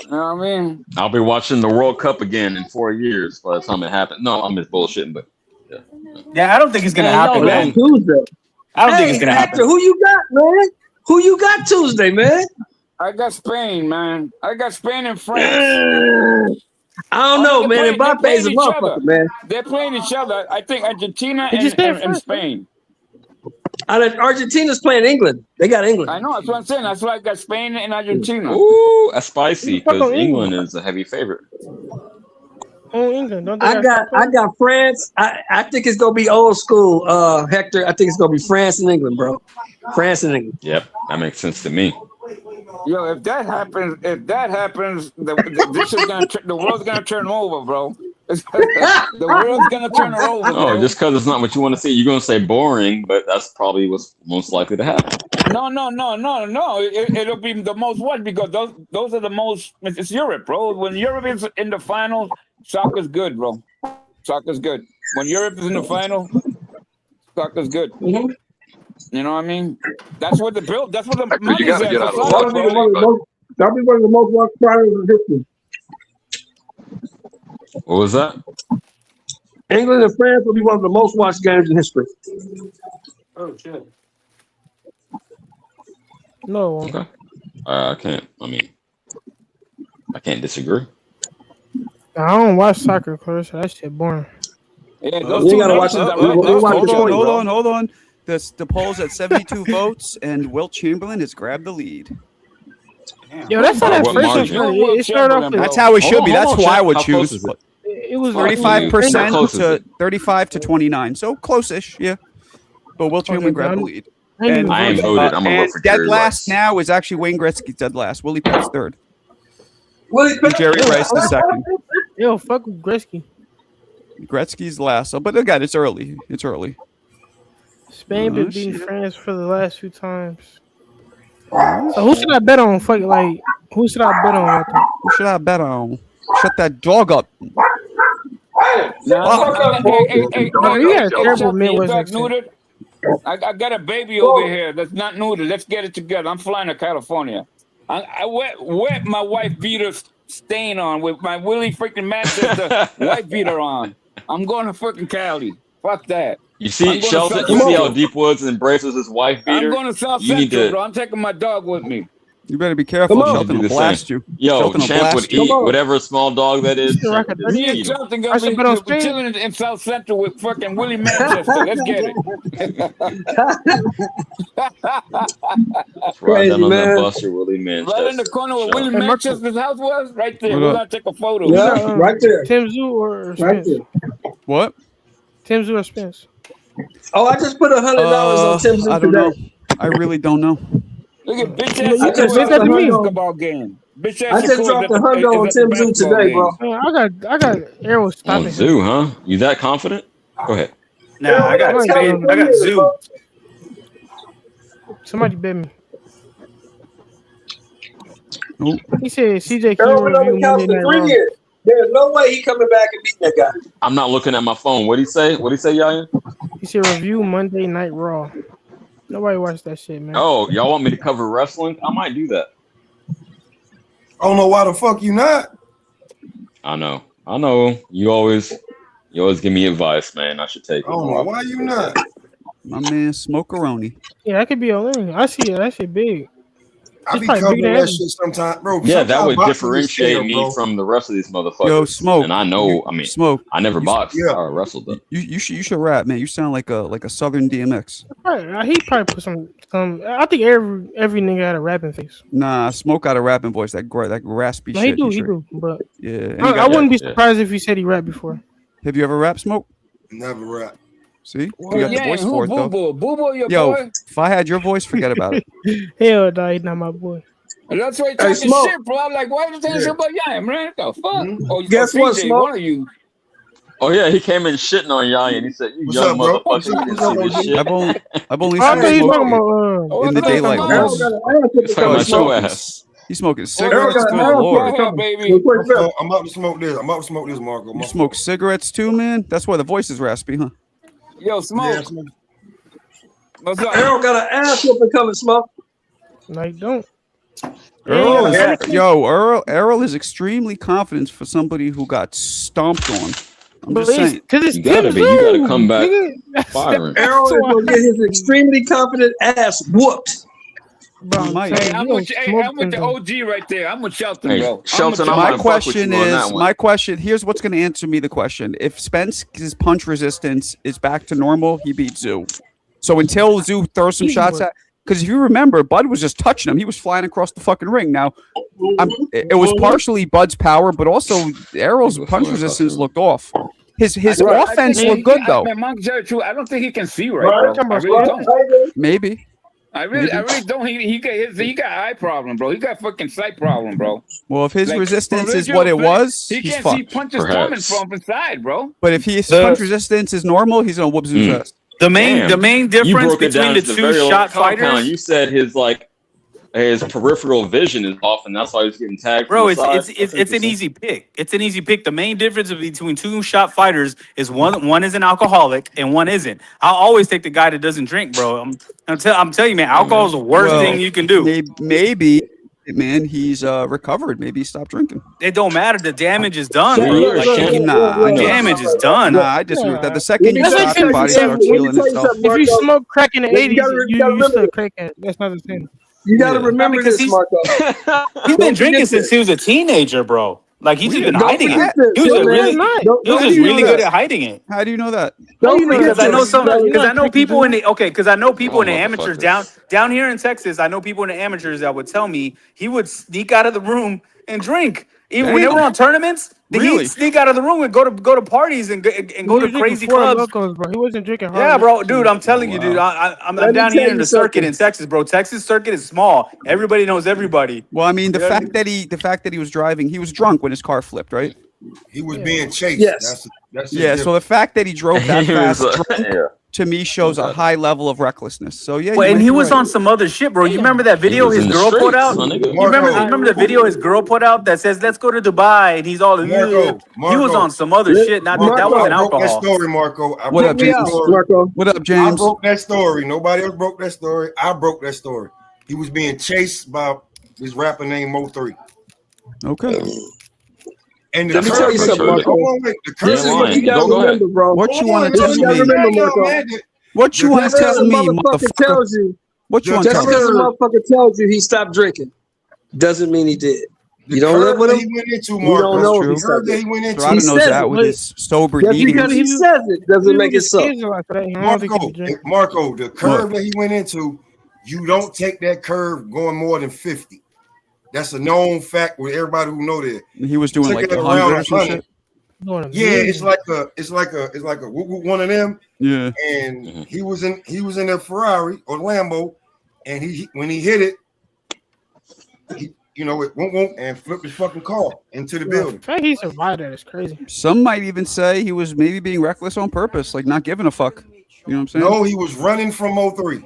You know what I mean? I'll be watching the World Cup again in 4 years by the time it happens. No, I'm just bullshitting, but Yeah, I don't think it's going to happen, y'all man. Tuesday. I don't think it's going to Hector, happen. who you got, man? Who you got Tuesday, man? I got Spain, man. I got Spain and France. I don't know, man. Mbappe's a motherfucker, man. They're playing each other. I think Argentina Did you say and France, Spain. Argentina's playing England. They got England. I know. That's what I'm saying. That's why I got Spain and Argentina. Ooh, that's spicy because England is a heavy favorite. Oh, England. Don't they I got France. I think it's gonna be old school, Hector. I think it's gonna be France and England, bro. France and England. Yep, that makes sense to me. Yo, if that happens, the world's gonna turn over, bro. The world's gonna turn over. Oh, just because it's not what you want to see, you're gonna say boring, but that's probably what's most likely to happen. No. It'll be the most what? Because those are the most. It's Europe, bro. When Europe is in the finals, soccer's good, bro. Soccer's good. When Europe is in the final, soccer's good. Mm-hmm. You know what I mean? That's what the build. That's what the money's you gotta at get for out of soccer, bro. That'll be one of the most watched finals in history. What was that? England and France will be one of the most watched games in history. Oh shit. No. Okay. I can't disagree. I don't watch soccer, Chris. That shit boring. Yeah, You gotta watch it. Hold on. The poll's at 72 votes, and Wilt Chamberlain has grabbed the lead. Yo, that's how that What first one margin? started. It started off with That's how it should be. That's who I would How close choose. is it? it was 35% How close is to it? 35 to 29. So close-ish, yeah. But Wilt Chamberlain grabbed the lead. And, I ain't voted. I'm gonna vote for dead Jerry last Rice. now is actually Wayne Gretzky's dead last. Willie Pitt's third. Willie And Jerry Rice is second. Yo, fuck with Gretzky. Gretzky's last. So, but again, it's early. It's early. Spain been beating shit. France for the last few times. So who should I bet on? Fuck, like, who should I bet on? Who should I bet on? Shut that dog up. You had a terrible Midwest accent. I got a baby over here that's not neutered. Let's get it together. I'm flying to California. I wet my wife beater stain on with my Willie freaking Manchester wife beater on. I'm going to freaking Cali. Fuck that. You see, Shelton. You see how Deep Woods embraces his wife beater. I'm going to South You need Central, to- bro. I'm taking my dog with me. You better be careful. Come on. Shelton Do will the blast same. you. Yo, Shelton will Champ blast would you. eat whatever small dog that is. You rock a Champ would Me just and eat him. Shelton I gonna should be bet on Spain. chilling in South Central with fucking Willie Manchester. Let's get it. Ride down on man. that bus or Willie Manchester. Right in the corner where Sure. Willie Hey, Marco. Manchester's house was, right there. What We're up? gonna take a photo. Yeah, right there. Tim Tszyu or Right Spence? there. What? Tim Tszyu or Spence? Oh, I just put $100 on Tim's I don't know. I really don't know. Look at bitch You ass just said said that to me. basketball game. Bitch ass I just dropped $100 on Tim Tszyu today, bro. Man, I got Errol On stopping. Zoo, huh? You that confident? Go ahead. Nah, I got Spain. I got Zoo. Somebody bet me. Nope. He said CJ Errol can been on the review couch Monday for Night 3 Raw. years. There's no way he coming back and beating that guy. I'm not looking at my phone. What'd he say? What'd he say, Yayan? He said review Monday Night Raw. Nobody watched that shit, man. Oh, y'all want me to cover wrestling? I might do that. I don't know why the fuck you not. I know. You always give me advice, man. I should take I it. don't know why you not. My man, Smokeroni. Yeah, that could be a lane. I see it. That shit big. I He's be probably covering bigger that than shit sometimes, bro. Yeah, that Sometimes would boxing is differentiate fair, me bro. from the rest of these motherfuckers. Yo, Smoke. And I know. I mean, Smoke. I never boxed yeah. or wrestled them. You should rap, man. You sound like a Southern DMX. He probably put some. I think every nigga had a rapping face. Nah, Smoke got a rapping voice, that raspy No, shit. he do. But Yeah. and he I got- wouldn't be surprised if he said he rapped before. Have you ever rapped, Smoke? Never rap. See, you Well, got the yeah, voice who for it though. Boo Boo, your Yo, boy. if I had your voice, forget about it. Hell, no, he's not my boy. And that's why he Hey, talking Smoke. shit, bro. I'm like, why you saying shit about Yam, man? What the fuck? Oh, you Guess what, CJ, Smoke? one of you. Oh yeah, he came in shitting on Yayan. He said, "You What's young up, bro? motherfucker, you didn't see this shit." I've only I thought seen he was talking Smoke about. in the Oh, daylight no, once. It's talking about your ass. He's smoking Errol cigarettes got too, an Lord. Go ahead, baby. I'm about to smoke this. Marco. You smoke cigarettes too, man? That's why the voice is raspy, huh? Yo, Smoke. Yeah. What's up? Errol got an ass whooping coming, Smoke. No, you don't. Errol Yeah. Errol is extremely confident for somebody who got stomped on. I'm But just saying. because it's You gotta Tim be. You gotta Tszyu, come back nigga. firing. Errol is going to get his extremely confident ass whooped. Bro, I'm Mike. telling Hey, you, I'm you with, don't hey, smoke I'm with the Tim Tszyu. OG right there. I'm with Shelton, Hey, bro. Shelton, I My might fuck with question you on that one. here's what's going to answer me the question. If Spence's punch resistance is back to normal, he beats Tszyu. So until Tszyu throws some shots at, because if you remember, Bud was just touching him. He was flying across the fucking ring. Now, it was partially Bud's power, but also Errol's punch resistance looked off. His offense looked good though. Monk Jerry, true. I don't think he can see right, bro. I really don't. Maybe. I really don't. He got eye problem, bro. He got fucking sight problem, bro. Well, if his resistance is what it was, he he's can't fucked. see punches coming from inside, bro. But if his punch resistance is normal, he's gonna whoop Tszyu ass. The main difference between the two shot fighters. You said his peripheral vision is off, and that's why he's getting tagged. Bro, it's an easy pick. It's an easy pick. The main difference between two shot fighters is one is an alcoholic and one isn't. I'll always take the guy that doesn't drink, bro. I'm telling you, man, alcohol is the worst thing you can do. Maybe, man, he's recovered. Maybe he stopped drinking. It don't matter. The damage is done, bro. Damage is done. Nah, I disagree with that. The second you stop, your body starts healing itself. If you smoke crack in the 80s, you still crack it. That's not the same. You got to remember this, Marco. He's been drinking since he was a teenager, bro. Like he's just been hiding it. He was really good at hiding it. How do you know that? Because I know people in the amateurs down here in Texas. I know people in the amateurs that would tell me he would sneak out of the room and drink. Even when they were on tournaments, he'd sneak out of the room and go to parties and go to crazy clubs. Locos, bro. He wasn't drinking hard. Yeah, bro, dude, I'm telling you, dude. I'm down here in the circuit in Texas, bro. Texas circuit is small. Everybody knows everybody. Well, I mean, the fact that he was driving, he was drunk when his car flipped, right? He was being chased. Yes. That's so the fact that he drove that fast to me shows a high level of recklessness. So yeah, and he was on some other shit, bro. You remember that video his girl put out? You remember the video his girl put out that says "Let's go to Dubai" and he's all he was on some other shit. That wasn't alcohol. That story, Marco. What up, James? What up, James? I broke that story. Nobody else broke that story. I broke that story. He was being chased by this rapper named Mo3. Okay. And let me tell you something, Marco. This is what you gotta remember, bro. What you want to tell me? What you want to tell me, motherfucker? What you want to tell me? Just because a motherfucker tells you he stopped drinking, doesn't mean he did. You don't live with him. You don't know if he stopped drinking. He knows that with his sober eating. Because he says it doesn't make it so. Marco, the curve that he went into, you don't take that curve going more than 50. That's a known fact with everybody who know that. He was doing like 100 or some shit. Yeah, it's like a one of them. Yeah. And he was in a Ferrari or Lambo, and when he hit it, it won't and flipped his fucking car into the building. The fact he survived that is crazy. Some might even say he was maybe being reckless on purpose, like not giving a fuck. You know what I'm saying? No, he was running from 03.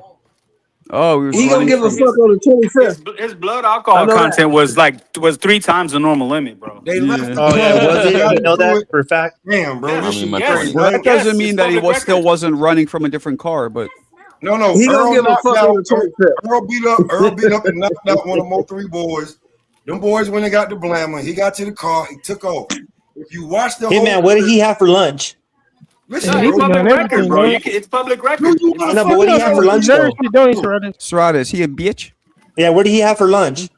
Oh, he don't give a fuck on the 25th. His blood alcohol content was 3 times the normal limit, bro. They left. Oh yeah, was it? You know that for a fact? Damn, bro. That doesn't mean that he still wasn't running from a different car, but no. He don't give a fuck on the 25th. Earl beat up and knocked out one of the Mo3 boys. Them boys when they got the blammer, he got to the car, he took off. If you watch the hey man, what did he have for lunch? Listen, it's public record, bro. It's public record. No, but what did he have for lunch though? Serrata, is he a bitch? Yeah, what did he have for lunch?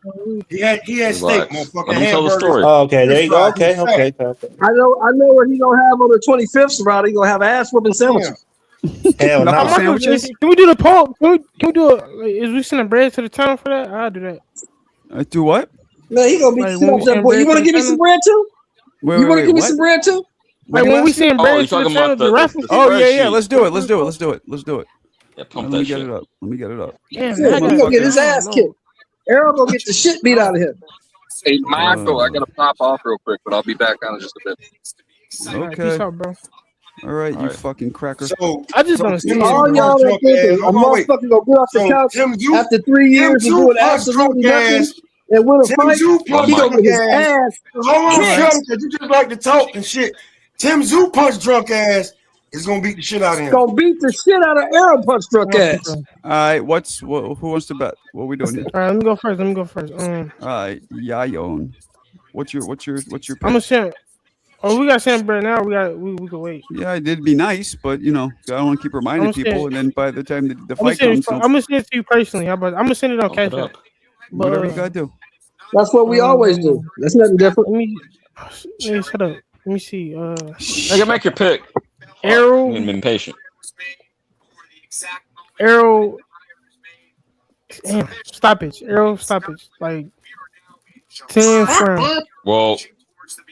He had steak, motherfucker. Let him tell the story. Oh, okay, there you go. Okay. I know what he gonna have on the 25th, Serrata. He gonna have ass whooping sandwiches. Hell no. Sandwiches? Can we do the poll? Can we do is we sending bread to the town for that? I'll do that. Do what? Man, he gonna be that boy. You want to give me some bread too? You want to give me some bread too? Like when we send bread to the town, the raffle. Oh yeah. Let's do it. Yeah, pump that shit. Let me get it up. Yeah, he gonna get his ass kicked. Errol gonna get the shit beat out of him. Hey, Michael, I gotta pop off real quick, but I'll be back on in just a bit. Okay. Peace out, bro. All right, you fucking cracker. So I just want to see all y'all that thinking a motherfucker gonna get off the couch after 3 years and doing absolutely nothing and win a fight. He gonna get his ass. Hold on, because you just like to talk and shit. Tim Tszyu punch drunk ass is gonna beat the shit out of him. Gonna beat the shit out of Errol punch drunk ass. All right, who wants to bet? What are we doing here? All right, let me go first. All right, Yayon. What's your pick? I'm gonna send. Oh, we got send bread now. We can wait. Yeah, it'd be nice, but I don't want to keep reminding people, and then by the time the fight comes, I'm gonna send it to you personally. How about I'm gonna send it on Cash App. Whatever you gotta do. That's what we always do. That's nothing different. Shut up. Let me see. I can make your pick. Errol. I've been patient. Errol. Damn, stoppage. Errol stoppage. Like 10 firm. Well,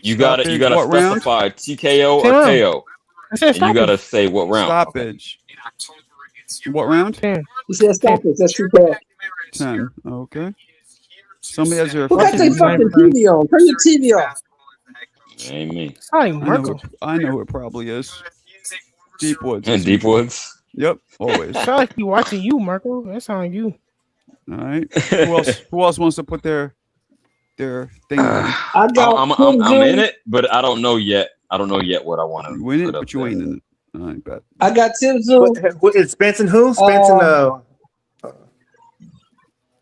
you gotta What round? specify TKO or 10 round. KO. I said And you gotta stoppage. say what round. Stoppage. What round? 10. He said stoppage. That's too bad. 10. Okay. Somebody has their Who got their fucking TV on? Turn your TV off. Ain't me. Sorry, Marco. I know who it probably is. Deep Woods. And Deep Woods. Yep, always. Sound like he watching you, Marco. That sound like you. All right. Who else wants to put their thing on? I'm in it, but I don't know yet. I don't know yet what I want to win it, but you ain't in it. I bet. I got Tszyu. What is Spence and who? Spence and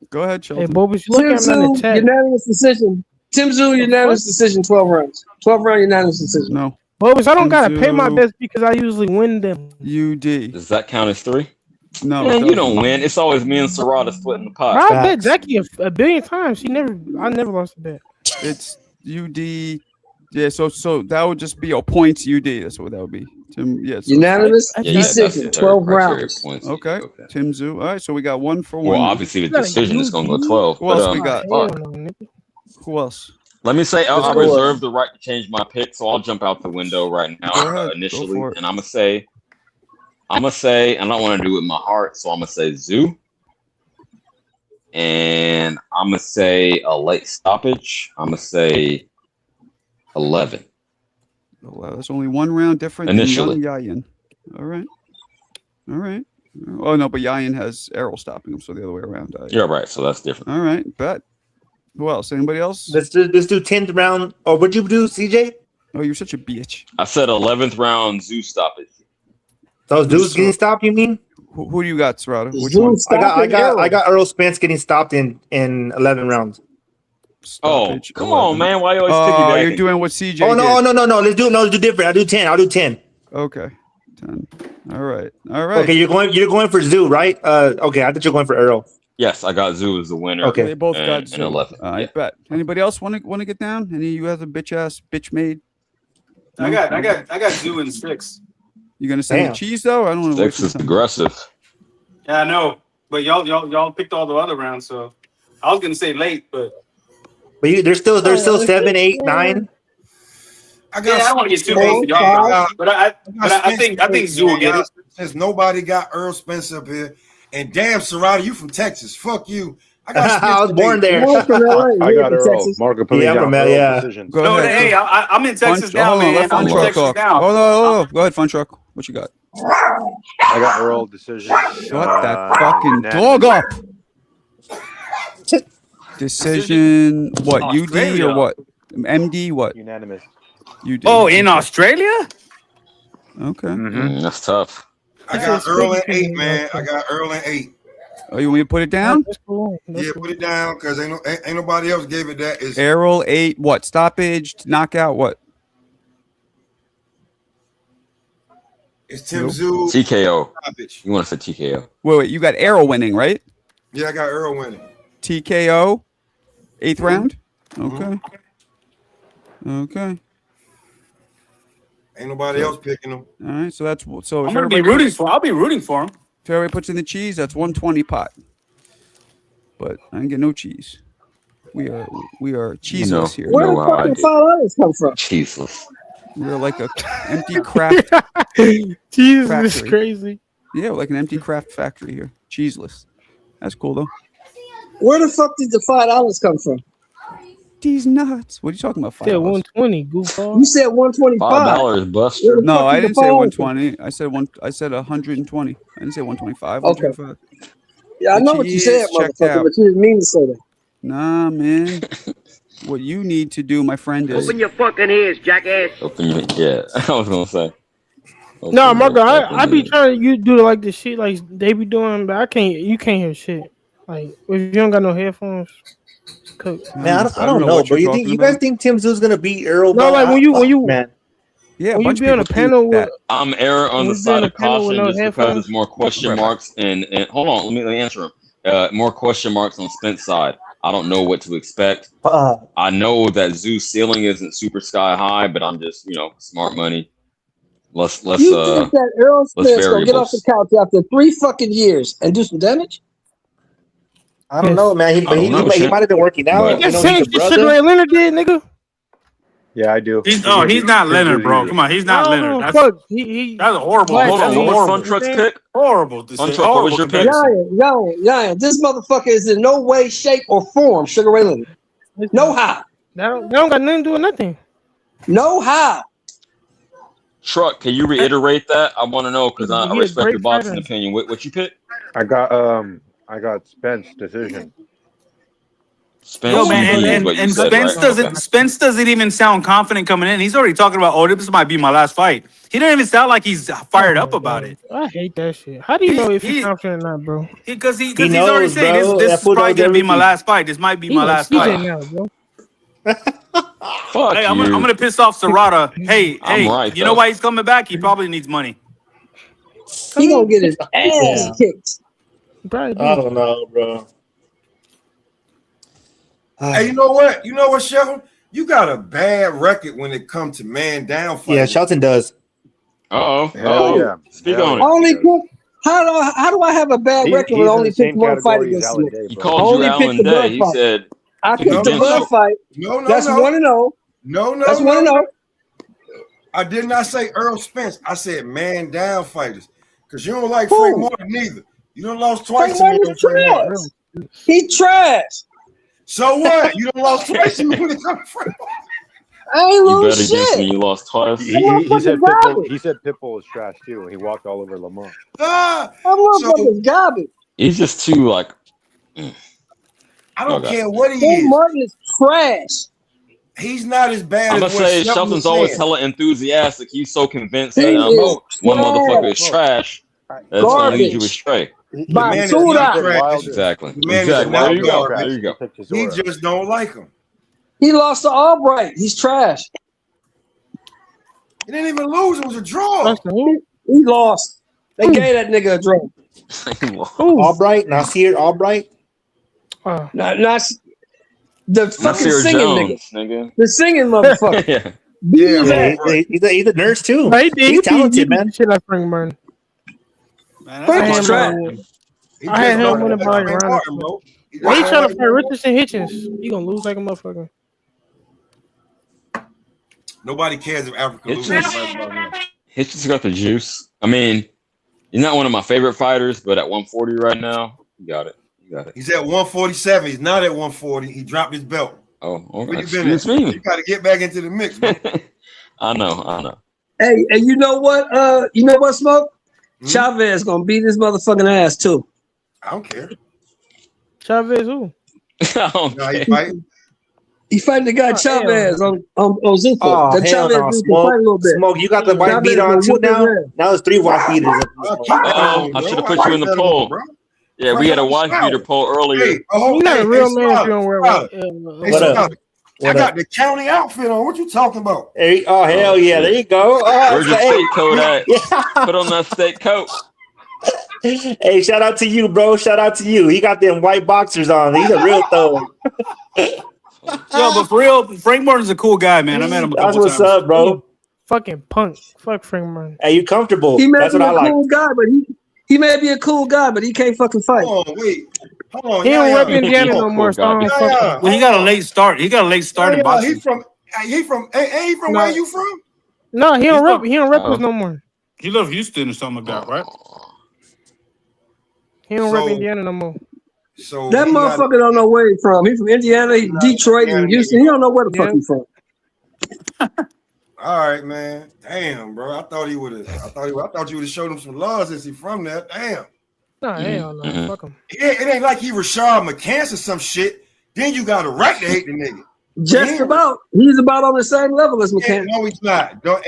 Go ahead, Shelton. Hey, Bobus, you look at him in the Tszyu, chat. unanimous decision. Tszyu, unanimous decision, 12 rounds. 12 round unanimous decision. No. Bobus, I don't gotta pay my bets because I usually win them. UD. Does that count as 3? No. Man, you don't win. It's always me and Serrata splitting the pot. I bet Jackie a billion times. I never lost a bet. It's UD. Yeah, so that would just be points UD. That's what that would be. Tim, yeah, so unanimous decision, 12 rounds. Okay. Tim Tszyu. All right, so we got one for one. Well, obviously the decision is going to go 12. Who else we got? Who else? Let me say, I reserve the right to change my pick, so I'll jump out the window right now initially, and I'm gonna say, and I don't want to do it with my heart, so I'm gonna say Tszyu, and I'm gonna say a late stoppage. I'm gonna say 11. Well, that's only one round different initially. Than Yayin. All right. Oh no, but Yayin has Errol stopping him, so the other way around. You're right, so that's different. All right, bet. Who else? Anybody else? Let's do 10th round. Or what'd you do, CJ? Oh, you're such a bitch. I said 11th round Tszyu stoppage. So Tszyu getting stopped, you mean? Who do you got, Serrata? Which one? I got Errol Spence getting stopped in 11 rounds. Stoppage, come on, man. Why you always piggybacking? You're doing what CJ Oh, no. did. Let's do different. I'll do 10. Okay. 10. All right. Okay, you're going for Tszyu, right? Okay, I thought you're going for Errol. Yes, I got Tszyu as the winner. Okay. They both got and Tszyu. 11. I bet. Anybody else want to get down? Any of you have a bitch made? I got Tszyu in 6. You gonna send the cheese though? I don't want to 6 is aggressive. Yeah, I know. But y'all picked all the other rounds, so I was gonna say late, but there's still 7, 8, 9. I don't want to get too close to y'all, but I think Tszyu will get it. Since nobody got Errol Spence up here, and damn, Serrata, you from Texas? Fuck you. I was born there. I got Errol. Marco put I'm from LA. Go No, ahead. hey, I'm in Texas now, Hold on, man. let Fun I'm in Truck Texas talk. now. Oh, no. Go ahead, Fun Truck. What you got? I got Errol decision. Shut that fucking dog up. Decision. What? UD or what? MD? What? Unanimous. UD. Oh, in Australia? Okay. That's tough. I got Earl in 8, man. I got Earl in 8. Oh, you want me to put it down? Yeah, put it down because ain't nobody else gave it that. It's Errol 8. What? Stoppage? Knockout? What? It's Tim Tszyu. TKO. Stoppage. You want to say TKO? Wait. You got Errol winning, right? Yeah, I got Earl winning. TKO. 8th round. Okay. Okay. Ain't nobody else picking them. All right. So that's I'm gonna be rooting for. I'll be rooting for him. If everybody puts in the cheese, that's 120 pot. But I didn't get no cheese. We are cheeseless here. Where the fucking $5 come from? Cheeseless. We're like a empty craft. Jesus factory. is crazy. Yeah, like an empty craft factory here. Cheeseless. That's cool though. Where the fuck did the $5 come from? These nuts. What are you talking about? Said 120, goofball. You said 125. $5, Buster. No, I didn't say 120. I said 120. I didn't say 125. Okay. 125. Yeah, I know what you said, motherfucker, but you didn't mean to say that. Nah, man. What you need to do, my friend, is open your fucking ears, jackass. Yeah, I was gonna say. No, Marco, I be trying to do like the shit like they be doing, but you can't hear shit. Like if you don't got no headphones. Man, I don't know, bro. You guys think Tim Tszyu is gonna beat Errol? No, like when you man. Yeah, when you be on a panel with, I'm error on the side of caution just because there's more question marks and hold on, let me answer him. More question marks on Spence's side. I don't know what to expect. I know that Tszyu's ceiling isn't super sky high, but I'm just smart money. let's You think that Errol Spence gonna get off the couch after 3 fucking years and do some damage? I don't know, man. He might have been working out. That's the same shit Sugar Ray Leonard did, nigga. Yeah, I do. He's not Leonard, bro. Come on, he's not Leonard. That's a horrible. Hold on, what was Fun Truck's pick? Horrible. Fun Truck, what was your pick? Yeah. This motherfucker is in no way, shape, or form Sugar Ray Leonard. No how. That don't got nothing to do with nothing. No how. Truck, can you reiterate that? I want to know because I respect your boxing opinion. What you pick? I got Spence decision. Spence, yo, man, and Spence doesn't. Spence doesn't even sound confident coming in. He's already talking about, this might be my last fight. He doesn't even sound like he's fired up about it. I hate that shit. How do you know if he's confident or not, bro? Because he's already saying this is probably gonna be my last fight. This might be my last fight. Now, bro. Fuck hey, you. I'm gonna piss off Serrata. Hey, right, you know why he's coming back? He probably needs money. He gonna get his ass kicked. I don't know, bro. Hey, you know what? You know what, Shelton? You got a bad record when it comes to man down fighting. Yeah, Shelton does. Oh, yeah. Speak on it. Only how do I have a bad record when I only picked one fight against him? He called you Alan Day. He said I picked the blood fight. No. That's 1-0. No. That's 1-0. I did not say Errol Spence. I said man down fighters. Because you don't like Frank Martin neither. You done lost twice. He trash. So what? You done lost twice. You when it comes to Frank Martin. I ain't you lose bet shit. against me. You lost twice. He said Pitbull was trash too. He walked all over Lamont. That motherfucker's garbage. He's just too like. I don't care what he Frank is. Martin is trash. He's not as bad I'm as gonna what say Shelton's always saying. hella enthusiastic. He's so convinced that one motherfucker is trash. That's gonna lead you astray. Exactly. There you go. There you go. He just don't like him. He lost to Albright. He's trash. He didn't even lose. It was a draw. He lost. They gave that nigga a draw. Albright, Nasir Albright. Not the fucking Nasir singing Jones, nigga. The singing motherfucker. He's a nurse too. He's talented, man. Shit like Frank Martin. Frank's trash. I had him winning by like round. Why you trying to fight Richardson Hitchens? You gonna lose like a motherfucker. Nobody cares if Africa loses. Hitchens got the juice. I mean, he's not one of my favorite fighters, but at 140 right now, you got it. He's at 147. He's not at 140. He dropped his belt. Oh, okay. Excuse me. You got to get back into the mix, man. I know. Hey, and you know what? Smoke? Chavez gonna beat his motherfucking ass too. I don't care. Chavez who? He fighting the guy Chavez on Zuko. Oh, hell no, Smoke, you got the white beat on too now? Now it's 3 white beaters. I should have put you in the poll. Yeah, we had a white beater poll earlier. You're not a real man if you don't wear white. I got the county outfit on. What you talking about? Hey, oh, hell yeah. There you go. Where's your state coat at? Put on that state coat. Hey, shout out to you, bro. Shout out to you. He got them white boxers on. He's a real thug. Yo, but for real, Frank Martin's a cool guy, man. I met him a couple That's what's times. up, bro. Fucking punk. Fuck Frank Martin. Hey, you comfortable. He may That's be what I a like. cool guy, but he may be a cool guy, but he can't fucking fight. Hold on. He don't rep Indiana no more. So I don't fuck Well, he got a late start. He got a late start in boxing. He from where you from? No, he don't rep us no more. He left Houston or something like that, right? He don't rep Indiana no more. So that motherfucker don't know where he's from. He's from Indiana, Detroit, and Houston. He don't know where the fuck he's from. All right, man. Damn, bro. I thought you would have showed him some love since he's from there. Damn. Nah, hell no. Fuck him. It ain't like he Rashad McCants or some shit. Then you got a right to hate the nigga. Just about. He's about on the same level as McCants. No, he's not. No.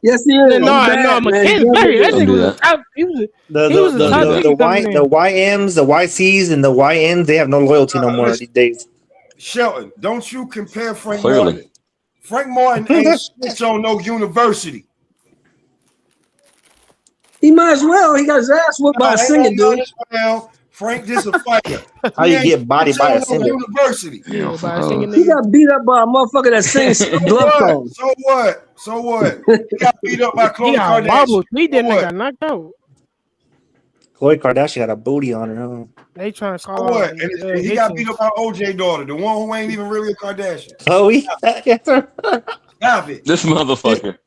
Yes, he is. No, McCants. That nigga was top. He was the top the YMs, the YCs, and the YNs, they have no loyalty no more these days. Shelton, don't you compare Frank Martin. Frank Martin ain't snitch on no university. He might as well. He got his ass whooped by a singing dude. Well, Frank just a fighter. How you get bodied by a singer? University. Yeah, by a singing He nigga. got beat up by a motherfucker that sings glove songs. So what? So what? He got beat up by Khloe He got Kardashian. wobbled. He didn't What? got knocked out. Khloe Kardashian got a booty on her. Huh? They trying to So call what? out, And he got beat up by OJ daughter, the one who ain't even really a Kardashian. Khloe. Stop it. This motherfucker.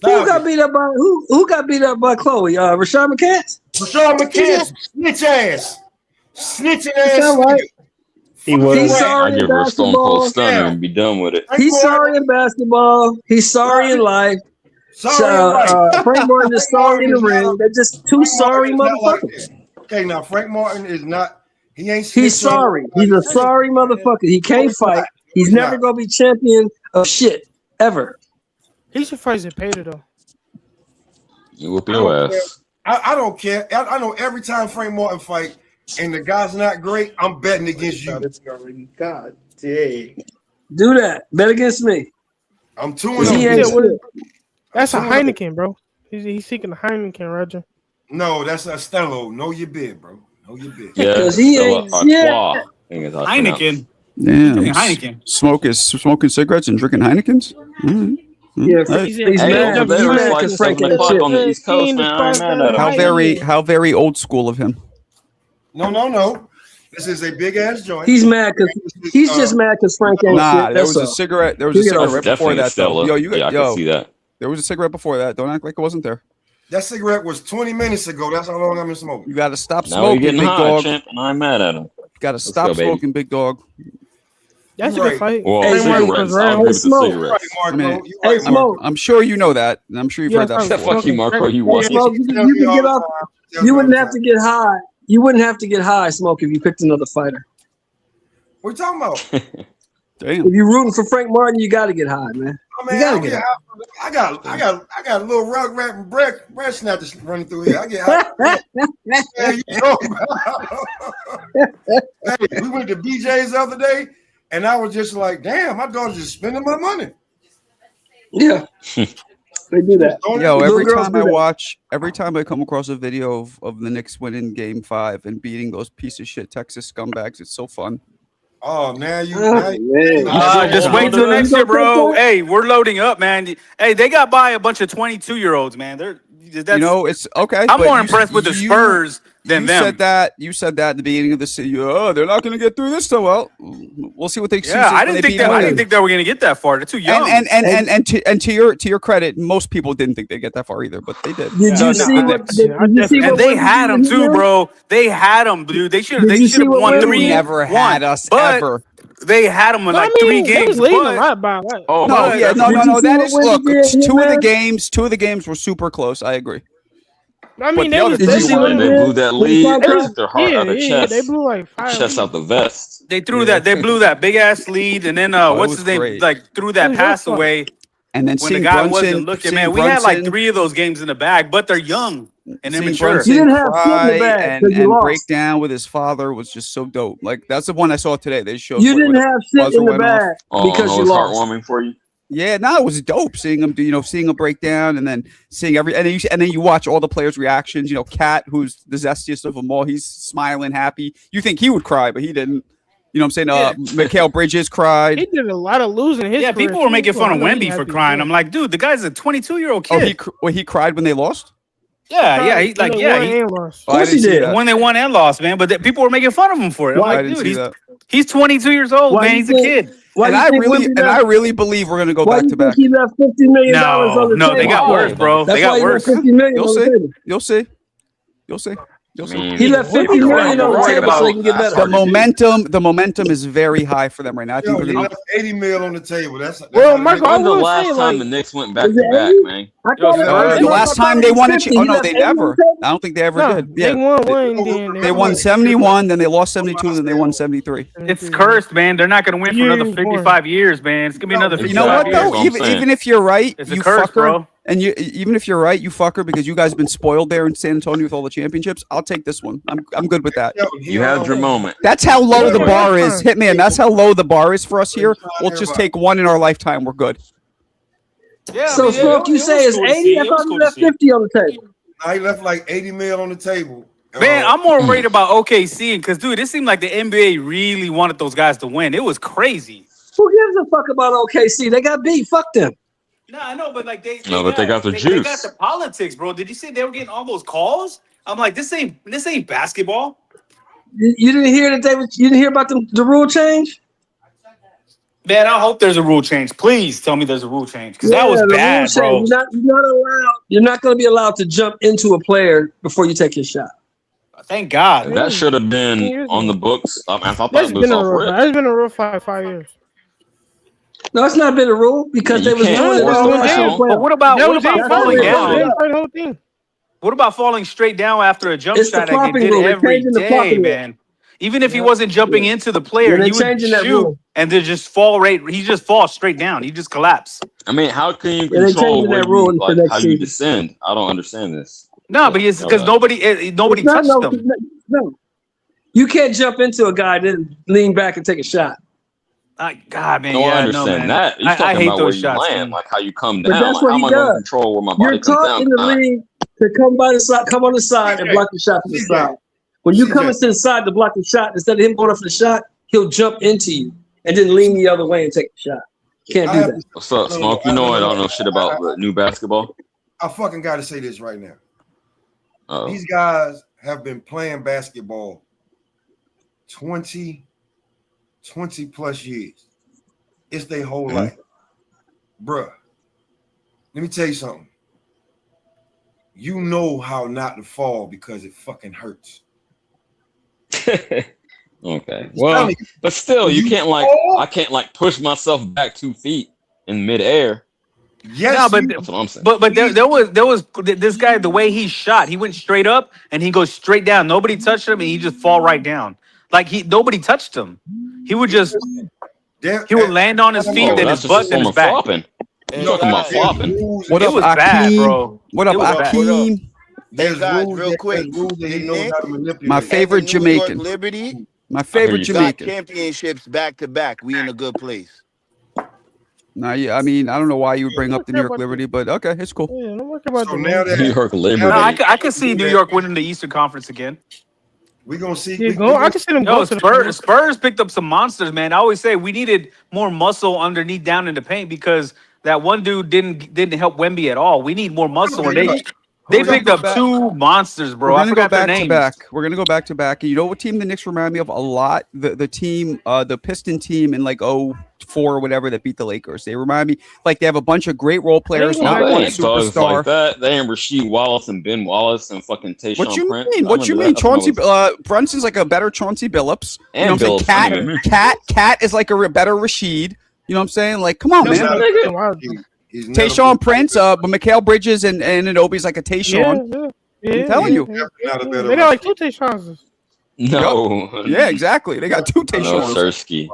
Who got beat up by who got beat up by Khloe? Rashad McCants? Rashad McCants, snitch ass. Snitching ass. Sound right. He's I sorry in give her a Stone Cold basketball. Stunner and be done with it. He's sorry in basketball. He's sorry in life. Sorry, Frank Martin is sorry in the ring. They're just two sorry motherfuckers. Okay, now Frank Martin is not. He ain't. He's sorry. He's a sorry motherfucker. He can't fight. He's never gonna be champion of shit ever. He should fight Zepeda though. You whoop your ass. I don't care. I know every time Frank Martin fight and the guy's not great, I'm betting against you. God dang. Do that. Bet against me. I'm 2-0. That's a Heineken, bro. He's seeking a Heineken, Roger. No, that's a Stella. Know your bid, bro. Know your bid. Yeah, he ain't Heineken. Damn. Heineken. Smoking cigarettes and drinking Heinekens? Yeah, Hey. he's mad. over there, He's it's mad like 'cause Frank 7 ain't o'clock shit. on the East Coast, man. I ain't mad at him. How very old school of him. No. This is a big ass joint. He's mad because he's just mad because Frank ain't Nah, shit. there That's was a all. cigarette. There was a You get cigarette off. right before Definitely that. Stella. Though. Yo, I can see that. There was a cigarette before that. Don't act like it wasn't there. That cigarette was 20 minutes ago. That's how long I've been smoking. You got to stop Now we're smoking, getting big high, dog. champ, and I'm mad at him. Got to stop go, baby. smoking, big dog. That's a Right. good fight. Well, Hey, Frank Martin cigarettes. was I'll round. give it to Smoke. cigarettes. I mean, Hey, Smoke. I'm sure you know that, and I'm sure you've heard that Yeah, before. Fuck you, Marco. You Hey, what? Smoke, you can get up. You wouldn't have to get high. You wouldn't have to get high, Smoke, if you picked another fighter. What you talking about? Damn. If you're rooting for Frank Martin, you got to get high, man. I mean, You gotta get high. I got a little rug wrap and bread snatchers running through here. I get high. Yeah, you know. Hey, we went to BJ's the other day, and I was just like, "Damn, my daughter's just spending my money." Yeah, they do that. Yo, every Little girls time do I that. watch, every time I come across a video of the Knicks winning Game 5 and beating those piece of shit Texas scumbags, it's so fun. Oh, now you. Just wait till next year, bro. Hey, we're loading up, man. Hey, they got by a bunch of 22-year-olds, man. It's okay. I'm but more you- impressed with the you- Spurs than you them. You said that at the beginning of the season. Oh, they're not going to get through this so well. We'll see what they. Yeah, I didn't think they were going to get that far. They're too young. And to your credit, most people didn't think they'd get that far either, but they did. Did you see what? Did you see And what they Wemby had them did too, here? bro. They had them, dude. They should Did you see have what won Wemby 3. did? Never had us but ever. They had them in like 3 They games. was leading a But, lot by a lot. oh, No, but- yeah, no. Did you see That what is Wemby look. did here, Two of the man? games were super close. I agree. I But mean, the they other was. Did you see what They he did? blew that What he lead talked about? out their heart, out their chest. They blew like 5. Chest out the vest. They threw that. They blew that big ass lead, and then it what's was his name? great. Like threw It that was your pass fault. away And then when the seeing guy Brunson, wasn't looking. Man, seeing we had like Brunson- 3 of those games in the bag, but they're young and seeing immature. Brunson You didn't have shit in cry the bag and, 'cause you and lost. break down with his father was just so dope. Like that's the one I saw today. They showed You what- didn't what have the shit buzzer in the went off. bag Oh, because no, you it's lost. heartwarming for you. Yeah, no, it was dope seeing him do, seeing him break down and then seeing and then you watch all the players' reactions. Cat, who's the zestiest of them all, he's smiling, happy. You think he would cry, but he didn't. You know what I'm saying? Mikal Bridges cried. He did a lot of losing in his Yeah, career, people were too, making so fun I of know he Wemby for happy crying. too. I'm like, dude, the guy's a 22-year-old Oh, kid. he cried when they lost? Yeah, he When they won and lost. Oh, I course he didn't see did. that. when they won and lost, man. But people were making fun of him for it. I'm Why? I like, didn't dude, see that. he's 22 years old, Why man. you He's a think- kid. Why And you I think really Wemby and I left? really believe we're gonna go Why back you to think back. he left $50 million on the No, they table? got worse, bro. That's They got why he worse. left $50 million You'll on the see. table. You'll see. You'll see. You'll see. He left $50 million on the Worry table so he about- can get better. The momentum is very high for them right now. I think Yo, they're he gonna. left 80 mil on the table. That's Well, Marco, I When's the will last say, time like, the Knicks went back Is to it back, 80? man? I thought The last time they won it. Oh no, they never. I don't think they ever no, did. they Yeah, won one. Then they won 71, then they lost 72, then they won 73. It's cursed, man. They're not going to win for another Years 55 years, man. It's going to be another 55 You know what years. though? what I'm Even saying. even if you're right, It's a you curse, fucker. bro. And even if you're right, you fucker, because you guys have been spoiled there in San Antonio with all the championships. I'll take this one. I'm good with that. You had your moment. That's how low the bar is, Hitman. That's how low the bar is for us here. We'll just take one in our lifetime. We're good. Yeah, So, Smoke, you say it's 80? I thought he left 50 on the table. Now he left like 80 mil on the table. Man, I'm more worried about OKC because, dude, it seemed like the NBA really wanted those guys to win. It was crazy. Who gives a fuck about OKC? They got beat. Fuck them. No, I know, but like they No, but they got the they juice. got the politics, bro. Did you see they were getting all those calls? I'm like, this ain't basketball. You didn't hear that you didn't hear about the rule change? Man, I hope there's a rule change. Please tell me there's a rule change because that was bad, bro. You're not allowed. You're not going to be allowed to jump into a player before you take your shot. Thank God. That should have been on the books. I thought That's it was been a off rule. rip. That's been a rule for 5 years. No, it's not been a rule because Yeah, they was you doing it can't all force them But what about falling down? The whole thing. What about falling straight down after a jump It's the shot like flopping they did rule. They're every changing the day, flopping rule. man? Even if he wasn't jumping into the player, Yeah, they're he would changing that shoot rule. and then just fall right. He just falls straight down. He just collapse. I mean, how can you Yeah, they control changing where that rule you, for like, next how you season. descend? I don't understand this. No, but it's because nobody It's not touched him. No. You can't jump into a guy then lean back and take a shot. God, man, No, I yeah, understand no, man. that. You're I talking hate about where those you shots, land, man. like how you come But down. that's Like, what how he am I going to does. control where my You're body comes taught down? in the league to come by the side, come on the side and block the shot from the side. When you come into the side to block the shot, instead of him going up for the shot, he'll jump into you and then lean the other way and take the shot. Can't do that. What's up, Smoke? You know I don't know shit about the new basketball. I fucking got to say this right now. Uh-oh. These guys have been playing basketball 20 plus years. It's their whole life. Bruh, let me tell you something. You know how not to fall because it fucking hurts. Okay. Well, but still, you can't I can't push myself back 2 feet in midair. Yes, no, that's what I'm saying. But there was this guy, the way he shot, he went straight up and he goes straight down. Nobody touched him and he just fall right down. Like nobody touched him. He would just he would land on his feet, then his butt, then his back. Flopping. You're talking about flopping. What It up, was bad, Akeem? bro. What up, It was bad. Akeem? There's guys, rules real that, quick, there's rules that he the knows how to Knicks manipulate. My and the favorite New York Jamaican. Liberty My favorite got Jamaican. championships back to back. We in a good place. Nah, yeah, I mean, I don't know why you would bring up the New York Liberty, but okay, it's cool. Yeah, don't worry about So the now that New York Liberty. No, I could see New York winning the Eastern Conference again. we're gonna see, Yeah, go. I can see them No, go to the Spurs picked up some monsters, man. I always say we needed more muscle underneath down in the paint because that one dude didn't help Wemby at all. We need more muscle, and they picked up two monsters, bro. We're I gonna go forgot their back to names. back. We're gonna go back to back. And you know what team the Knicks remind me of a lot? The team, the Piston team in like 04 or whatever that beat the Lakers. They remind me like they have a bunch of great role players, not They one ain't thugs superstar. like that. They ain't Rasheed Wallace and Ben Wallace and fucking Tayshaun What you Prince. mean? I What you remember mean? that. That's when I Chauncey was- Brunson's like a better Chauncey Billups. And you know what I'm Billups, I saying? mean. Cat is like a better Rasheed. You know what I'm saying? Like, come on, He's man. not a- he's not a- Tayshaun Prince, but Mikal Bridges and Anobi's like a Tayshaun. Yeah, I'm telling you. not a better They got like two Tayshaun's. No. Yeah, exactly. They got two No, Tayshauns. Sirski.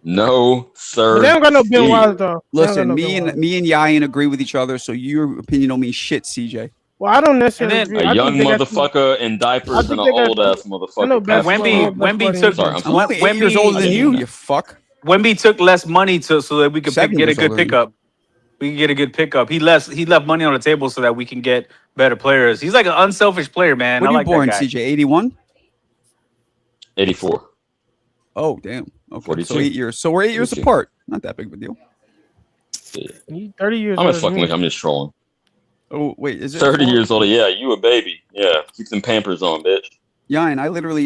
No, sir. But they don't got no Ben Wallace though. They don't Listen, got no me Ben and Yayan agree with each other, so your opinion don't mean shit, CJ. Well, I don't necessarily And then- agree. A I young think they got motherfucker in diapers I and think an they got- old ass I know motherfucker. basketball- Wemby basketball took. Sorry, I'm I'm only 8 years older than you fuck. Wemby took less money so that we could 7 get a years good older than you. pickup. We can get a good pickup. He left money on the table so that we can get better players. He's like an unselfish player, man. When I you like born, that guy. CJ? 81? 84. Oh, damn. Okay, 42. so 8 years. So we're 8 years 42. apart. Not that big of a deal. Yeah. You 30 years I'm older just than fucking me. with you. I'm just trolling. Oh, wait, is it 30 4? years older. Yeah, you a baby. Yeah, keep them Pampers on, bitch. Yayan, I literally,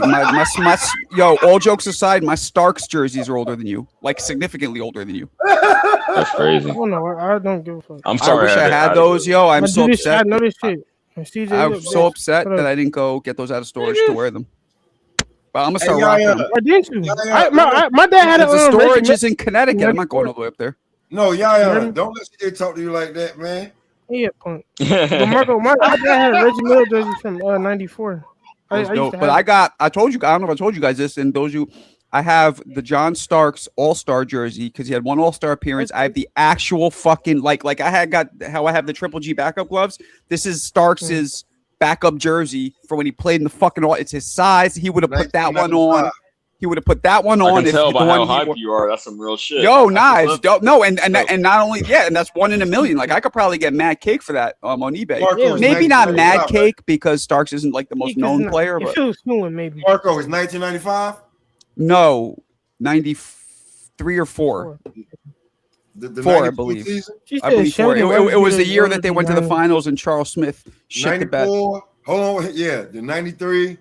yo, all jokes aside, my Starks jerseys are older than you. Like, significantly older than you. That's crazy. I don't know. I don't give a fuck. I'm I sorry. wish I had to- those, yo. I'm I so do this- I upset. know this shit. And CJ, I'm look, so bitch. upset What up? that I didn't go get those out of storage to wear them. But I'm gonna start Hey, rocking Yaya. them. Why didn't you? My dad had The a storage is in Connecticut. I'm not going all the way up there. No, yeah. Don't let CJ talk to you like that, man. Yeah, point. But Marco, my dad had a Reggie Miller jersey from '94. That was dope. But I told you, I don't know if I told you guys this, and I have the John Starks All-Star jersey because he had one All-Star appearance. I have the actual fucking like I had got how I have the Triple G backup gloves. This is Starks's backup jersey for when he played in the fucking all. It's his size. He would have put that one on. He would have put that one I on. can tell the by how one he hype wore- you are. That's some real shit. Yo, That's nah, what's it's up. dope. No, and not only and that's 1 in a million. Like I could probably get mad cake for that on eBay. Marco is Maybe not 1995, mad right? cake because Starks isn't like the most known player, If but it was fluent, maybe. Marco is 1995. no, 93 or 4. The 4, I 92 believe. season? She I said believe 4. Sheldon It was Rogers the year is that they went to the older finals and Charles Smith shit the bed. 94. Hold on, yeah, the 93,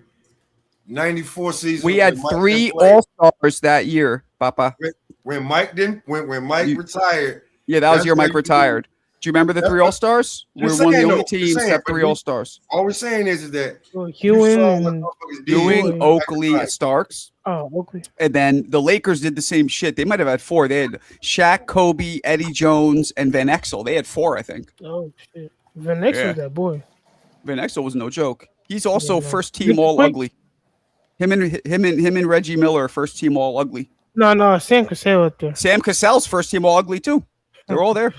94 season. We had when Mike 3 didn't play. All-Stars that year, Papa. When Mike didn't, when Mike retired. Yeah, that was that's the year when Mike retired. Do you remember the 3 All-Stars? We were Just one of the saying, only though, teams just to have saying, 3 but All-Stars. all we're saying is that Ewing and Ewing, Oakley, Starks. Oh, Oakley. And then the Lakers did the same shit. They might have had 4. They had Shaq, Kobe, Eddie Jones, and Van Exel. They had 4, I think. Oh shit. Van Exel Yeah. was that boy. Van Exel was no joke. He's also Yeah, first He's team all quick. ugly. Him and Reggie Miller are first team all ugly. No, Sam Cassell up there. Sam Cassell's first team all ugly too. They're all there.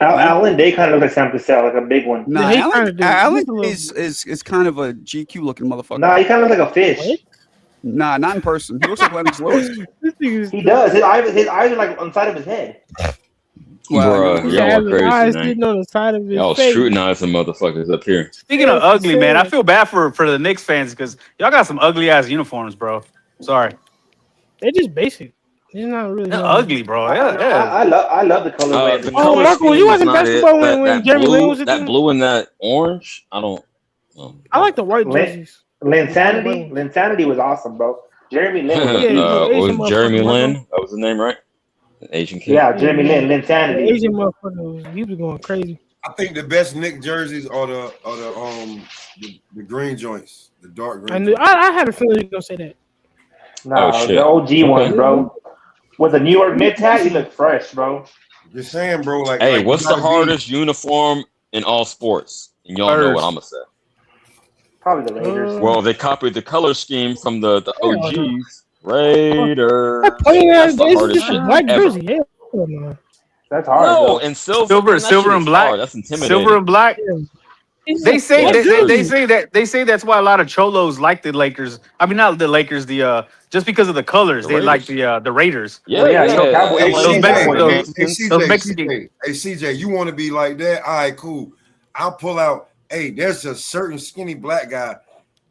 Alan Day kind of looks like Sam Cassell, like a big one. Nah, he Alan, kinda do. Alan He's a little- is kind of a GQ looking motherfucker. Nah, he kind of looks like a fish. Nah, not in person. He looks like Lennox Lewis. He does. His eyes are like on the side of his head. Bruh, He y'all had are his eyes crazy, man. sitting on the side of his Y'all face. scrutinizing motherfuckers up here. Speaking of ugly, man, I feel bad for the Knicks fans because y'all got some ugly ass uniforms, bro. Sorry, They're just basic. They're not really. they're ugly, bro. Yeah. I love the colorway. The Oh, color Marco, scheme you is watching not basketball it. when Jeremy Lin was a that team? blue and that orange. I don't. I like the white jerseys. Linsanity was awesome, bro. Jeremy Lin. Was Jeremy Lin? That was the name, right? An Asian kid. Yeah, Jeremy Lin. The Linsanity. Asian motherfucker, he was going crazy. I think the best Knick jerseys are the green joints, the dark green. I had a feeling you were gonna say that. Nah, Oh, shit. the OG ones, Okay. bro. With the New York mid tag, he looked fresh, bro. Just saying, bro. Like, Hey, like, what's you the gotta be- hardest uniform in all sports? And y'all know what I'm gonna say. Probably the Raiders. Well, they copied the color scheme from the OGs. Raiders. That's the hardest just a shit black ever. jersey. Hell no. That's hard. No, bro. and silver man, that Silver shit and is black. hard. That's intimidating. Silver and black. They say Black jersey. they say that's why a lot of cholos like the Lakers. I mean, not the Lakers. Just because of the colors, The they Raiders. like the Raiders. Yeah, yeah, yeah. Cowboys- Hey, Those CJ, Mexican- those- hey, those CJ, Mexican- hey, CJ, you want to be like that? All right, cool. I'll pull out. Hey, there's a certain skinny black guy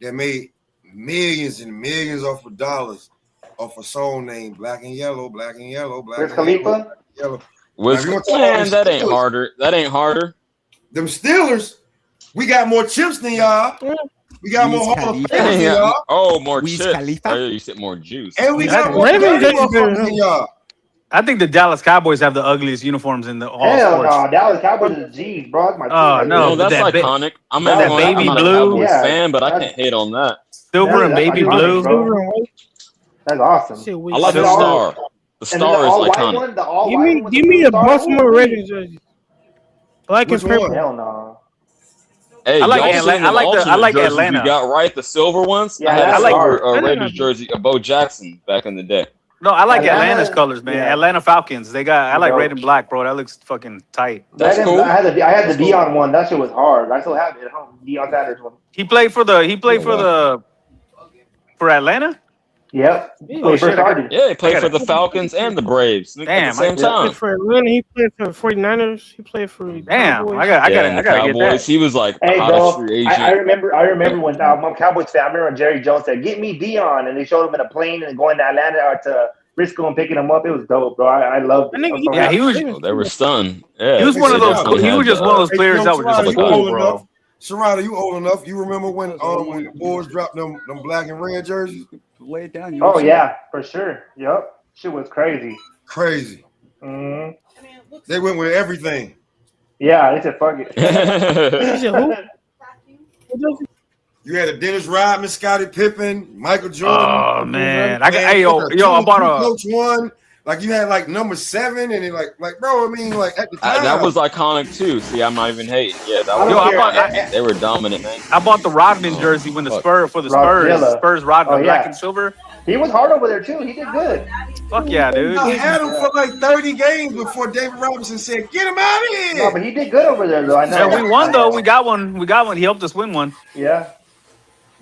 that made millions and millions off of dollars off a song named Black and Yellow, Black and Yellow, Black Wiz and Khalifa? Yellow. Was, Now, if you wanna talk man, about that them ain't Steelers- harder. That ain't harder. Them Steelers, we got more chips than y'all. We got more Wiz Hall of Khalifa. Famers than y'all. Oh, more Wiz chips. Khalifa? Oh, you said more juice. And we got That- more Ravens dirty just better motherfuckers than y'all. I think the Dallas Cowboys have the ugliest uniforms in the all Hell sports. no, Dallas Cowboys is G's, bro. That's my team. Oh, right no, No, there. that's that iconic. I'm that not, baby I'm not a blue. Cowboys Yeah, fan, but I that's- can't hate on that. Silver and That's baby iconic, blue. bro. Silver and white. That's awesome. Shit, I like the Silver. star. The And then star the is all-white iconic. one, the all Give white me, one with give the me blue a star. Baltimore Ooh, Ravens jersey. Black Which and purple. one? Hell no. Hey, I like y'all Atla- seen I them like the- I alternate like jerseys Atlanta. we got right, the silver ones. Yeah, I had a that's silver hard. Raiders jersey of Bo Jackson back in the day. No, I like Atlanta- Atlanta's colors, man. yeah. Atlanta Falcons. They got. I like Bro. red and black, bro. That looks fucking tight. That's That is- cool. I had the That's cool. Dion one. That shit was hard. I still have it at home. Dion Sanders one. He played for the. He played Oh, for wow. the. For Atlanta. Yep. Yeah, When he shit, first I got- started. Yeah, he played I for gotta- the Falcons and the Braves at Damn, the same He time. played for Atlanta. He played for the 49ers. He played for Damn, Cowboys. I got. Yeah, I and the gotta get Cowboys. that. He was like Hey, out of bro, free I agent. remember when I'm a Cowboys fan. I remember when Jerry Jones said, "Get me Dion," and they showed him in a plane and going to Atlanta or to Frisco and picking him up. It was dope, bro. I loved it. I think I'm so Yeah, happy. he was. Oh, they were stunned. Yeah, He was they one of said those. definitely He had was just the- one of those players that was Sharada, just you cool, old bro. enough? Sharada, you old enough? You remember when the Bulls dropped them black and red jerseys? Lay it down. You Oh don't see yeah, for sure. Yep, shit was crazy. Crazy. hmm They went with everything. Yeah, they said fuck it. He said, who? What jersey? You had a Dennis Rodman, Scottie Pippen, Michael Jordan. Oh man, I got. Man, Hey yo, you yo, I bought a. Coach one. Like you had like number 7, and it like bro. I mean, like at the time, that was iconic too. See, I'm not even hating. Yeah, that I was. don't Yo, I care. bought. They were dominant, man. I bought the Rodman jersey when the fuck. Spurs for the Rodilla. Spurs Rodman Oh, black yeah. and silver. He was hard over there too. He did good. Fuck yeah, dude. I had him for like 30 games before David Robinson said, "Get him out of No, here." but he did good over there though. I know. Yeah, we won though. We got one. We got one. He helped us win one. Yeah.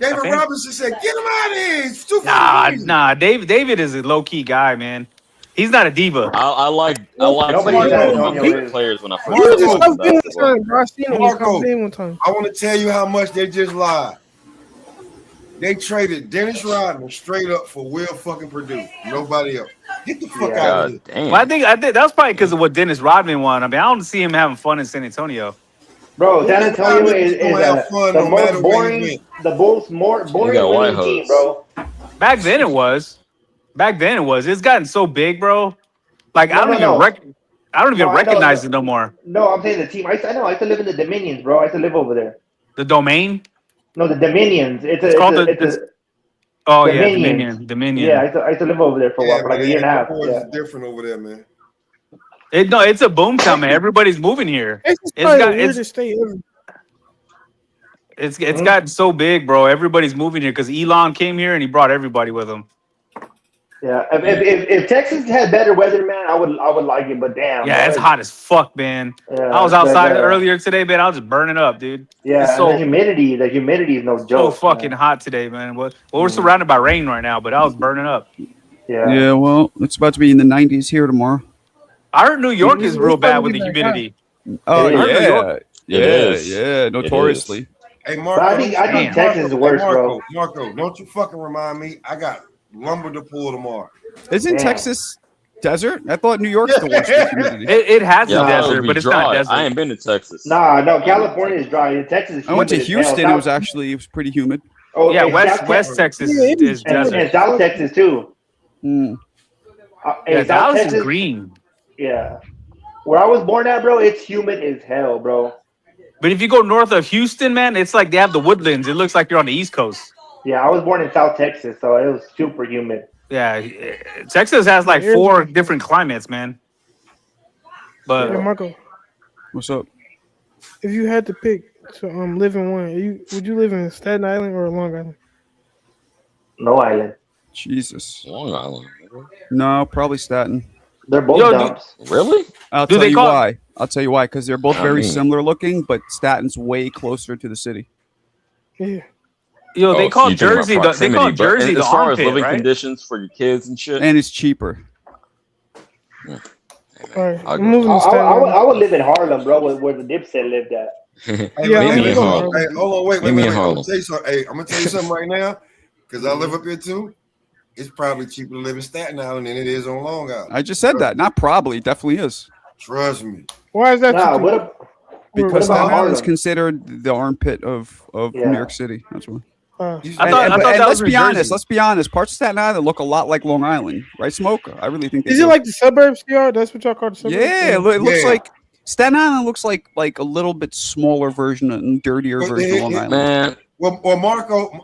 David Robinson said, "Get him out of here. It's too funny." Nah. David is a low key guy, man. He's not a diva. I like Nobody to said hear Antonio from is. players when I first He was started just watching come in one basketball. time, bro. I seen him. He come in one time. I want to tell you how much they just lied. They traded Dennis Rodman straight up for Will fucking Purdue. Nobody else. Get the fuck out of here. Damn. Well, I think that was probably because of what Dennis Rodman wanted. I mean, I don't see him having fun in San Antonio. Bro, San Antonio is the most boring, more boring winning team, bro. Back then it was. It's gotten so big, bro. Like I don't even recognize it no more. No, I'm saying the team. I know. I used to live in the Dominions, bro. I used to live over there. The Domain? No, the Dominions. It's called Dominion. Dominion. Yeah, I used to live over there for a while, for like a year and a half. It's different over there, man. It's a boom town, man. Everybody's moving here. It's gotten so big, bro. Everybody's moving here because Elon came here and he brought everybody with him. Yeah, if Texas had better weather, man, I would like it. But damn, yeah, it's hot as fuck, man. Yeah, I was outside earlier today, man. I was just burning up, dude. Yeah, it's so, the humidity is no joke. So fucking hot today, man. Well, we're surrounded by rain right now, but I was burning up. Yeah, well, it's about to be in the 90s here tomorrow. I heard New York is real bad with the humidity. Oh yeah, notoriously. Hey, Marco, I think Texas is worse, bro. Marco, don't you fucking remind me? I got lumber to pull tomorrow. Isn't Texas desert? I thought New York's the worst with humidity. It has a desert, but it's dry. not desert. I ain't been to Texas. No, California is dry. Texas. I went to Houston. It was pretty humid. Oh yeah, West Texas is desert. And South Texas too. Dallas is green. Yeah, where I was born at, bro, it's humid as hell, bro. But if you go north of Houston, man, it's like they have the woodlands. It looks like you're on the East Coast. Yeah, I was born in South Texas, so it was super humid. Yeah, Texas has like 4 different climates, man. But hey, Marco, what's up? If you had to pick to live in one, would you live in Staten Island or Long Island? No Island. Jesus. Long Island. No, probably Staten. They're both dumps. Really? I'll tell you why. Because they're both very similar looking, but Staten's way closer to the city. Yeah. Yo, they call Jersey Jersey the as far armpit, as living right? conditions for your kids and shit. And it's cheaper. All right, I would live in Harlem, bro, where the Dipset lived at. Maybe in Harlem. Hey, hold on, wait. In I'm Harlem. gonna tell you something. Hey, I'm gonna tell you something right now, because I live up here too. It's probably cheaper to live in Staten Island than it is on Long Island. I just said that. Not probably. It definitely is. Trust me. Why is that? Because Staten Island is considered the armpit of New York City. That's why. I thought that was Let's be honest. Parts of Staten Island look a lot like Long Island, right, Smoke? I really think. Is it like the suburbs? Yeah, that's what y'all call the suburbs. Yeah, it looks like Staten Island looks like a little bit smaller version and dirtier version of Long Island. Man. Well,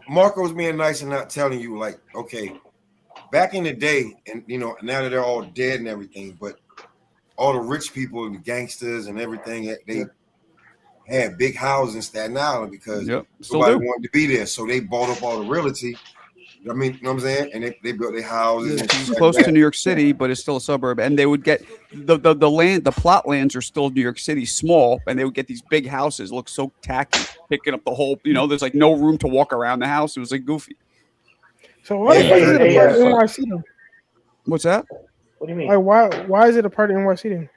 Marco's being nice and not telling you, like, okay, back in the day, and now that they're all dead and everything, but all the rich people and the gangsters and everything, they had big houses in Staten Island because nobody wanted to be there. So they bought up all the realty. I mean, you know what I'm saying? And they built their houses. It's close to New York City, but it's still a suburb. And they would get the land, the plot lands are still New York City small, and they would get these big houses, look so tacky, picking up the whole, there's like no room to walk around the house. It was like goofy. So why is it a part of NYC then? What's that? What do you mean? Like why is it a part of NYC then?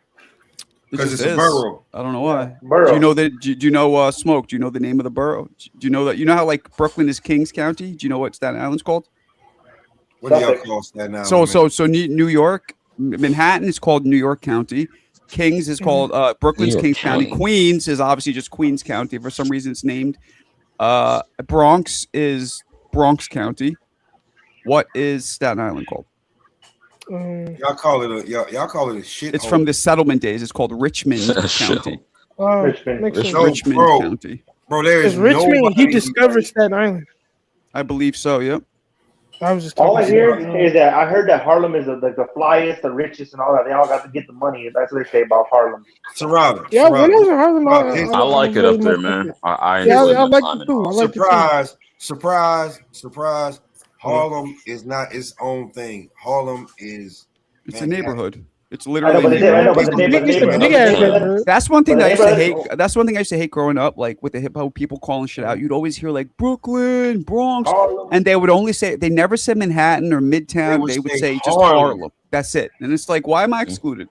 Because it's a borough. I don't know why. Borough. Do you know that? Do you know Smoke? Do you know the name of the borough? Do you know that? You know how like Brooklyn is Kings County? Do you know what Staten Island's called? What do y'all call Staten Island? So New York, Manhattan is called New York County. Kings is called Brooklyn's Kings County. Queens is obviously just Queens County. For some reason, it's named. Bronx is Bronx County. What is Staten Island called? Y'all call it a shit. It's from the settlement days. It's called Richmond County. Richmond County. Bro, there is Richmond. He discovered Staten Island. I believe so. Yep. I was just all I hear is that I heard that Harlem is the flyest, the richest, and all that. They all got to get the money. That's what they say about Harlem. Serrano. Yeah, when I was in Harlem, I like it up there, man. I like it too. Surprise. Harlem is not its own thing. Harlem is a neighborhood. It's literally. That's one thing that I used to hate. That's one thing I used to hate growing up. Like with the hip hop people calling shit out, you'd always hear like Brooklyn, Bronx, and they would only say they never said Manhattan or Midtown. They would say just Harlem. That's it. And it's like, why am I excluded?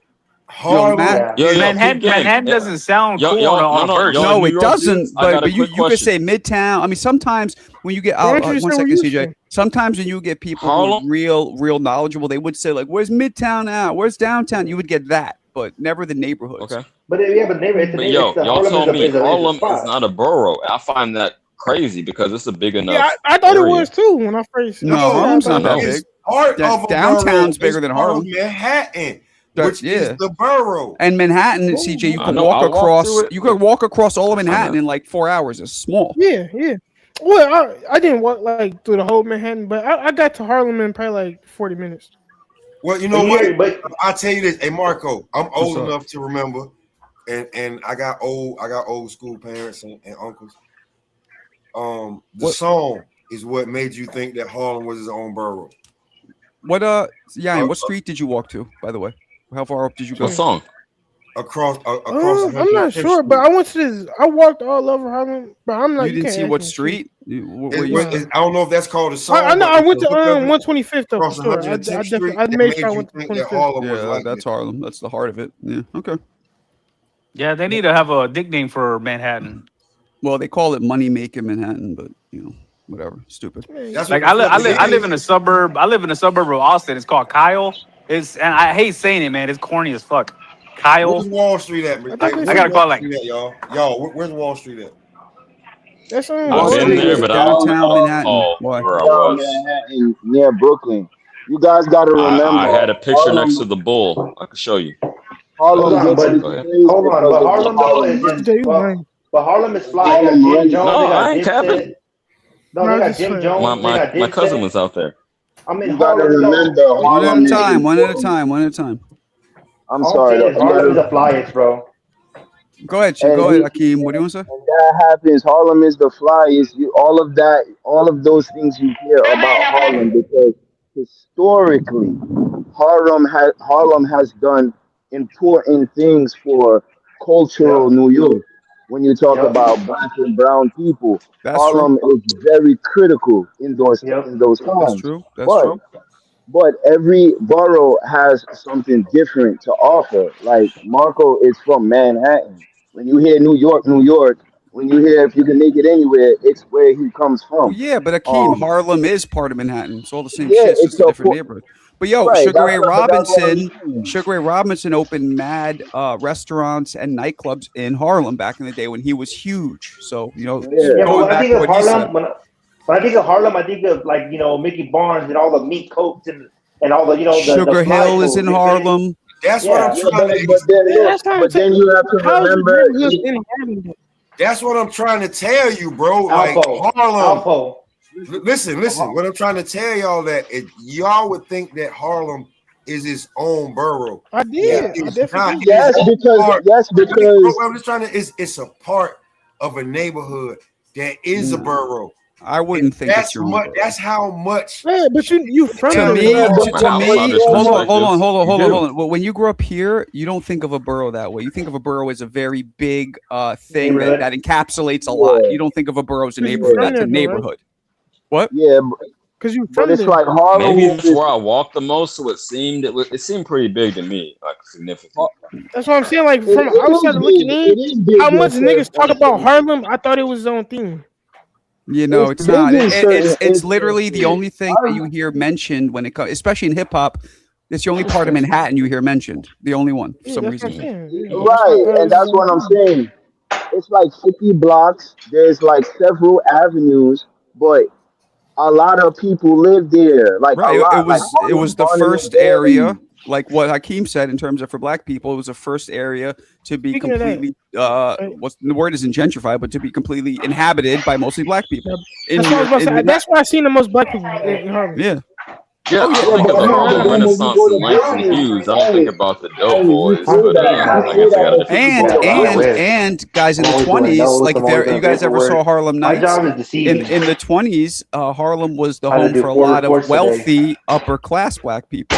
Manhattan doesn't sound cool on a verse. No, it doesn't. But you could say Midtown. I mean, sometimes when you get out, 1 second, CJ. Sometimes when you get people who are real knowledgeable, they would say like, "Where's Midtown at? Where's downtown?" You would get that, but never the neighborhoods. Okay. But neighborhood. Y'all told me Harlem is not a borough. I find that crazy because it's a big enough. Yeah, I thought it was too when I first. No, Harlem's not that big. Downtown's bigger than Harlem. Manhattan. Which is the borough. And Manhattan, CJ, you could walk across. You could walk across all of Manhattan in like 4 hours. It's small. Yeah. Well, I didn't walk like through the whole Manhattan, but I got to Harlem in probably like 40 minutes. Well, you know what? I'll tell you this. Hey, Marco, I'm old enough to remember, and I got old school parents and uncles. The song is what made you think that Harlem was his own borough. What and what street did you walk to, by the way? How far up did you go? What song? Across. I'm not sure, but I went to this. I walked all over Harlem, but I'm not. You didn't see what street? I don't know if that's called a song. I know. I went to 125th though. For sure. I made sure I went to 125th. Yeah, that's Harlem. That's the heart of it. Yeah. Okay. Yeah, they need to have a nickname for Manhattan. Well, they call it money making Manhattan, but whatever. Stupid. Like I live in a suburb. I live in a suburb of Austin. It's called Kyle. And I hate saying it, man. It's corny as fuck. Kyle. Where's Wall Street at? I gotta call like y'all. Where's Wall Street at? That's I've been there, but I don't know where I was. Manhattan, near Brooklyn. You guys got to remember. I had a picture next to the bull. I can show you. Hold on, but Harlem is fly. No, I ain't capping. No, they got Jim Jones. My cousin was out there. I mean, you got to remember. One at a time. I'm sorry. Harlem is the flyest, bro. Go ahead, Akeem. What do you want to say? And that happens. Harlem is the flyest. All of those things you hear about Harlem, because historically, Harlem has done important things for cultural New York. When you talk about black and brown people, Harlem is very critical in those times. That's true. True. But every borough has something different to offer. Like Marco is from Manhattan. When you hear New York, when you hear If You Can Make It Anywhere, it's where he comes from. Well, yeah, but Akeem, Harlem is part of Manhattan. It's all the same shit. It's just a different neighborhood. But Sugar Ray Robinson opened mad restaurants and nightclubs in Harlem back in the day when he was huge. So when I think of Harlem, I think of like Mickey Barnes and all the meat coats and all the Sugar Hill is in Harlem. That's what I'm trying to. But then you have to remember. That's what I'm trying to tell you, bro. Like Harlem. Listen. What I'm trying to tell y'all that y'all would think that Harlem is its own borough. I did. Yes, because I'm just trying to. It's a part of a neighborhood that is a borough. I wouldn't think it's your own. That's how much. Yeah, but you from to me. Hold on. Well, when you grow up here, you don't think of a borough that way. You think of a borough as a very big thing that encapsulates a lot. You don't think of a borough as a neighborhood. That's a neighborhood. What? Yeah, because you from it's like Harlem. Maybe that's where I walked the most, so it seemed pretty big to me, like significant. That's what I'm saying. Like from outside looking in, how much niggas talk about Harlem? I thought it was his own thing. It's not. It's literally the only thing that you hear mentioned when it comes, especially in hip hop. It's the only part of Manhattan you hear mentioned. The only one for some reason. Right, and that's what I'm saying. It's like 50 blocks. There's like several avenues, but a lot of people live there. Like it was the first area, like what Hakeem said in terms of for black people, it was the first area to be completely what's the word isn't gentrified, but to be completely inhabited by mostly black people. That's why I seen the most black people in Harlem. Yeah. Yeah, I think of the Harlem Renaissance and Langston Hughes. I don't think about the dope boys, but I guess I got to and guys in the 20s, like you guys ever saw Harlem Nights? In the 20s, Harlem was the home for a lot of wealthy upper class black people.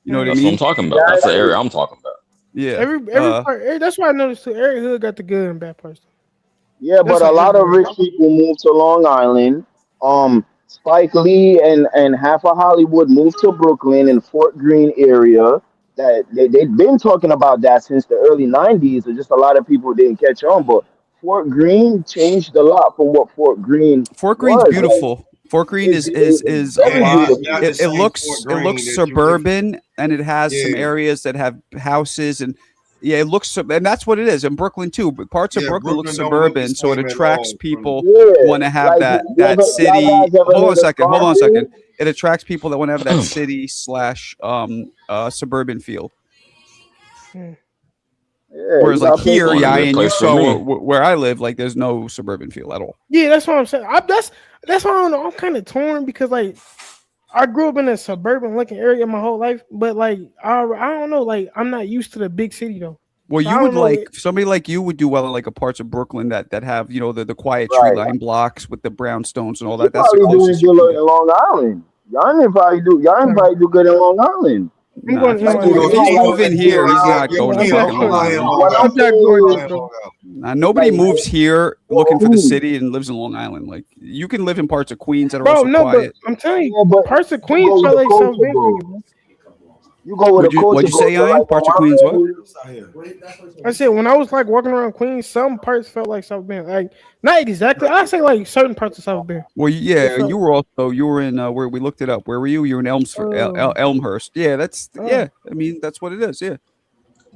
You know what I That's what mean? I'm talking about. That's the area I'm talking about. Yeah. Every part. That's why I noticed too. Every hood got the good and bad parts. Yeah, That's but a like lot of everywhere. rich people moved to Long Island. Spike Lee and half of Hollywood moved to Brooklyn and Fort Greene area. That they've been talking about that since the early '90s. Or just a lot of people didn't catch on. But Fort Greene changed a lot from what Fort Greene Fort Greene's was. Like, beautiful. Fort Greene it's is a very lot. beautiful. Not the It same Fort looks Greene that you think. suburban, and it has some Yeah, areas that have houses, and yeah, it looks and that's what it is in Brooklyn too. But parts of yeah. Brooklyn look Brooklyn don't look the suburban, so it same at attracts all. people Yeah, who want to have like that y'all city. guys ever Hold on heard a of second. Hold on a Scarface? second. It attracts people that want to have that city slash suburban feel. Hmm. Yeah, Whereas you like got places. here, One a yeah, good and you place for saw me. where I live, like there's no suburban feel at all. Yeah, that's what I'm saying. That's why I don't know. I'm kind of torn because like I grew up in a suburban looking area my whole life, but like I don't know. Like I'm not used to the big city though. Well, So you I would don't know. like somebody like you would do well in like a parts of Brooklyn that have the quiet tree Right. line blocks with the brownstones and all You that. That's the probably doing closest you good can in get. Long Island. Y'all ain't probably do. Y'all ain't probably do good in Long Island. I'm Nah, going if to he's Like, NYC. moving, it's if not he's like moving here, he's not Yo, going to I'm King, not fucking I'm Long going. out here in Island. Long what I'm I'm Island. not going I'm to, out here in saying. bro. Long Island. Nah, nobody Like moves here for looking for the Queens. city and lives in Long Island. Like you can live in parts of Queens that are Bro, also no, but quiet. I'm telling you, Yeah, but parts of you Queens go with felt a like South culture Bend to me, though. bro. You go with a culture What'd you say, though. So Ian? like Parts of on Queens, my what? family, I said when I was like walking around Queens, some parts felt like South Bend. Like not exactly. I say like certain parts of South Bend. Well, It yeah, felt. you were in where we looked it up. Where were you? You were in Uh, Elmhurst. Yeah, uh, I mean, that's what it is. Yeah.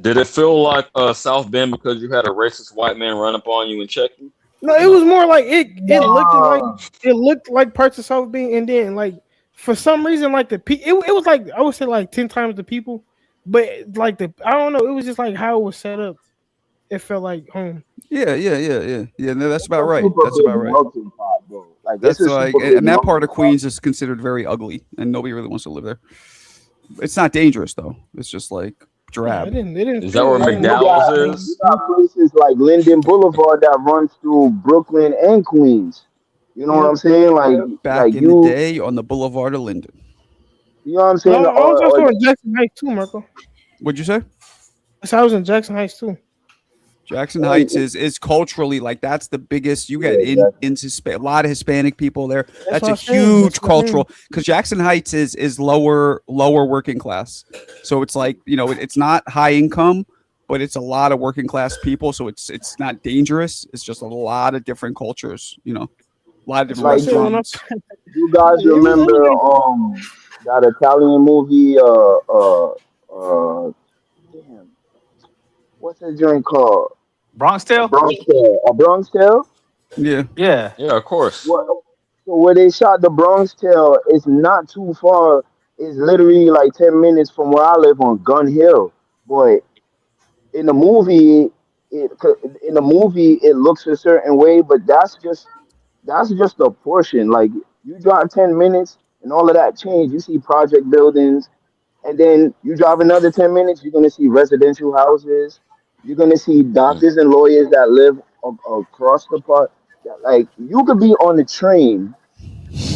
Did it feel like South Bend because you had a racist white man run up on you and check you? no, it No. was more like it looked like nah. it looked like parts of South Bend, and then like for some reason like it was like I would say like 10 times the people, but like I don't know. It was just like how it was set up. It felt like home. Yeah. No, that's It's about a right. super That's big about right. melting pot, bro. Like it's That's a like, super big and that part melting of pot. Queens is considered very ugly, and nobody really wants to live there. It's not dangerous though. It's just like Yeah, it drab. didn't. It didn't Is that feel. where It Like didn't. McDowell's you is? got places like Linden Boulevard that runs through Brooklyn and Queens. You know what Yep. I'm saying? Back Like in the day on the Boulevard of Linden. you know what I'm But saying? I was also in Jackson Heights too, Marco. What'd you say? So I was in Jackson Heights too. Jackson like, Heights is culturally like that's the biggest. You get yeah, a lot of Hispanic people there. That's That's what a I'm saying. huge cultural because Jackson Heights is lower working class. So it's like it's not high income, but it's a lot of working class people. So it's not dangerous. It's just a lot of different cultures. A lot of That's different what I like said when I. restaurants. you guys It was remember only like that Italian movie damn, what's that joint called? Bronx Tale? A Bronx Tale? Yeah. Yeah. Yeah, of course. What so where they shot the Bronx Tale is not too far. It's literally like 10 minutes from where I live on Gun Hill. Boy, in the movie it it looks a certain way, but that's just a portion. Like you drive 10 minutes and all of that change, you see project buildings, and then you drive another 10 minutes, you're gonna see residential houses, you're gonna see Mm. doctors and lawyers that live across the park. Like you could be on the train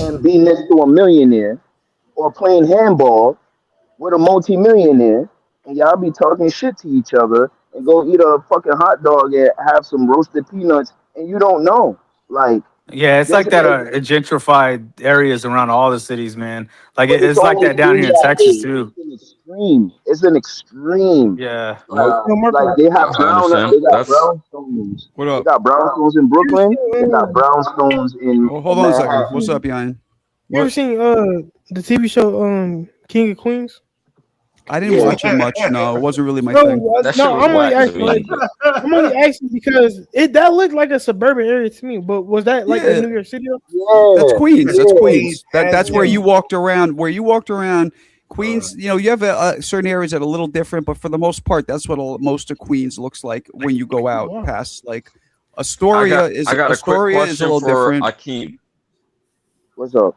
and be next to a millionaire or playing handball with a multimillionaire, and y'all be talking shit to each other and go eat a fucking hot dog and have some roasted peanuts, and you don't know. Like, Yeah, it's there's like that gentrified areas around all the cities, man. Like but it's it's like always that down been here in that Texas way. too. It's an extreme. It's an extreme. Yeah. Like, no Marco. they have I understand. they got That's brownstones. What They up? got brownstones in You ever Brooklyn. They seen got brownstones Oh, hold on a second. What's Manhattan. up, Yan? you ever What? seen the TV show King of Queens? I didn't Yeah. watch it much. No, it wasn't really my No, thing. that shit no, was I'm only whack to asking. me. Like, I'm only asking because that looked like a suburban area to me. But was that like a Yeah, New York City? that's Yeah. Queens. That's Yeah. Queens. That's where you walked around. Where you walked around Queens. You have certain areas that are a little different, but for the most part, that's what most of Queens looks like when you go out Wow. past like Astoria. I got a quick Astoria is a question little for different. Akeem. What's up?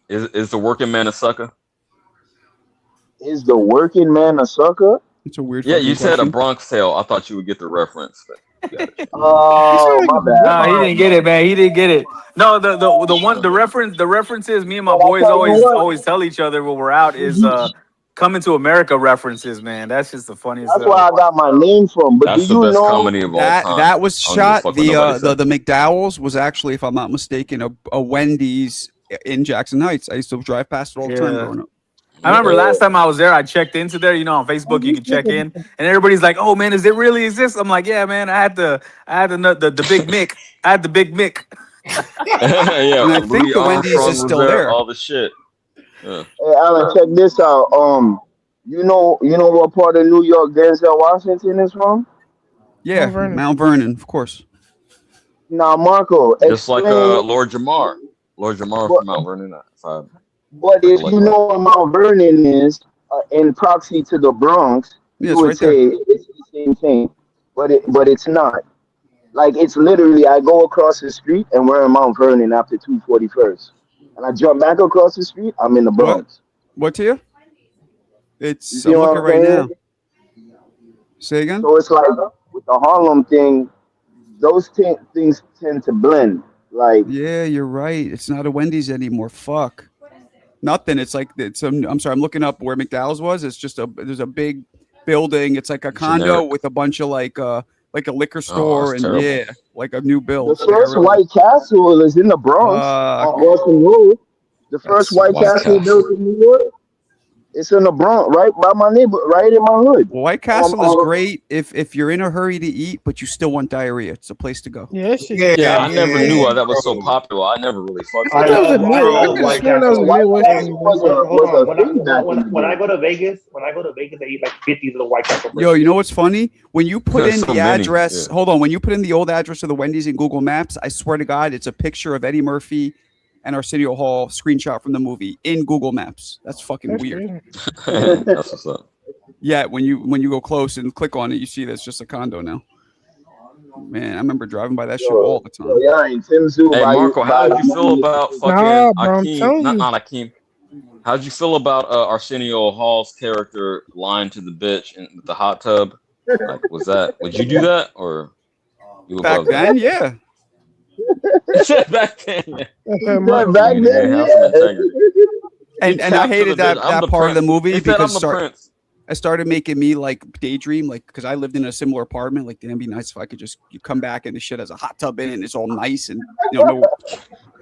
Is the working man a sucker? Is the working man a sucker? It's a weird Yeah, fucking you said a question. Bronx Tale. I thought you would get the reference. But you got it. You sound Oh, like my a bad. No, he didn't get it, man. He didn't get it. No, the reference is me and my But I boys tell you always what, tell each other when we're out if is you Coming to America references, man. That's just the funniest. That's where I got my name from. But That's do the you best know comedy of all time. That was I don't give a shot. fuck what nobody The said. McDowell's was actually, if I'm not mistaken, a Wendy's in Jackson Heights. I used to drive past it all the time Yeah. growing up. I remember last time I was there, I checked into there. You know, on Facebook you can check in, and everybody's like, "Oh man, does it really exist?" I'm like, "Yeah, man. I had the Big Mick. I had the Big Mick." Yeah, And I Louis think the Wendy's Armstrong is was still there. all the shit. Yeah. Hey, Alan, check this out. You know what part of New York Denzel Washington is from? Yeah, Mount Vernon, of course. Now, Marco, Just like explain. Lord Jamar. Lord Jamar But, from Mount Vernon. but if you know what Mount Vernon is, in proxy to the Bronx, Yeah, you it's would right there. say it's the same thing. But it's not. Like, it's literally, I go across the street and we're in Mount Vernon after 241st. And I jump back across the street, I'm in the Bronx. What to you? You It's see I'm what looking I'm right saying? now. Say again? So it's like with the Harlem thing, those things tend to blend. Like, Yeah, you're right. It's not a Wendy's anymore. Fuck. Nothing. It's like I'm sorry. I'm looking up where McDowell's was. It's just there's a big building. It's like a condo Generic. with a bunch of like a liquor store that's and terrible. yeah, like a new the build. first White Castle is in the Bronx on Boston Road. The first White Castle built in New York. It's in the Bronx, right by my neighbor, right in my hood. White Castle is great if you're in a hurry to eat, but you still want diarrhea. It's a place to go. Yeah, that shit. Yeah, I never knew why that was so popular. I never really fucked I with thought it. that was a Midwest thing. When I go to Vegas, I eat like 50 little White Castle. Yo, you know what's funny? When you put in So the many, address, yeah. hold on. When you put in the old address of the Wendy's in Google Maps, I swear to God, it's a picture of Eddie Murphy and Arsenio Hall screenshot from the movie in Google Maps. That's fucking weird. That's what's up. Yeah, when you go close and click on it, you see that's just a condo now. Man, I remember driving by that shit all the time. Yeah, in Tim Zoo. Hey Marco, how did you feel about fucking Akeem? Not Akeem. How did you feel about Arsenio Hall's character lying to the bitch in the hot tub? Like, would you do that or you Back above then, that? yeah. Back then, yeah. Back then, Have some integrity. And I captured hated the bitch. that I'm the part of the prince. movie He said, because I'm the prince. I started making me like daydream, like because I lived in a similar apartment. Like, it'd be nice if I could just come back and the shit has a hot tub in it and it's all nice and no,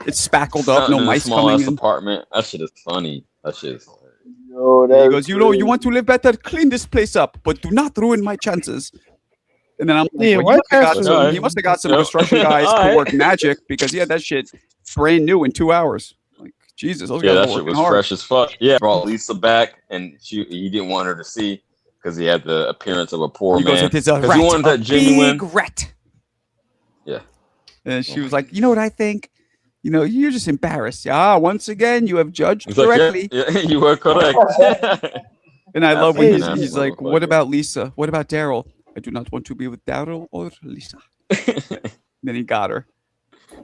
it's spackled up, no mice coming in. Apartment. That shit is funny. That shit is hilarious. Yo, He goes, you want to live better, clean this place up, but do not ruin my chances. And then I'm like, Yeah, well, he must have got some construction guys to work magic because he had that shit brand new in 2 hours. Like, Jesus, those guys Yeah, were that shit working was hard. fresh as fuck. Yeah, brought Lisa back, and he didn't want her to see because he had the appearance of a poor He man. goes, it is a Because he rat, wanted a that genuine. big rat. Yeah. And she was like, you know what I think? You know, you're just embarrassed. Once again, you have judged He's like, correctly. yeah, you were correct. And I love when African he's ass like, motherfucker. what about Lisa? What about Daryl? I do not want to be with Daryl or Lisa. Then he got her.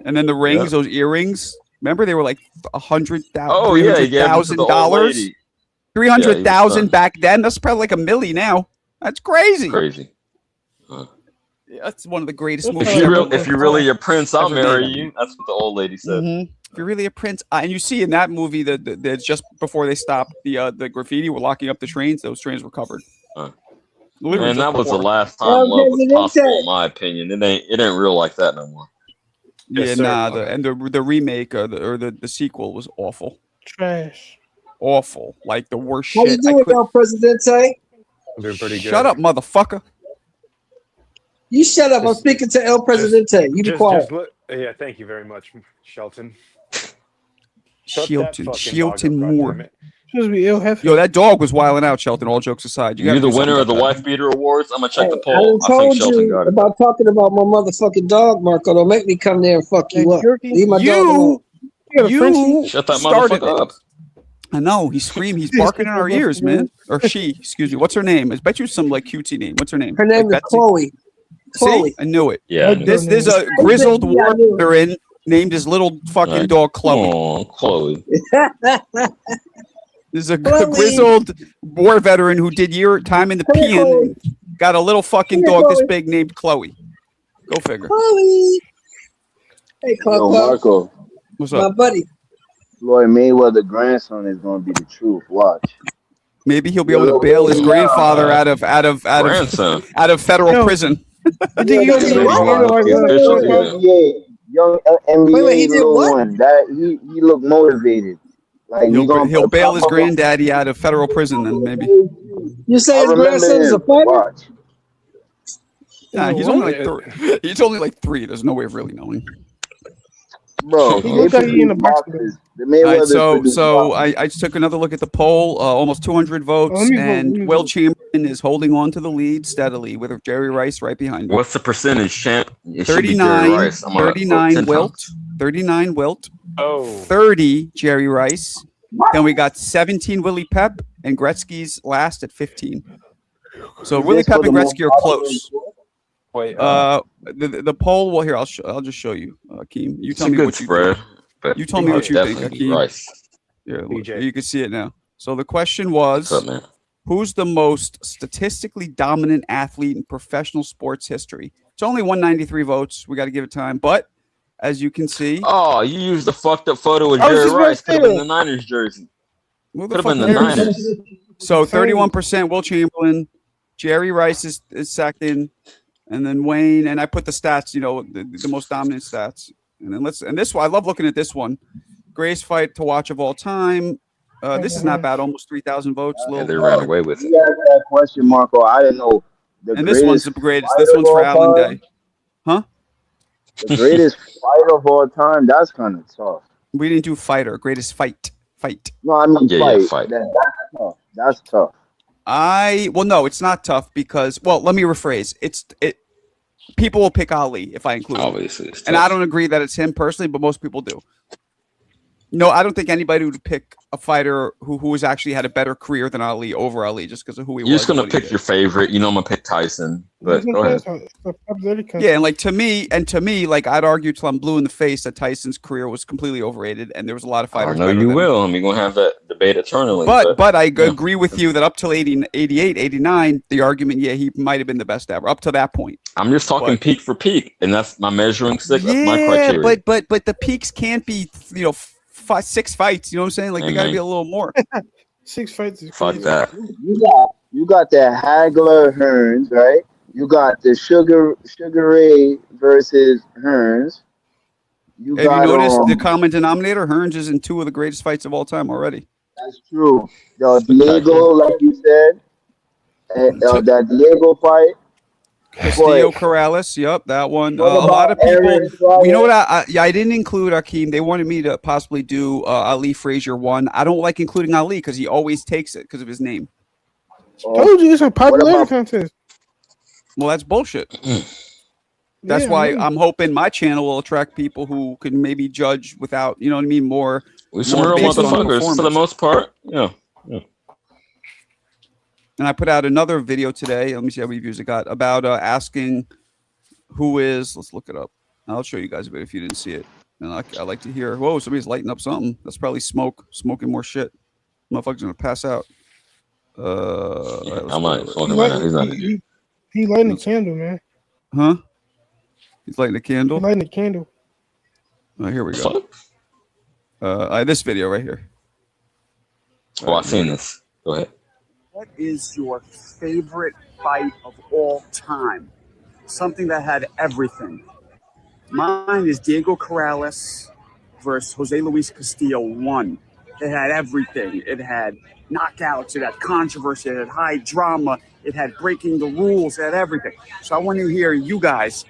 And then the rings, Yeah. those earrings. Remember, they were like $100,000, Oh, yeah, he gave them to the old $300,000. lady. $300,000 back then. That's probably like $1 million now. That's crazy. Crazy. Yeah, that's one of the greatest If movies. you're really a prince, I'll ever marry made. you. That's what the old lady said. If you're really a prince, and you see in that movie that just before they stopped the graffiti, were locking up the trains. Those trains were covered. Literally And just that was the before. last time love was possible, in my opinion. It ain't real like that no more. Yeah, Yes, sir. nah. The remake or the sequel was awful. Trash. Awful. Like the worst How you shit. doing, El Presidente? I'm doing pretty good. Shut up, motherfucker. You shut up. I'm speaking to El Presidente. You be quiet. Yeah, thank you very much, Shelton. Shelton Moore. Supposed to be ill hefty. Yo, that dog was wilding out, Shelton. All jokes aside, You're gotta the do something winner of the about that. Wife Beater Awards. I'm gonna check the I poll. done I think told Shelton you got it. about talking about my motherfucking dog, Marco. Don't make me come there and fuck you up. Leave my dog alone. You Shut that started motherfucker it. up. I know. He's screaming. He's barking in our ears, man. Or she. Excuse me. What's her name? I bet you some like cutesy name. What's her name? Her name Like is Chloe. See, I knew it. Yeah, I knew There's a grizzled war veteran named his little fucking dog Chloe. Oh, Chloe. There's a grizzled war veteran who did time in the pen. Got a little fucking dog this big named Chloe. Go figure. Chloe. Hey, Chloe. Yo, Marco. What's My up? buddy. Floyd Mayweather grandson is gonna be the truth. Watch. Maybe he'll be able to bail his grandfather out of Grandson. out of federal prison. You think he'll be young NBA he did little what? one that he looked motivated. Like He'll bail his granddaddy out of federal prison. Then maybe. You say his grandson is a fighter? Nah, he's only like 3. He's only like 3. There's no way of really knowing. Bro, he looked like he in the boxing. So I just took another look at the poll. Almost 200 votes, and Will Chamberlain is holding on to the lead steadily with Jerry Rice right behind him. What's the percentage, champ? It should be Jerry 39, Rice. 39 Wilt, 39 Wilt, 30 Jerry Rice. Then we got 17 Willie Pep, and Gretzky's last at 15. So Willie Pep and Gretzky are close. Wait, the poll. Well, here I'll just show you, Akeem. You tell me what you think. You tell me what you think, Akeem. Rice. Yeah, you can see it now. So the question was, who's the most statistically dominant athlete in professional sports history? It's only 193 votes. We got to give it time, but as you can see, oh, you used the fucked up photo of Jerry Rice. Could have been the Niners jersey. Could have been the Niners. So 31% Will Chamberlain, Jerry Rice is second. And then Wayne, and I put the stats, the most dominant stats. And then this one, I love looking at this one. Greatest fight to watch of all time. This is not bad, almost 3,000 votes. They ran away with it. You asked that question, Marco. I didn't know. And this one's the greatest. This one's for Alan Day. Huh? The greatest fight of all time? That's kind of tough. We didn't do fighter. Greatest fight. No, I mean fight. Fight. That's tough. That's tough. No, it's not tough because, let me rephrase. People will pick Ali if I include him. Obviously, and I don't agree that it's him personally, but most people do. No, I don't think anybody would pick a fighter who has actually had a better career than Ali over Ali just because of who he was. You're just gonna pick your favorite. I'm gonna pick Tyson. But go ahead. Yeah, and to me, like I'd argue till I'm blue in the face that Tyson's career was completely overrated, and there was a lot of fighters. I know you will. We're gonna have that debate eternally. But I agree with you that up till 88, 89, the argument, he might have been the best ever up to that point. I'm just talking peak for peak, and that's my measuring stick. That's my criteria. But the peaks can't be 6 fights. You know what I'm saying? Like they got to be a little more. 6 fights. Fuck that. You got the Hagler Hearns, right? You got the Sugar Ray versus Hearns. You notice the common denominator? Hearns is in 2 of the greatest fights of all time already. That's true. Diego, like you said, that Diego fight. Castillo Corrales, yep, that one. A lot of people. You know what? I didn't include Akeem. They wanted me to possibly do Ali Frazier 1. I don't like including Ali because he always takes it because of his name. Told you it's a popularity contest. Well, that's bullshit. That's why I'm hoping my channel will attract people who can maybe judge without, more. We're some real motherfuckers for the most part. Yeah. And I put out another video today. Let me see how many views it got about asking who is. Let's look it up. I'll show you guys a bit if you didn't see it. And I like to hear. Whoa, somebody's lighting up something. That's probably smoking more shit. Motherfucker's gonna pass out. I'm not smoking right now. He's not. He lighting a candle, man. Huh? He's lighting a candle. He's lighting a candle. Oh, here we go. This video right here. Oh, I've seen this. Go ahead. What is your favorite fight of all time? Something that had everything. Mine is Diego Corrales versus Jose Luis Castillo 1. It had everything. It had knockouts. It had controversy. It had high drama. It had breaking the rules. It had everything. So I want to hear you guys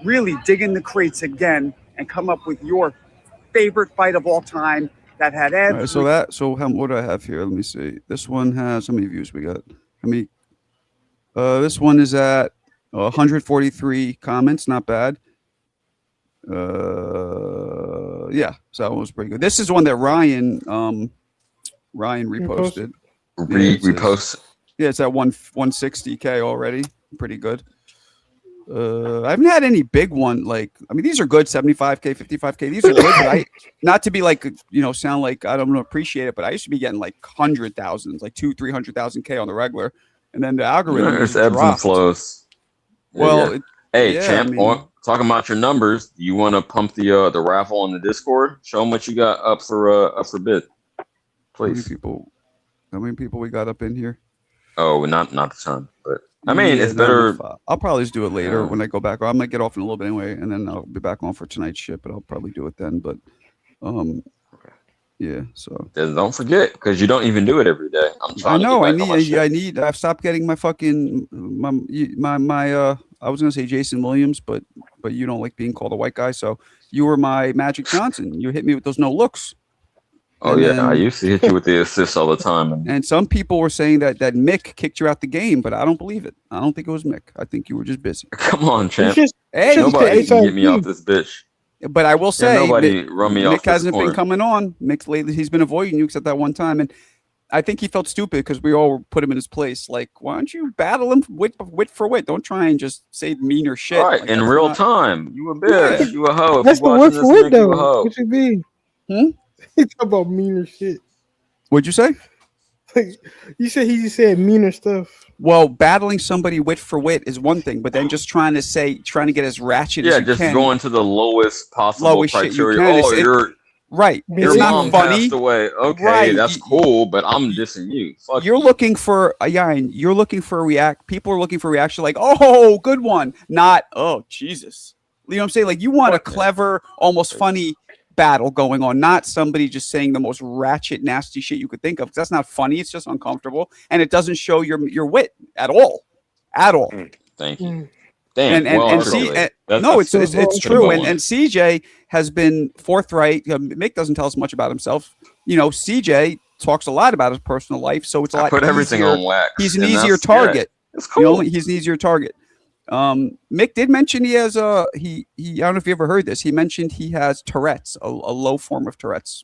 really dig in the crates again and come up with your favorite fight of all time that had everything. What do I have here? Let me see. This one has how many views we got? This one is at 143 comments. Not bad. Yeah, so that one was pretty good. This is one that Ryan reposted. Repost. Yeah, it's at 160K already. Pretty good. I haven't had any big one. These are good. 75K, 55K. These are good. But not to be sound like I don't appreciate it, but I used to be getting 100,000, 200,000-300,000K on the regular, and then the algorithm. There's ebbs and flows. Well, champ. Talking about your numbers, you want to pump the raffle on the Discord? Show them what you got up for bid, please. People. How many people we got up in here? Oh, not a ton, but I mean, it's not better. enough. I'll probably just do it later when I go back. I might get off in a little bit anyway, and then I'll be back on for tonight's shit. But I'll probably do it then. But yeah. So Then don't forget, because you don't even do it every day. I'm trying. I know. To get back on my shit. I've stopped getting my fucking my. I was gonna say Jason Williams, but you don't like being called a white guy, so you were my Magic Johnson. You hit me with those no looks. Oh And yeah, then- I used to hit you with the assists all the time. And some people were saying that Mick kicked you out the game, but I don't believe it. I don't think it was Mick. I think you were just busy. Come on, champ. Hey, Nobody can get me off this bitch. But I will say, nobody run me off Mick this hasn't been corner. coming on. Mick lately, he's been avoiding you except that one time, and I think he felt stupid because we all put him in his place. Like, why don't you battle him wit for wit? Don't try and just say meaner shit. Right, Like, in that's real not- time. You a bitch. Yeah. You a hoe. If That's you the watching word this, for word nigga, you a though. hoe. What you mean? He talk about meaner shit. What'd you say? You said he just said meaner stuff. Well, battling somebody wit for wit is one thing, but then just trying to get as ratchet Yeah, as you just can. going to the lowest possible Lowest shit you criteria. can. Oh, It's- right. your It's not mom funny. passed away. Okay, Right. that's cool, but I'm dissing you. Fuck You're you. looking for you're looking for a react. People are looking for a reaction like, oh, good one. Not, oh, Jesus. You know what I'm saying? Like, you want a clever, almost funny battle going on, not somebody just saying the most ratchet, nasty shit you could think of. 'Cause that's not funny. It's just uncomfortable, and it doesn't show your wit at all. At all. Thank you. Damn. And well it's true. And CJ has been forthright. Mick doesn't tell us much about himself. You know, CJ talks a lot about his personal life, so it's a I lot put everything easier. on wax, He's an and easier that's target. great. It's cool. You know, he's an easier target. Mick did mention he has he I don't know if you ever heard this. He mentioned he has Tourette's, a low form of Tourette's,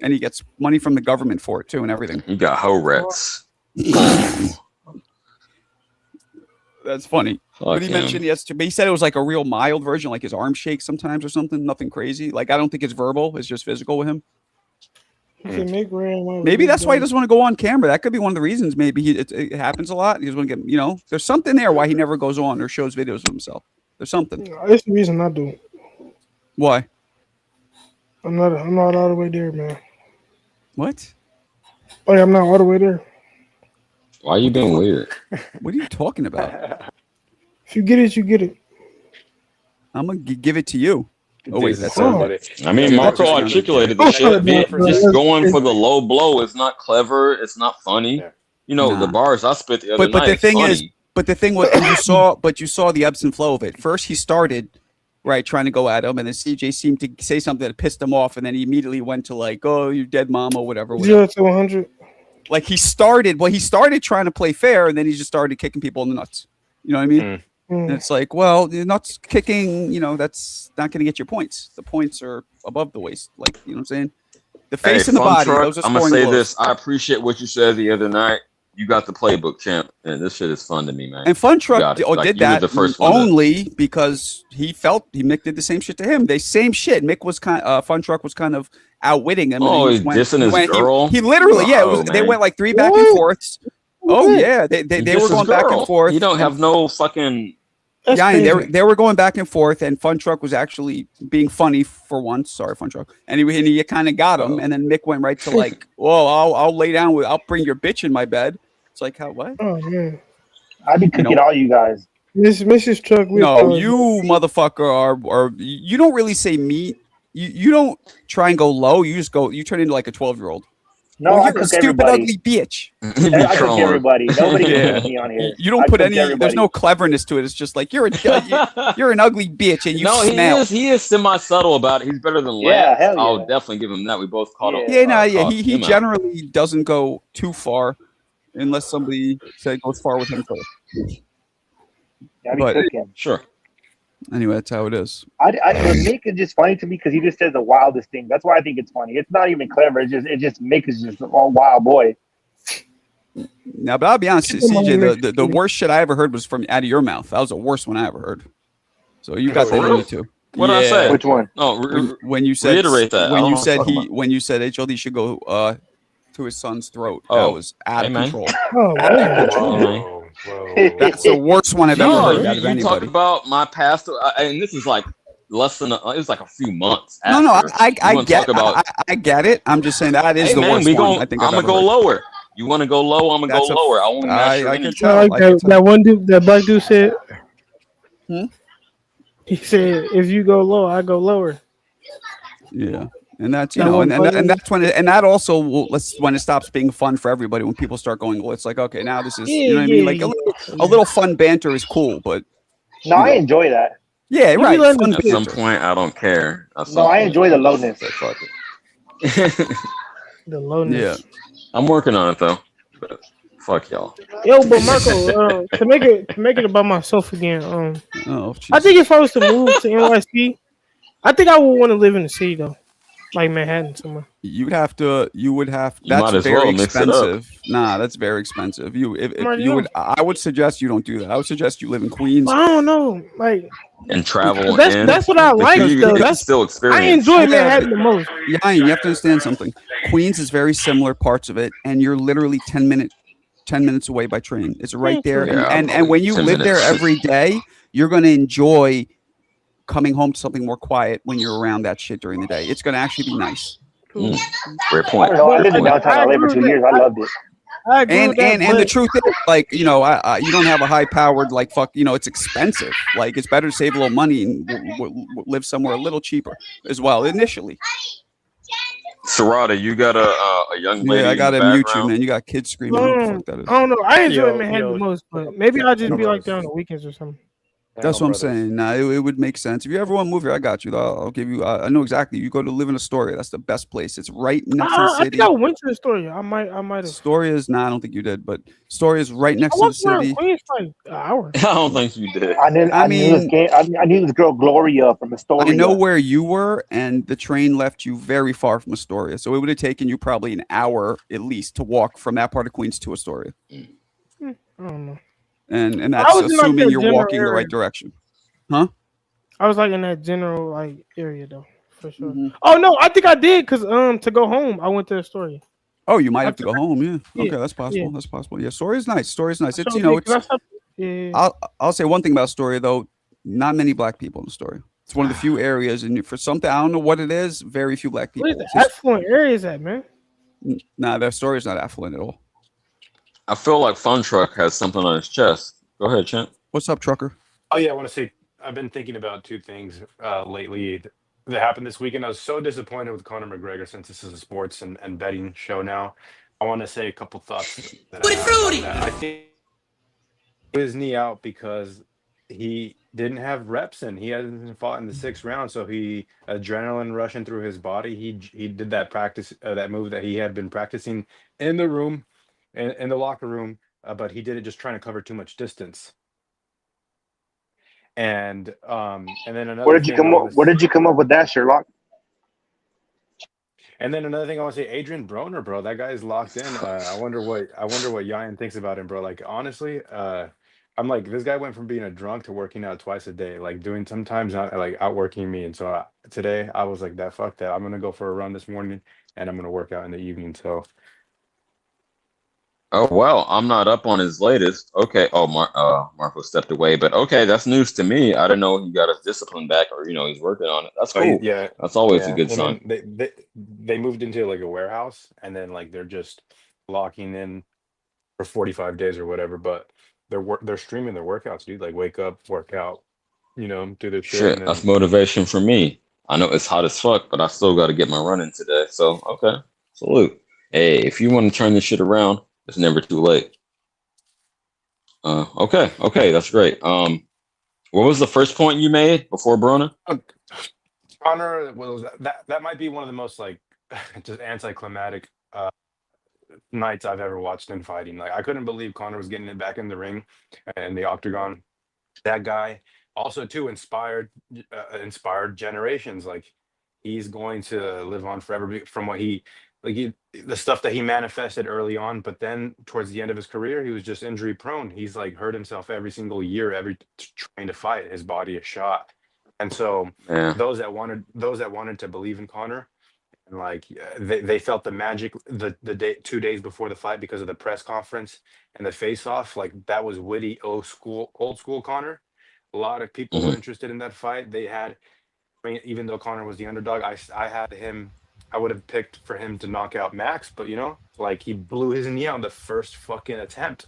and he gets money from the government for it too, and everything. You got ho-rets. That's funny. But he him. mentioned he said it was like a real mild version, like his arm shakes sometimes or something. Nothing crazy. Like, I don't think it's verbal. It's just physical with him. He said Mick ran one. Maybe that's why he doesn't want to go on camera. That could be one of the reasons. Maybe it happens a lot. He doesn't want to get, there's something there why he never goes on or shows videos of himself. There's something. That's the reason I do it. Why? I'm not all the way there, man. What? Like, I'm not all the way there. Why are you being weird? What are you talking about? If you get it, you get it. I'm gonna give it to you. Oh wait, that's I mean, Marco articulated the shit. Just going for the low blow is not clever. It's not funny. You know, the bars I spit the other night. But the thing funny. is, the thing was, you saw the ebbs and flow of it. First, he started right trying to go at him, and then CJ seemed to say something that pissed him off, and then he immediately went to like, "Oh, you dead mom," or whatever. 0 to 100. Like he started trying to play fair, and then he just started kicking people in the nuts. You know what I mean? And it's like, well, you're not kicking, that's not going to get your points. The points are above the waist. Like, you know what I'm saying? The face and the Fun body. Truck, Those are I'm gonna scoring say blows. this. I appreciate what you said the other night. You got the playbook, champ, and this shit is fun to me, man. And Fun You Truck got it. did Like, you were that the first one to- only because Mick did the same shit to him. Same shit. Mick was Fun Truck was kind of outwitting him. Oh, and he's dissing his girl? He literally, they man. went like 3 back and forths. Oh yeah, they were going back and forth. You don't have no fucking. Yeah, and they were going back and forth, and Fun Truck was actually being funny for once. Sorry, Fun Truck, and he kind of got him, and then Mick went right to like, "Well, I'll lay down with, I'll bring your bitch in my bed." It's like, how what? Oh man, I be cooking all you guys. Mrs. Truck. No, you motherfucker are you don't really say meat. You don't try and go low. You just go. You turn into like a 12-year-old. No, well, I you're a cook stupid, everybody. ugly bitch. I cook everybody. Nobody can cook me on here. You don't I put cook any. everybody. There's no cleverness to it. It's just like you're an ugly bitch, and you No, smell. he is semi-subtle about it. He's better than Yeah, Lance. hell yeah. I'll definitely give him that. We both caught him. He generally doesn't go too far, unless somebody goes far with him first. I be But cooking. Sure. Anyway, that's how it is. But Mick is just funny to me because he just says the wildest thing. That's why I think it's funny. It's not even clever. It just Mick is just a wild boy. Now, but I'll be honest, CJ, the worst shit I ever heard was from out of your mouth. That was the worst one I ever heard. So you got that in you too. What did I say? Which one? No, when you said reiterate that. when you said HLD should go to his son's throat. That was out of control. Oh, Out of control. That's the worst one I've ever heard out of You talk anybody. about my past, and this is like less than it was like a few months. No, after. I get talk about. I get it. I'm just saying that is Hey, the man, worst one I think I'm I've gonna ever go heard. lower. You want to go low? I'm gonna go lower. I won't match your I can energy. tell. Like I can tell. that one dude, that black dude said. Hmm? He said, "If you go low, I go lower." Yeah. And that's That one and funny. that's when and that also when it stops being fun for everybody, when people start going, well, it's like, okay, now this is, you know what I mean, like a little fun banter is cool, but No, I enjoy that. yeah, What right, you fun At some banter. point, I don't care. No, I enjoy the lowness. Fuck it. The lowness. Yeah. I'm working on it though. But fuck y'all. Yo, but Marco, to make it about myself again. Oh, I think if I was to move to NYC, I think I would want to live in the city though, like Manhattan somewhere. You would have. You That's might as very well mix it up. expensive. Nah, that's very expensive. If Already you know. would, I would suggest you don't do that. I would suggest you live in Queens. But I don't know, like And travel that's what I but like you though. can still I experience. enjoy Manhattan the most. Yeah, and you have to understand something. Queens is very similar parts of it, and you're literally 10 minutes away by train. It's right there, Yeah, and when you 10 live there minutes. every day, you're going to enjoy coming home to something more quiet when you're around that shit during the day. It's going to actually be nice. Great I point. don't know. I Great lived in point. downtown LA for 2 years. I loved it. I agree with that. And the truth is, like, you know, you don't have a high powered, like, fuck, you know, it's expensive. Like, it's better to save a little money and live somewhere a little cheaper as well initially. Sarada, you got a young lady. Yeah, I in got the to mute you, background? man. You got kids screaming. What the fuck that is? I don't know. I enjoy Yo, Manhattan yo, the most, but maybe I'll just no be like brothers. there on the weekends or something. That's what I'm saying. Nah, it would make sense. If you ever want to move here, I got you. I'll give you. I know exactly. You go to live in Astoria. That's the best place. It's right next to the I city. think I went to the store. I might have. Astoria is I don't think you did, but Astoria is right next I to the walked around city. Queens for like an hour. I don't think you did. I knew this girl Gloria from Astoria. I know where you were, and the train left you very far from Astoria, so it would have taken you probably an hour at least to walk from that part of Queens to Astoria. I don't know. And that's was in, like, assuming that you're general walking the area. right direction, huh? I was like in that general like area though, for sure. Mm-hmm. Oh no, I think I did because to go home I went to Astoria. Oh, you might have to go home. Yeah. Yeah, Okay, that's possible. yeah. That's possible. Yeah, Astoria's nice. Astoria's nice. It's So, you know, yeah, 'cause it's. I stopped- yeah. I'll say one thing about Astoria though. Not many black people in Astoria. It's one of the few areas, and for something I don't know what it is. Very few black people. Where's the affluent areas at, man? Nah, the Astoria's not affluent at all. I feel like Fun Truck has something on his chest. Go ahead, Champ. What's up, trucker? Oh yeah, I want to say I've been thinking about two things lately that happened this weekend. I was so disappointed with Conor McGregor since this is a sports and betting show now. I want to say a couple thoughts. I think his knee out because he didn't have reps in. He hasn't fought in the 6th round, so he adrenaline rushing through his body. He did that practice, that move that he had been practicing in the room, in the locker room, but he did it just trying to cover too much distance. And then another. Where did you come up with that, Sherlock? And then another thing I want to say, Adrian Broner, bro, that guy's locked in. I wonder what Yan thinks about him, bro. Like honestly, I'm like, this guy went from being a drunk to working out twice a day, like doing sometimes not like outworking me. And so today I was like, fuck that. I'm gonna go for a run this morning, and I'm gonna work out in the evening. So. Oh well, I'm not up on his latest. Okay. Oh, Marco stepped away, but okay, that's news to me. I didn't know he got his discipline back, or he's working on it. That's cool. Yeah, that's always a good sign. They moved into like a warehouse, and then like they're just locking in for 45 days or whatever. But they're streaming their workouts, dude. Like wake up, work out, do their shit. Shit, that's motivation for me. I know it's hot as fuck, but I still got to get my run in today. So okay, salute. Hey, if you want to turn this shit around, it's never too late. Okay, that's great. What was the first point you made before Broner? Conor was that might be one of the most like just anticlimactic nights I've ever watched in fighting. Like I couldn't believe Conor was getting it back in the ring and the octagon. That guy also too inspired generations. Like he's going to live on forever from what the stuff that he manifested early on, but then towards the end of his career, he was just injury prone. He's like hurt himself every single year, trying to fight. His body is shot, and so those that wanted to believe in Conor, and like they felt the magic the day 2 days before the fight because of the press conference and the face off. Like that was witty old school Conor. A lot of people were interested in that fight. They had, I mean, even though Conor was the underdog, I had him I would have picked for him to knock out Max, but like he blew his knee out on the first fucking attempt.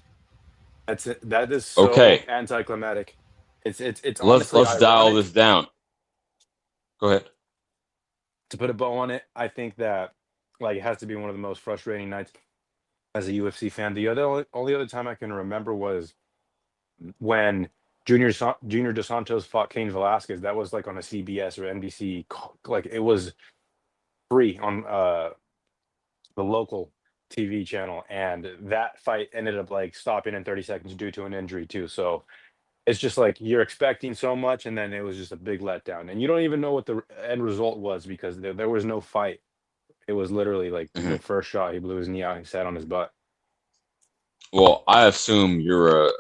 That is so Okay. anticlimactic. It's Let's honestly dial ironic. this down. Go ahead. To put a bow on it, I think that like it has to be one of the most frustrating nights as a UFC fan. The only other time I can remember was when Junior Dos Santos fought Cain Velasquez. That was like on a CBS or NBC. Like it was free on the local TV channel, and that fight ended up like stopping in 30 seconds due to an injury too. So it's just like you're expecting so much, and then it was just a big letdown, and you don't even know what the end result was because there was no fight. It was literally like the first shot, he blew his knee out, he sat on his butt. Well, I assume you're a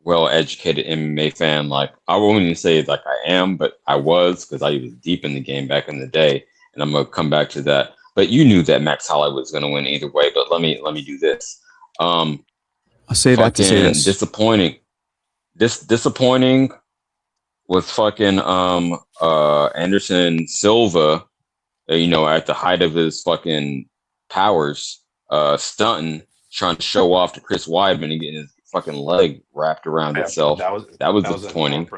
well-educated MMA fan. Like I won't even say like I am, but I was because I was deep in the game back in the day, and I'm gonna come back to that. But you knew that Max Holloway was gonna win either way. But let me do this. I'll say that to say this. Disappointing with fucking Anderson Silva. At the height of his fucking powers, stunting, trying to show off to Chris Weidman and getting his fucking leg wrapped around itself. That was disappointing.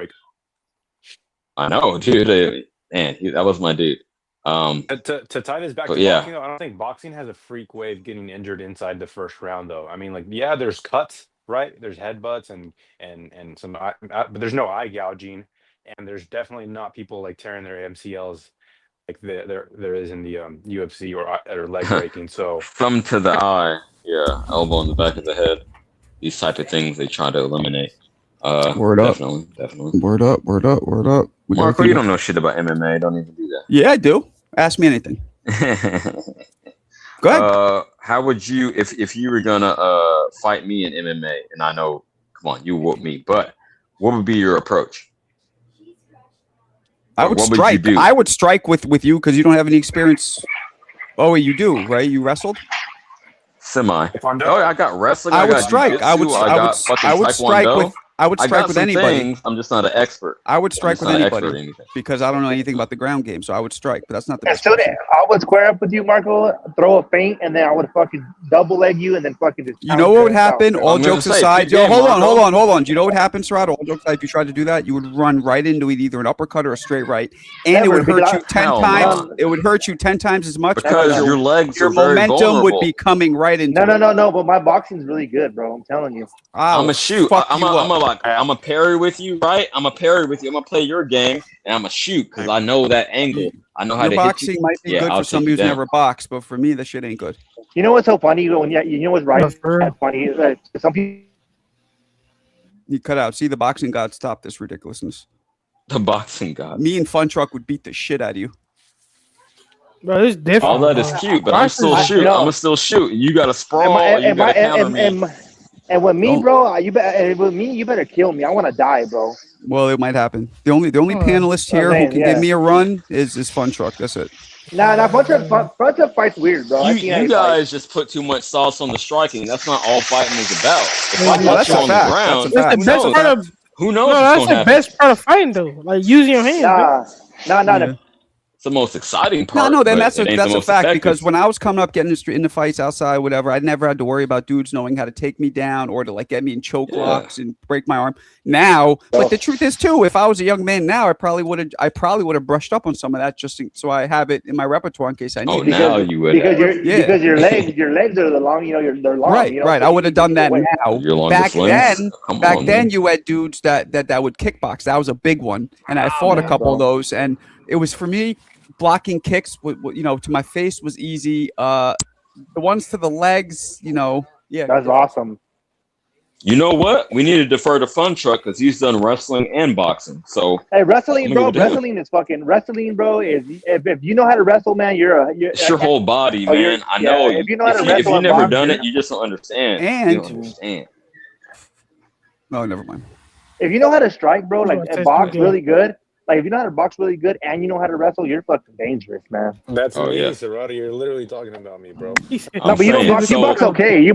I know, dude. Man, that was my dude. To tie this back to boxing, though, I don't think boxing has a freak way of getting injured inside the first round, though. I mean, like, yeah, there's cuts, right? There's headbutts and some, but there's no eye gouging, and there's definitely not people like tearing their MCLs like there is in the UFC or leg breaking. So thumb to the eye, elbow in the back of the head. These type of things they try to eliminate. Word up. Definitely. Word up. Marco, you don't know shit about MMA. Don't even do that. Yeah, I do. Ask me anything. Go ahead. How would you, if you were gonna fight me in MMA, and I know, come on, you whoop me, but what would be your approach? I would strike. I would strike with you because you don't have any experience. Oh, wait, you do, right? You wrestled? Semi. Oh, I got wrestling. I would strike. I would strike with anybody. I'm just not an expert. I would strike with anybody because I don't know anything about the ground game, so I would strike. But that's not the best. So I would square up with you, Marco, throw a feint, and then I would fucking double leg you, and then fucking just. You know what would happen? All jokes aside, hold on. Do you know what happens, Rod? All jokes aside, if you tried to do that, you would run right into either an uppercut or a straight right, and it would hurt you 10 times. It would hurt you 10 times as much because your legs, your momentum would be coming right into. No. But my boxing's really good, bro. I'm telling you. I'm a shoot. I'm a parry with you, right? I'm a parry with you. I'm gonna play your game, and I'm a shoot because I know that angle. I know how to boxing hit you. Might be good for somebody who's never boxed, but for me, that shit ain't good. You know what's so funny? You know what's right? That's funny. Is that some people. You cut out. See, the boxing god stop this ridiculousness. The boxing god. Me and Fun Truck would beat the shit out of you. Bro, it's different. All that is cute, but I'm still shoot. I'm gonna still shoot. You got to sprawl. You got to counter me. And with me, bro, you better kill me. I want to die, bro. Well, it might happen. The only panelist here who can give me a run is Fun Truck. That's it. Nah, Fun Truck fight's weird, bro. You guys just put too much sauce on the striking. That's not all fighting is about. If I that's you on fact. the ground, That's the best part of. Who knows? No, that's the best part of fighting, though. Like using your hands. Nah. It's the most exciting part. No, then that's a fact effective. because when I was coming up, getting in the fights outside, whatever, I never had to worry about dudes knowing how to take me down or to like get me in choke locks and break my arm. Now, but the truth is too, if I was a young man now, I probably would have brushed up on some of that just so I have it in my repertoire in case I need. Now you would because your legs are the long, they're long. Right. I would have done that now. Back then, you had dudes that would kickbox. That was a big one, and I fought a couple of those, and it was for me. Blocking kicks, to my face was easy. The ones to the legs, that's awesome. You know what? We need to defer to Fun Truck because he's done wrestling and boxing. So hey, wrestling, bro. Wrestling is fucking wrestling, bro. Is if you know how to wrestle, man, it's your whole body, man. I know. If you know how to wrestle, if you've never done it, you just don't understand. And you don't understand. No, never mind. If you know how to strike, bro, like and box really good. Like if you know how to box really good and you know how to wrestle, you're fucking dangerous, man. That's me, Serrata. You're literally talking about me, bro. No, but you don't box. You box okay.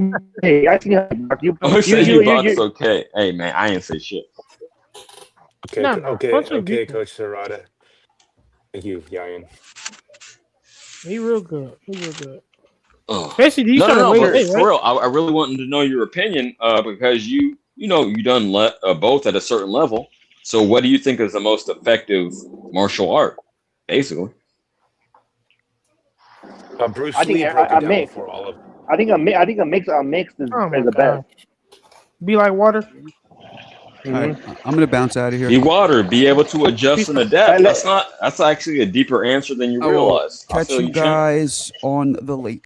I see how you box. You box okay. Hey, man, I ain't say shit. Okay, Coach Serrata. Thank you, Yayan. He real good. He real good. Oh. Especially these No, weight, but right? for real, I really wanted to know your opinion because you done both at a certain level. So what do you think is the most effective martial art, basically? Bruce I think Lee a broke it down mix. for all of. I think a mix is Oh my the god. best. Be like water. All right, I'm gonna bounce out of here. Be water, be able to adjust and adapt. That's actually a deeper answer than you I will realize. I catch feel you you, champ. guys on the late.